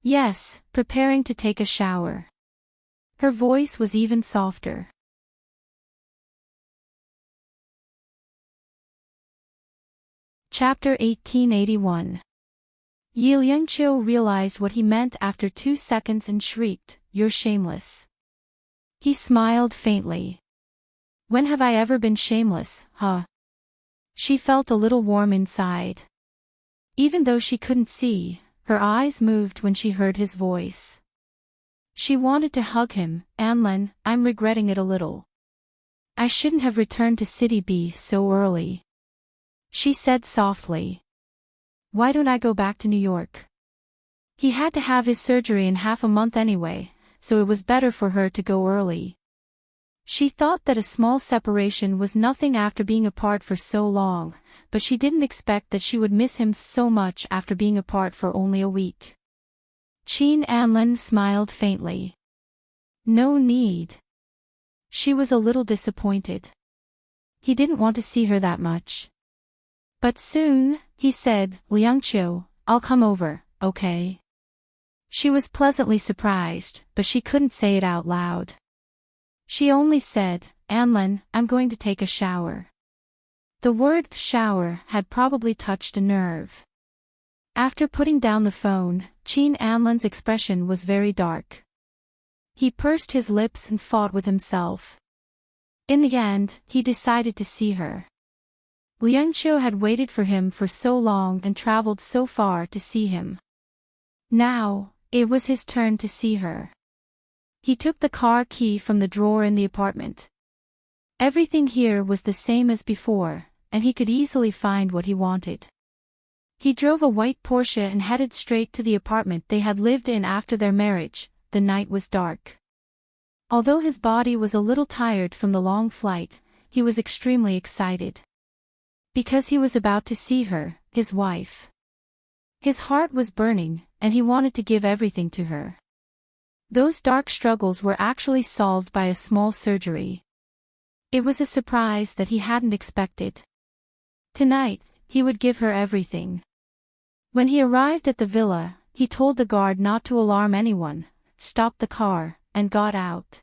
"Yes, preparing to take a shower." Her voice was even softer. Chapter 1881. Yi Liangqiu realized what he meant after 2 seconds and shrieked, "You're shameless." He smiled faintly. "When have I ever been shameless, huh?" She felt a little warm inside. Even though she couldn't see, her eyes moved when she heard his voice. She wanted to hug him. "Anlin, I'm regretting it a little. I shouldn't have returned to City B so early," she said softly. "Why don't I go back to New York?" He had to have his surgery in half a month anyway, so it was better for her to go early. She thought that a small separation was nothing after being apart for so long, but she didn't expect that she would miss him so much after being apart for only a week. Cheen Anlin smiled faintly. "No need. She was a little disappointed. He didn't want to see her that much. But soon, he said, Liangqiu, I'll come over, okay? She was pleasantly surprised, but she couldn't say it out loud. She only said, Anlin, I'm going to take a shower. The word shower had probably touched a nerve. After putting down the phone, Qin Anlin's expression was very dark. He pursed his lips and fought with himself. In the end, he decided to see her. Liangqiu had waited for him for so long and traveled so far to see him. Now, it was his turn to see her. He took the car key from the drawer in the apartment. Everything here was the same as before, and he could easily find what he wanted. He drove a white Porsche and headed straight to the apartment they had lived in after their marriage. The night was dark. Although his body was a little tired from the long flight, he was extremely excited. Because he was about to see her, his wife. His heart was burning, and he wanted to give everything to her. Those dark struggles were actually solved by a small surgery. It was a surprise that he hadn't expected. Tonight, he would give her everything. When he arrived at the villa, he told the guard not to alarm anyone, stopped the car, and got out.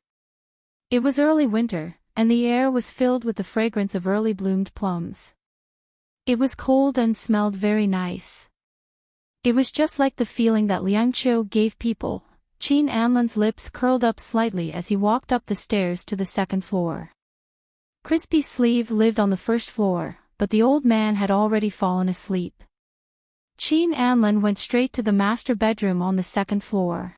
It was early winter, and the air was filled with the fragrance of early bloomed plums. It was cold and smelled very nice. It was just like the feeling that Liangqiu gave people. Qin Anlin's lips curled up slightly as he walked up the stairs to the second floor. Crispy Sleeve lived on the first floor, but the old man had already fallen asleep. Qin Anlin went straight to the master bedroom on the second floor.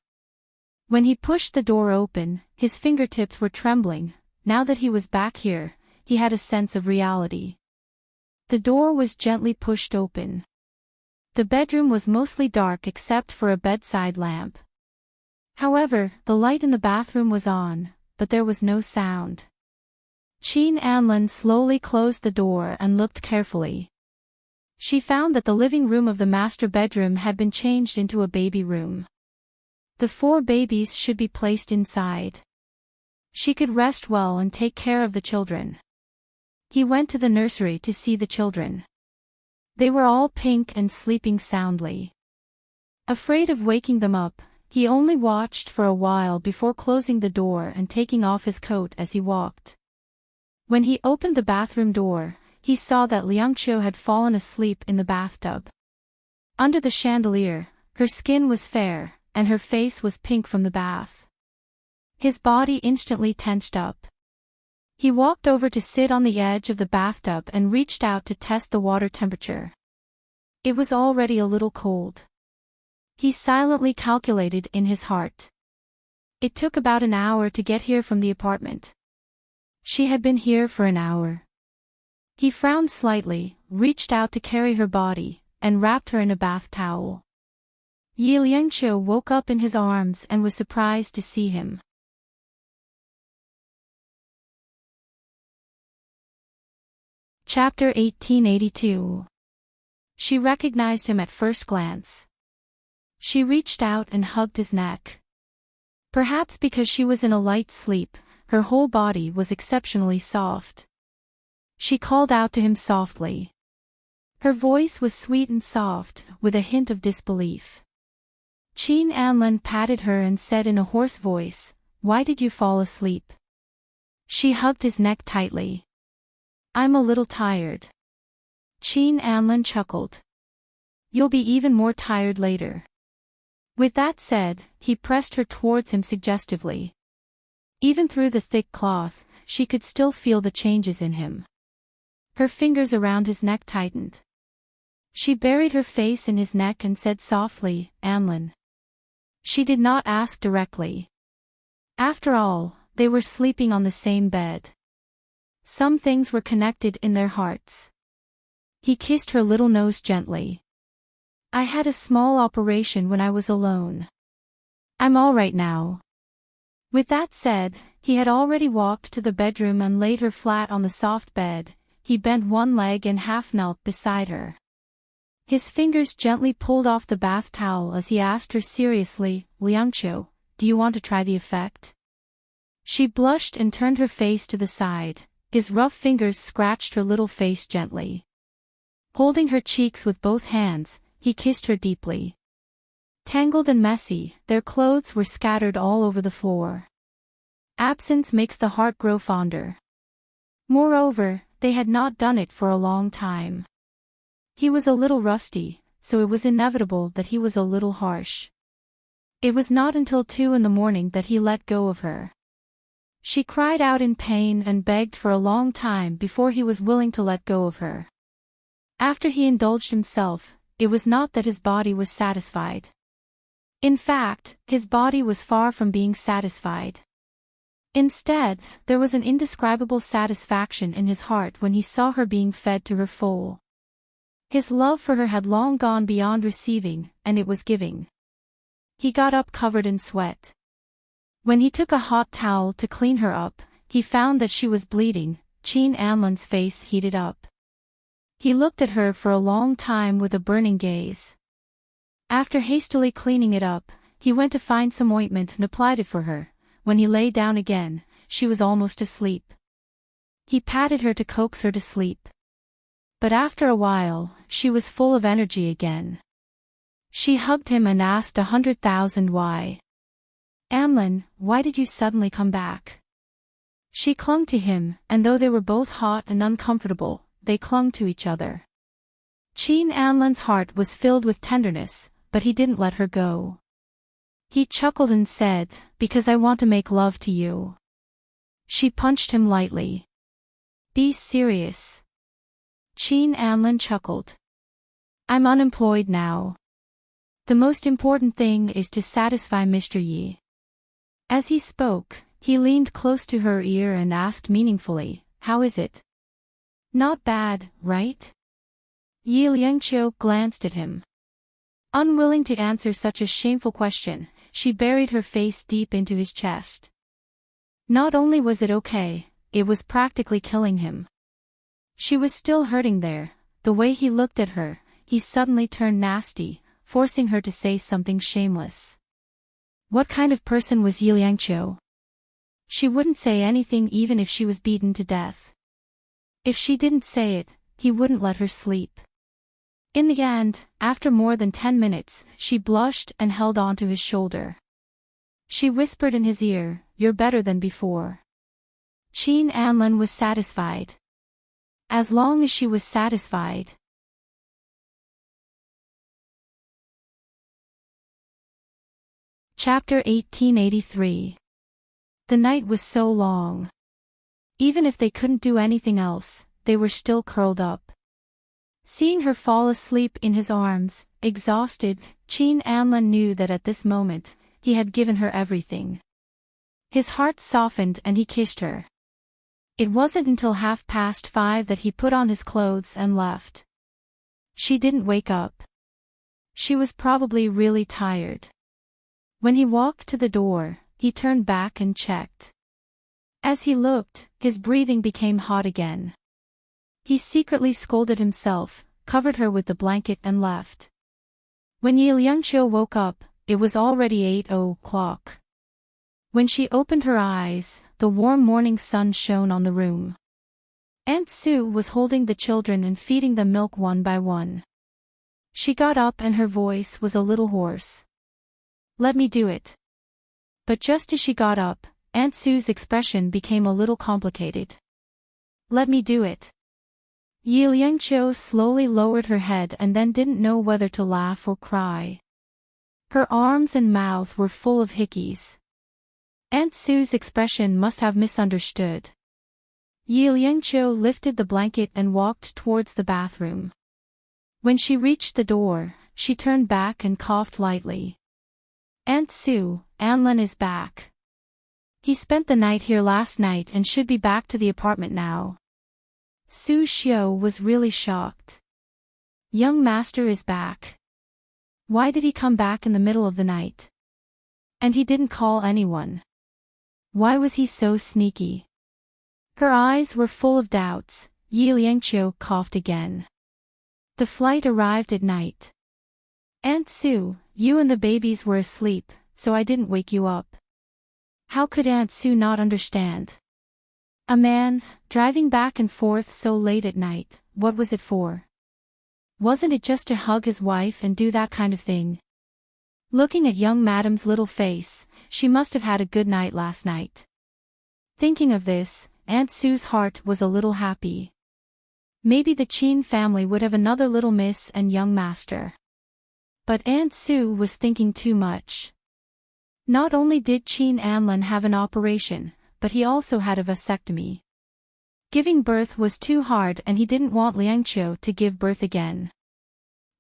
When he pushed the door open, his fingertips were trembling. Now that he was back here, he had a sense of reality. The door was gently pushed open. The bedroom was mostly dark except for a bedside lamp. However, the light in the bathroom was on, but there was no sound. Qin Anlin slowly closed the door and looked carefully. She found that the living room of the master bedroom had been changed into a baby room. The 4 babies should be placed inside. She could rest well and take care of the children. He went to the nursery to see the children. They were all pink and sleeping soundly. Afraid of waking them up, he only watched for a while before closing the door and taking off his coat as he walked. When he opened the bathroom door, he saw that Liangqiu had fallen asleep in the bathtub. Under the chandelier, her skin was fair, and her face was pink from the bath. His body instantly tensed up. He walked over to sit on the edge of the bathtub and reached out to test the water temperature. It was already a little cold. He silently calculated in his heart. It took about an hour to get here from the apartment. She had been here for an hour. He frowned slightly, reached out to carry her body, and wrapped her in a bath towel. Yi Liangqiu woke up in his arms and was surprised to see him. Chapter 1882. She recognized him at first glance. She reached out and hugged his neck. Perhaps because she was in a light sleep, her whole body was exceptionally soft. She called out to him softly. Her voice was sweet and soft, with a hint of disbelief. Qin Anlin patted her and said in a hoarse voice, "Why did you fall asleep?" She hugged his neck tightly. "I'm a little tired." Qin Anlin chuckled. "You'll be even more tired later." With that said, he pressed her towards him suggestively. Even through the thick cloth, she could still feel the changes in him. Her fingers around his neck tightened. She buried her face in his neck and said softly, "Anlin." She did not ask directly. After all, they were sleeping on the same bed. Some things were connected in their hearts. He kissed her little nose gently. "I had a small operation when I was alone. I'm all right now." With that said, he had already walked to the bedroom and laid her flat on the soft bed. He bent one leg and half knelt beside her. His fingers gently pulled off the bath towel as he asked her seriously, "Liangqiu, do you want to try the effect?" She blushed and turned her face to the side. His rough fingers scratched her little face gently. Holding her cheeks with both hands, he kissed her deeply. Tangled and messy, their clothes were scattered all over the floor. Absence makes the heart grow fonder. Moreover, they had not done it for a long time. He was a little rusty, so it was inevitable that he was a little harsh. It was not until 2 in the morning that he let go of her. She cried out in pain and begged for a long time before he was willing to let go of her. After he indulged himself, it was not that his body was satisfied. In fact, his body was far from being satisfied. Instead, there was an indescribable satisfaction in his heart when he saw her being fed to her full. His love for her had long gone beyond receiving, and it was giving. He got up covered in sweat. When he took a hot towel to clean her up, he found that she was bleeding. Chin Anlan's face heated up. He looked at her for a long time with a burning gaze. After hastily cleaning it up, he went to find some ointment and applied it for her. When he lay down again, she was almost asleep. He patted her to coax her to sleep. But after a while, she was full of energy again. She hugged him and asked 100,000 why. Anlan, why did you suddenly come back? She clung to him, and though they were both hot and uncomfortable, they clung to each other. Chin Anlan's heart was filled with tenderness, but he didn't let her go. He chuckled and said, because I want to make love to you. She punched him lightly. Be serious. Chin Anlan chuckled. I'm unemployed now. The most important thing is to satisfy Mr. Yi. As he spoke, he leaned close to her ear and asked meaningfully, how is it? Not bad, right? Yi Liangqiu glanced at him. Unwilling to answer such a shameful question, she buried her face deep into his chest. Not only was it okay, it was practically killing him. She was still hurting there. The way he looked at her, he suddenly turned nasty, forcing her to say something shameless. What kind of person was Yi Liangqiu? She wouldn't say anything even if she was beaten to death. If she didn't say it, he wouldn't let her sleep. In the end, after more than 10 minutes, she blushed and held onto his shoulder. She whispered in his ear, you're better than before. Chin Anlan was satisfied. As long as she was satisfied. Chapter 1883. The night was so long. Even if they couldn't do anything else, they were still curled up. Seeing her fall asleep in his arms, exhausted, Chin Anlan knew that at this moment, he had given her everything. His heart softened and he kissed her. It wasn't until 5:30 that he put on his clothes and left. She didn't wake up. She was probably really tired. When he walked to the door, he turned back and checked. As he looked, his breathing became hot again. He secretly scolded himself, covered her with the blanket and left. When Yi Liangqiu woke up, it was already 8:00. When she opened her eyes, the warm morning sun shone on the room. Aunt Sue was holding the children and feeding them milk one by one. She got up and her voice was a little hoarse. Let me do it. But just as she got up, Aunt Sue's expression became a little complicated. Let me do it. Yi Liangqiu slowly lowered her head and then didn't know whether to laugh or cry. Her arms and mouth were full of hickeys. Aunt Sue's expression must have misunderstood. Yi Liangqiu lifted the blanket and walked towards the bathroom. When she reached the door, she turned back and coughed lightly. Aunt Sue, Anlan is back. He spent the night here last night and should be back to the apartment now. Su Xiu was really shocked. Young master is back. Why did he come back in the middle of the night? And he didn't call anyone. Why was he so sneaky? Her eyes were full of doubts. Yi Liangqiu coughed again. The flight arrived at night. Aunt Sue, you and the babies were asleep, so I didn't wake you up. How could Aunt Sue not understand? A man, driving back and forth so late at night, what was it for? Wasn't it just to hug his wife and do that kind of thing? Looking at young Madam's little face, she must have had a good night last night. Thinking of this, Aunt Sue's heart was a little happy. Maybe the Chin family would have another little miss and young master. But Aunt Sue was thinking too much. Not only did Chin Anlin have an operation, but he also had a vasectomy. Giving birth was too hard and he didn't want Liangqiu to give birth again.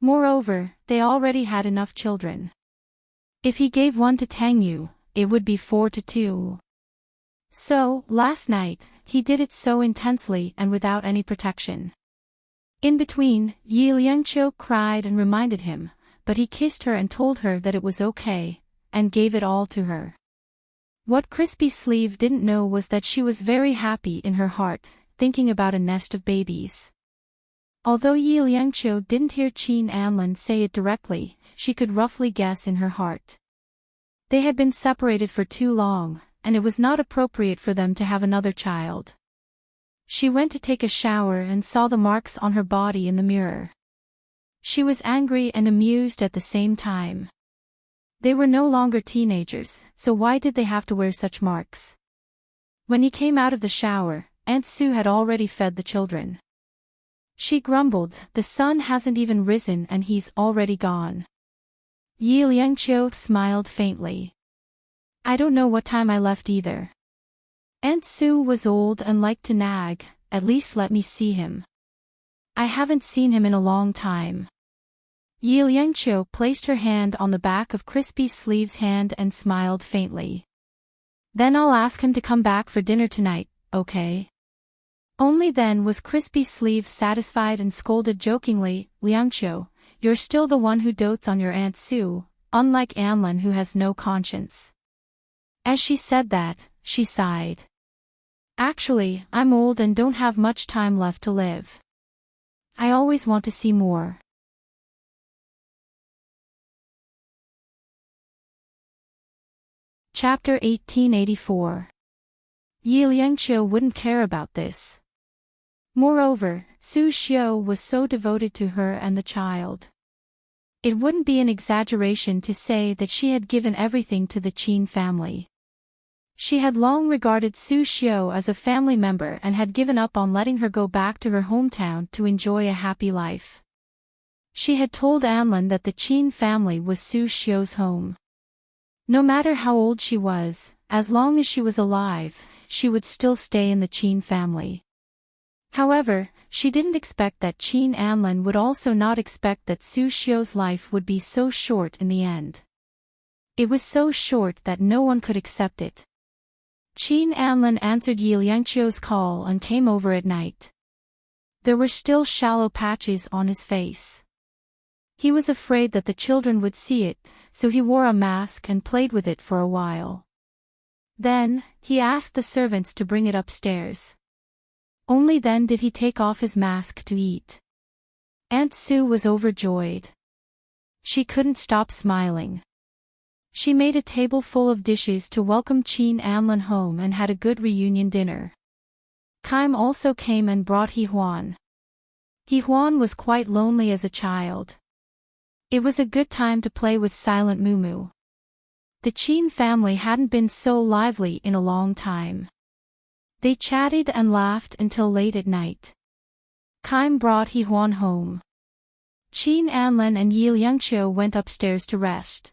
Moreover, they already had enough children. If he gave one to Tang Yu, it would be 4-2. So, last night, he did it so intensely and without any protection. In between, Yi Liangqiu cried and reminded him, but he kissed her and told her that it was okay, and gave it all to her. What Crispy Sleeve didn't know was that she was very happy in her heart, thinking about a nest of babies. Although Yi Liangqiu didn't hear Chin Anlin say it directly, she could roughly guess in her heart. They had been separated for too long, and it was not appropriate for them to have another child. She went to take a shower and saw the marks on her body in the mirror. She was angry and amused at the same time. They were no longer teenagers, so why did they have to wear such marks? When he came out of the shower, Aunt Sue had already fed the children. She grumbled, "The sun hasn't even risen and he's already gone." Yi Liangqiu smiled faintly. "I don't know what time I left either." Aunt Sue was old and liked to nag, "At least let me see him. I haven't seen him in a long time." Yi Liangqiu placed her hand on the back of Crispy Sleeve's hand and smiled faintly. "Then I'll ask him to come back for dinner tonight, okay?" Only then was Crispy Sleeve satisfied and scolded jokingly, "Liangqiu, you're still the one who dotes on your Aunt Sue, unlike Anlin who has no conscience." As she said that, she sighed. "Actually, I'm old and don't have much time left to live. I always want to see more." Chapter 1884. Yi Liangqiu wouldn't care about this. Moreover, Su Xiu was so devoted to her and the child. It wouldn't be an exaggeration to say that she had given everything to the Qin family. She had long regarded Su Xiu as a family member and had given up on letting her go back to her hometown to enjoy a happy life. She had told Anlin that the Qin family was Su Xiu's home. No matter how old she was, as long as she was alive, she would still stay in the Qin family. However, she didn't expect that Qin Anlin would also not expect that Su Xiu's life would be so short in the end. It was so short that no one could accept it. Qin Anlin answered Yi Liangqiu's call and came over at night. There were still shallow patches on his face. He was afraid that the children would see it, so he wore a mask and played with it for a while. Then, he asked the servants to bring it upstairs. Only then did he take off his mask to eat. Aunt Sue was overjoyed. She couldn't stop smiling. She made a table full of dishes to welcome Qin Anlin home and had a good reunion dinner. Kaim also came and brought He Huan. He Huan was quite lonely as a child. It was a good time to play with Silent Mumu. The Qin family hadn't been so lively in a long time. They chatted and laughed until late at night. Kaim brought He Huan home. Qin Anlin and Yi Liangqiu went upstairs to rest.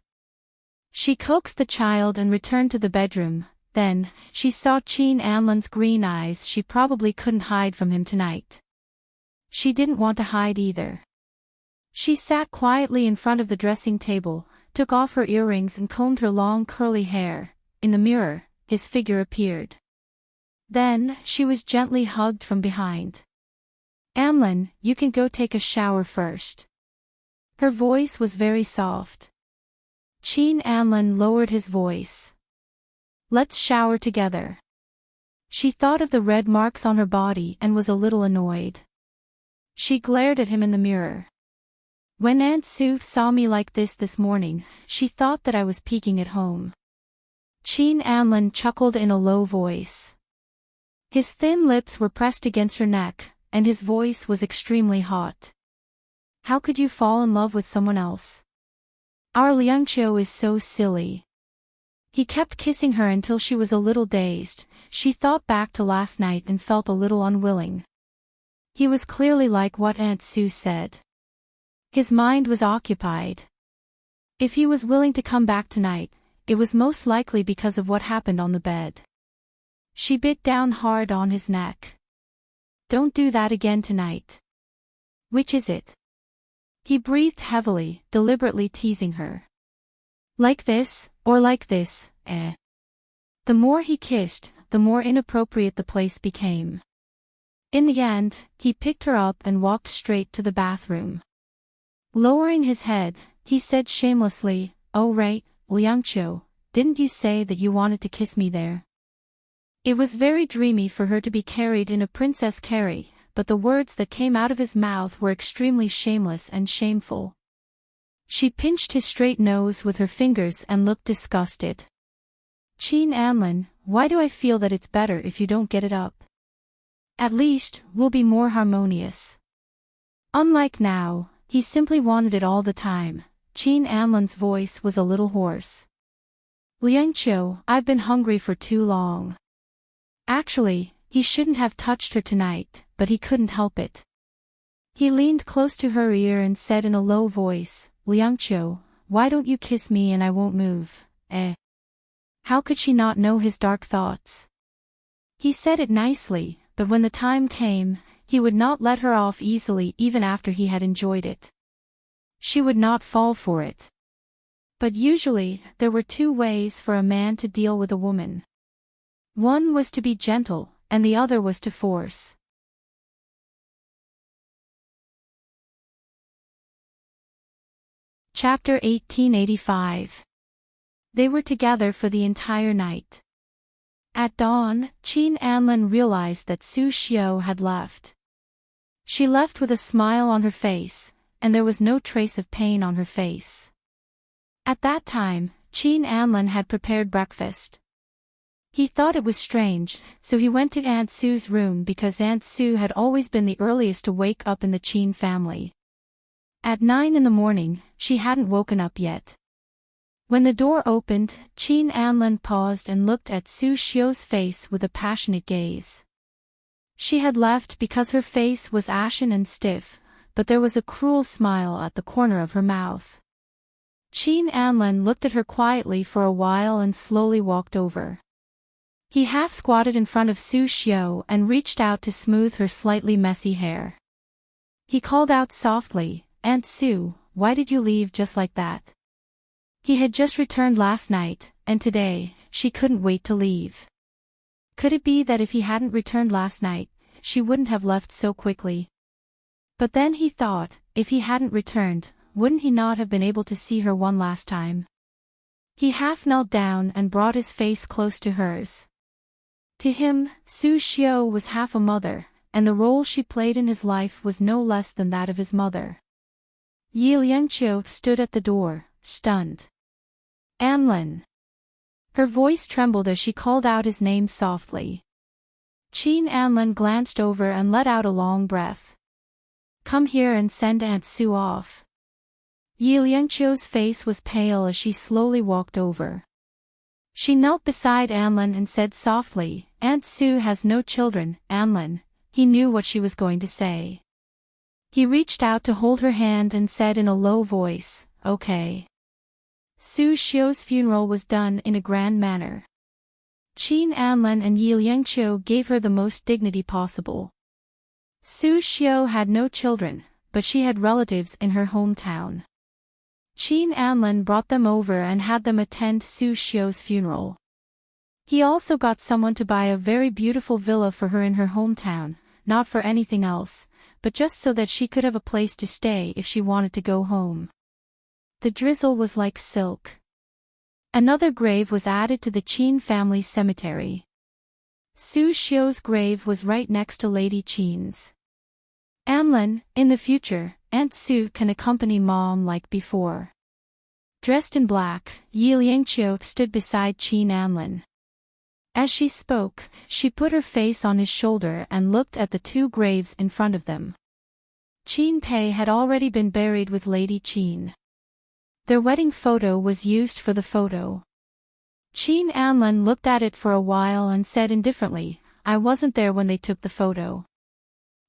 She coaxed the child and returned to the bedroom. Then, she saw Qin Anlin's green eyes. She probably couldn't hide from him tonight. She didn't want to hide either. She sat quietly in front of the dressing table, took off her earrings and combed her long curly hair. In the mirror, his figure appeared. Then, she was gently hugged from behind. "Anlin, you can go take a shower first." Her voice was very soft. Qin Anlin lowered his voice. "Let's shower together." She thought of the red marks on her body and was a little annoyed. She glared at him in the mirror. "When Aunt Sue saw me like this morning, she thought that I was peeking at home. Qin Anlin chuckled in a low voice. His thin lips were pressed against her neck, and his voice was extremely hot. How could you fall in love with someone else? Our Liangqiu is so silly. He kept kissing her until she was a little dazed. She thought back to last night and felt a little unwilling. He was clearly like what Aunt Sue said. His mind was occupied. If he was willing to come back tonight, it was most likely because of what happened on the bed. She bit down hard on his neck. Don't do that again tonight. Which is it? He breathed heavily, deliberately teasing her. Like this, or like this, eh? The more he kissed, the more inappropriate the place became. In the end, he picked her up and walked straight to the bathroom. Lowering his head, he said shamelessly, "Oh right, Liangqiu, didn't you say that you wanted to kiss me there?" It was very dreamy for her to be carried in a princess carry, but the words that came out of his mouth were extremely shameless and shameful. She pinched his straight nose with her fingers and looked disgusted. Qin Anlin, why do I feel that it's better if you don't get it up? At least, we'll be more harmonious. Unlike now, he simply wanted it all the time. Qin Anlin's voice was a little hoarse. Liangqiu, I've been hungry for too long. Actually, he shouldn't have touched her tonight, but he couldn't help it. He leaned close to her ear and said in a low voice, Liangqiu, why don't you kiss me and I won't move, eh? How could she not know his dark thoughts? He said it nicely, but when the time came, he would not let her off easily even after he had enjoyed it. She would not fall for it. But usually, there were two ways for a man to deal with a woman. One was to be gentle, and the other was to force. Chapter 1885. They were together for the entire night. At dawn, Qin Anlin realized that Su Xiao had left. She left with a smile on her face, and there was no trace of pain on her face. At that time, Qin Anlin had prepared breakfast. He thought it was strange, so he went to Aunt Sue's room because Aunt Sue had always been the earliest to wake up in the Qin family. At 9 in the morning, she hadn't woken up yet. When the door opened, Qin Anlin paused and looked at Su Xiao's face with a passionate gaze. She had left because her face was ashen and stiff, but there was a cruel smile at the corner of her mouth. Qin Anlin looked at her quietly for a while and slowly walked over. He half squatted in front of Su Xiao and reached out to smooth her slightly messy hair. He called out softly, Aunt Sue, why did you leave just like that? He had just returned last night, and today, she couldn't wait to leave. Could it be that if he hadn't returned last night, she wouldn't have left so quickly? But then he thought, if he hadn't returned, wouldn't he not have been able to see her one last time? He half knelt down and brought his face close to hers. To him, Su Xiao was half a mother, and the role she played in his life was no less than that of his mother. Yi Liangqiu stood at the door, stunned. Anlin. Her voice trembled as she called out his name softly. Qin Anlin glanced over and let out a long breath. Come here and send Aunt Sue off. Yi Liangqiu's face was pale as she slowly walked over. She knelt beside Anlin and said softly, Aunt Sue has no children, Anlin. He knew what she was going to say. He reached out to hold her hand and said in a low voice, okay. Su Xiao's funeral was done in a grand manner. Qin Anlin and Yi Liangqiu gave her the most dignity possible. Su Xiao had no children, but she had relatives in her hometown. Qin Anlin brought them over and had them attend Su Xiao's funeral. He also got someone to buy a very beautiful villa for her in her hometown, not for anything else, but just so that she could have a place to stay if she wanted to go home. The drizzle was like silk. Another grave was added to the Qin family cemetery. Su Xiao's grave was right next to Lady Qin's. Anlin, in the future, Aunt Sue can accompany Mom like before. Dressed in black, Yi Liangqiu stood beside Qin Anlin. As she spoke, she put her face on his shoulder and looked at the two graves in front of them. Qin Pei had already been buried with Lady Qin. Their wedding photo was used for the photo. Qin Anlin looked at it for a while and said indifferently, "I wasn't there when they took the photo.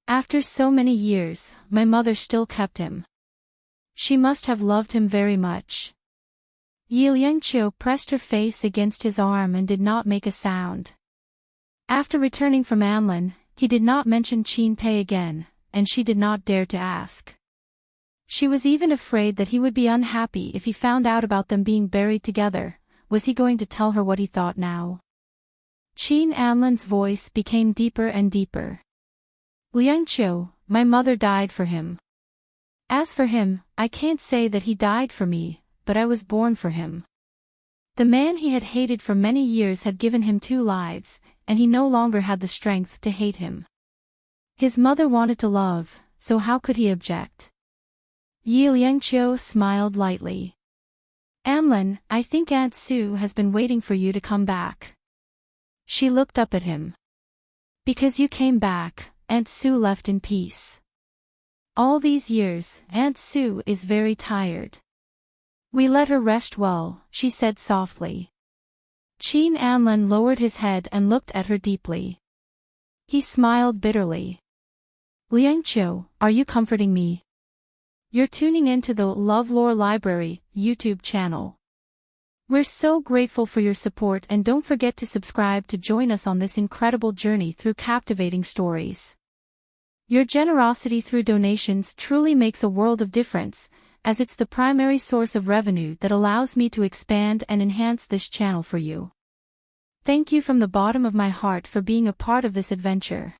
After so many years, my mother still kept him. She must have loved him very much." Yi Liangqiu pressed her face against his arm and did not make a sound. After returning from Anlin, he did not mention Qin Pei again, and she did not dare to ask. She was even afraid that he would be unhappy if he found out about them being buried together. Was he going to tell her what he thought now? Qin Anlin's voice became deeper and deeper. "Liangqiu, my mother died for him. As for him, I can't say that he died for me, but I was born for him. The man he had hated for many years had given him 2 lives, and he no longer had the strength to hate him. His mother wanted to love, so how could he object?" Yi Liangqiu smiled lightly. "Anlin, I think Aunt Sue has been waiting for you to come back." She looked up at him. "Because you came back, Aunt Sue left in peace. All these years, Aunt Sue is very tired. We let her rest well," she said softly. Qin Anlin lowered his head and looked at her deeply. He smiled bitterly. "Liangqiu, are you comforting me? You're tuning into the LoveLore Library YouTube channel. We're so grateful for your support, and don't forget to subscribe to join us on this incredible journey through captivating stories. Your generosity through donations truly makes a world of difference, as it's the primary source of revenue that allows me to expand and enhance this channel for you. Thank you from the bottom of my heart for being a part of this adventure.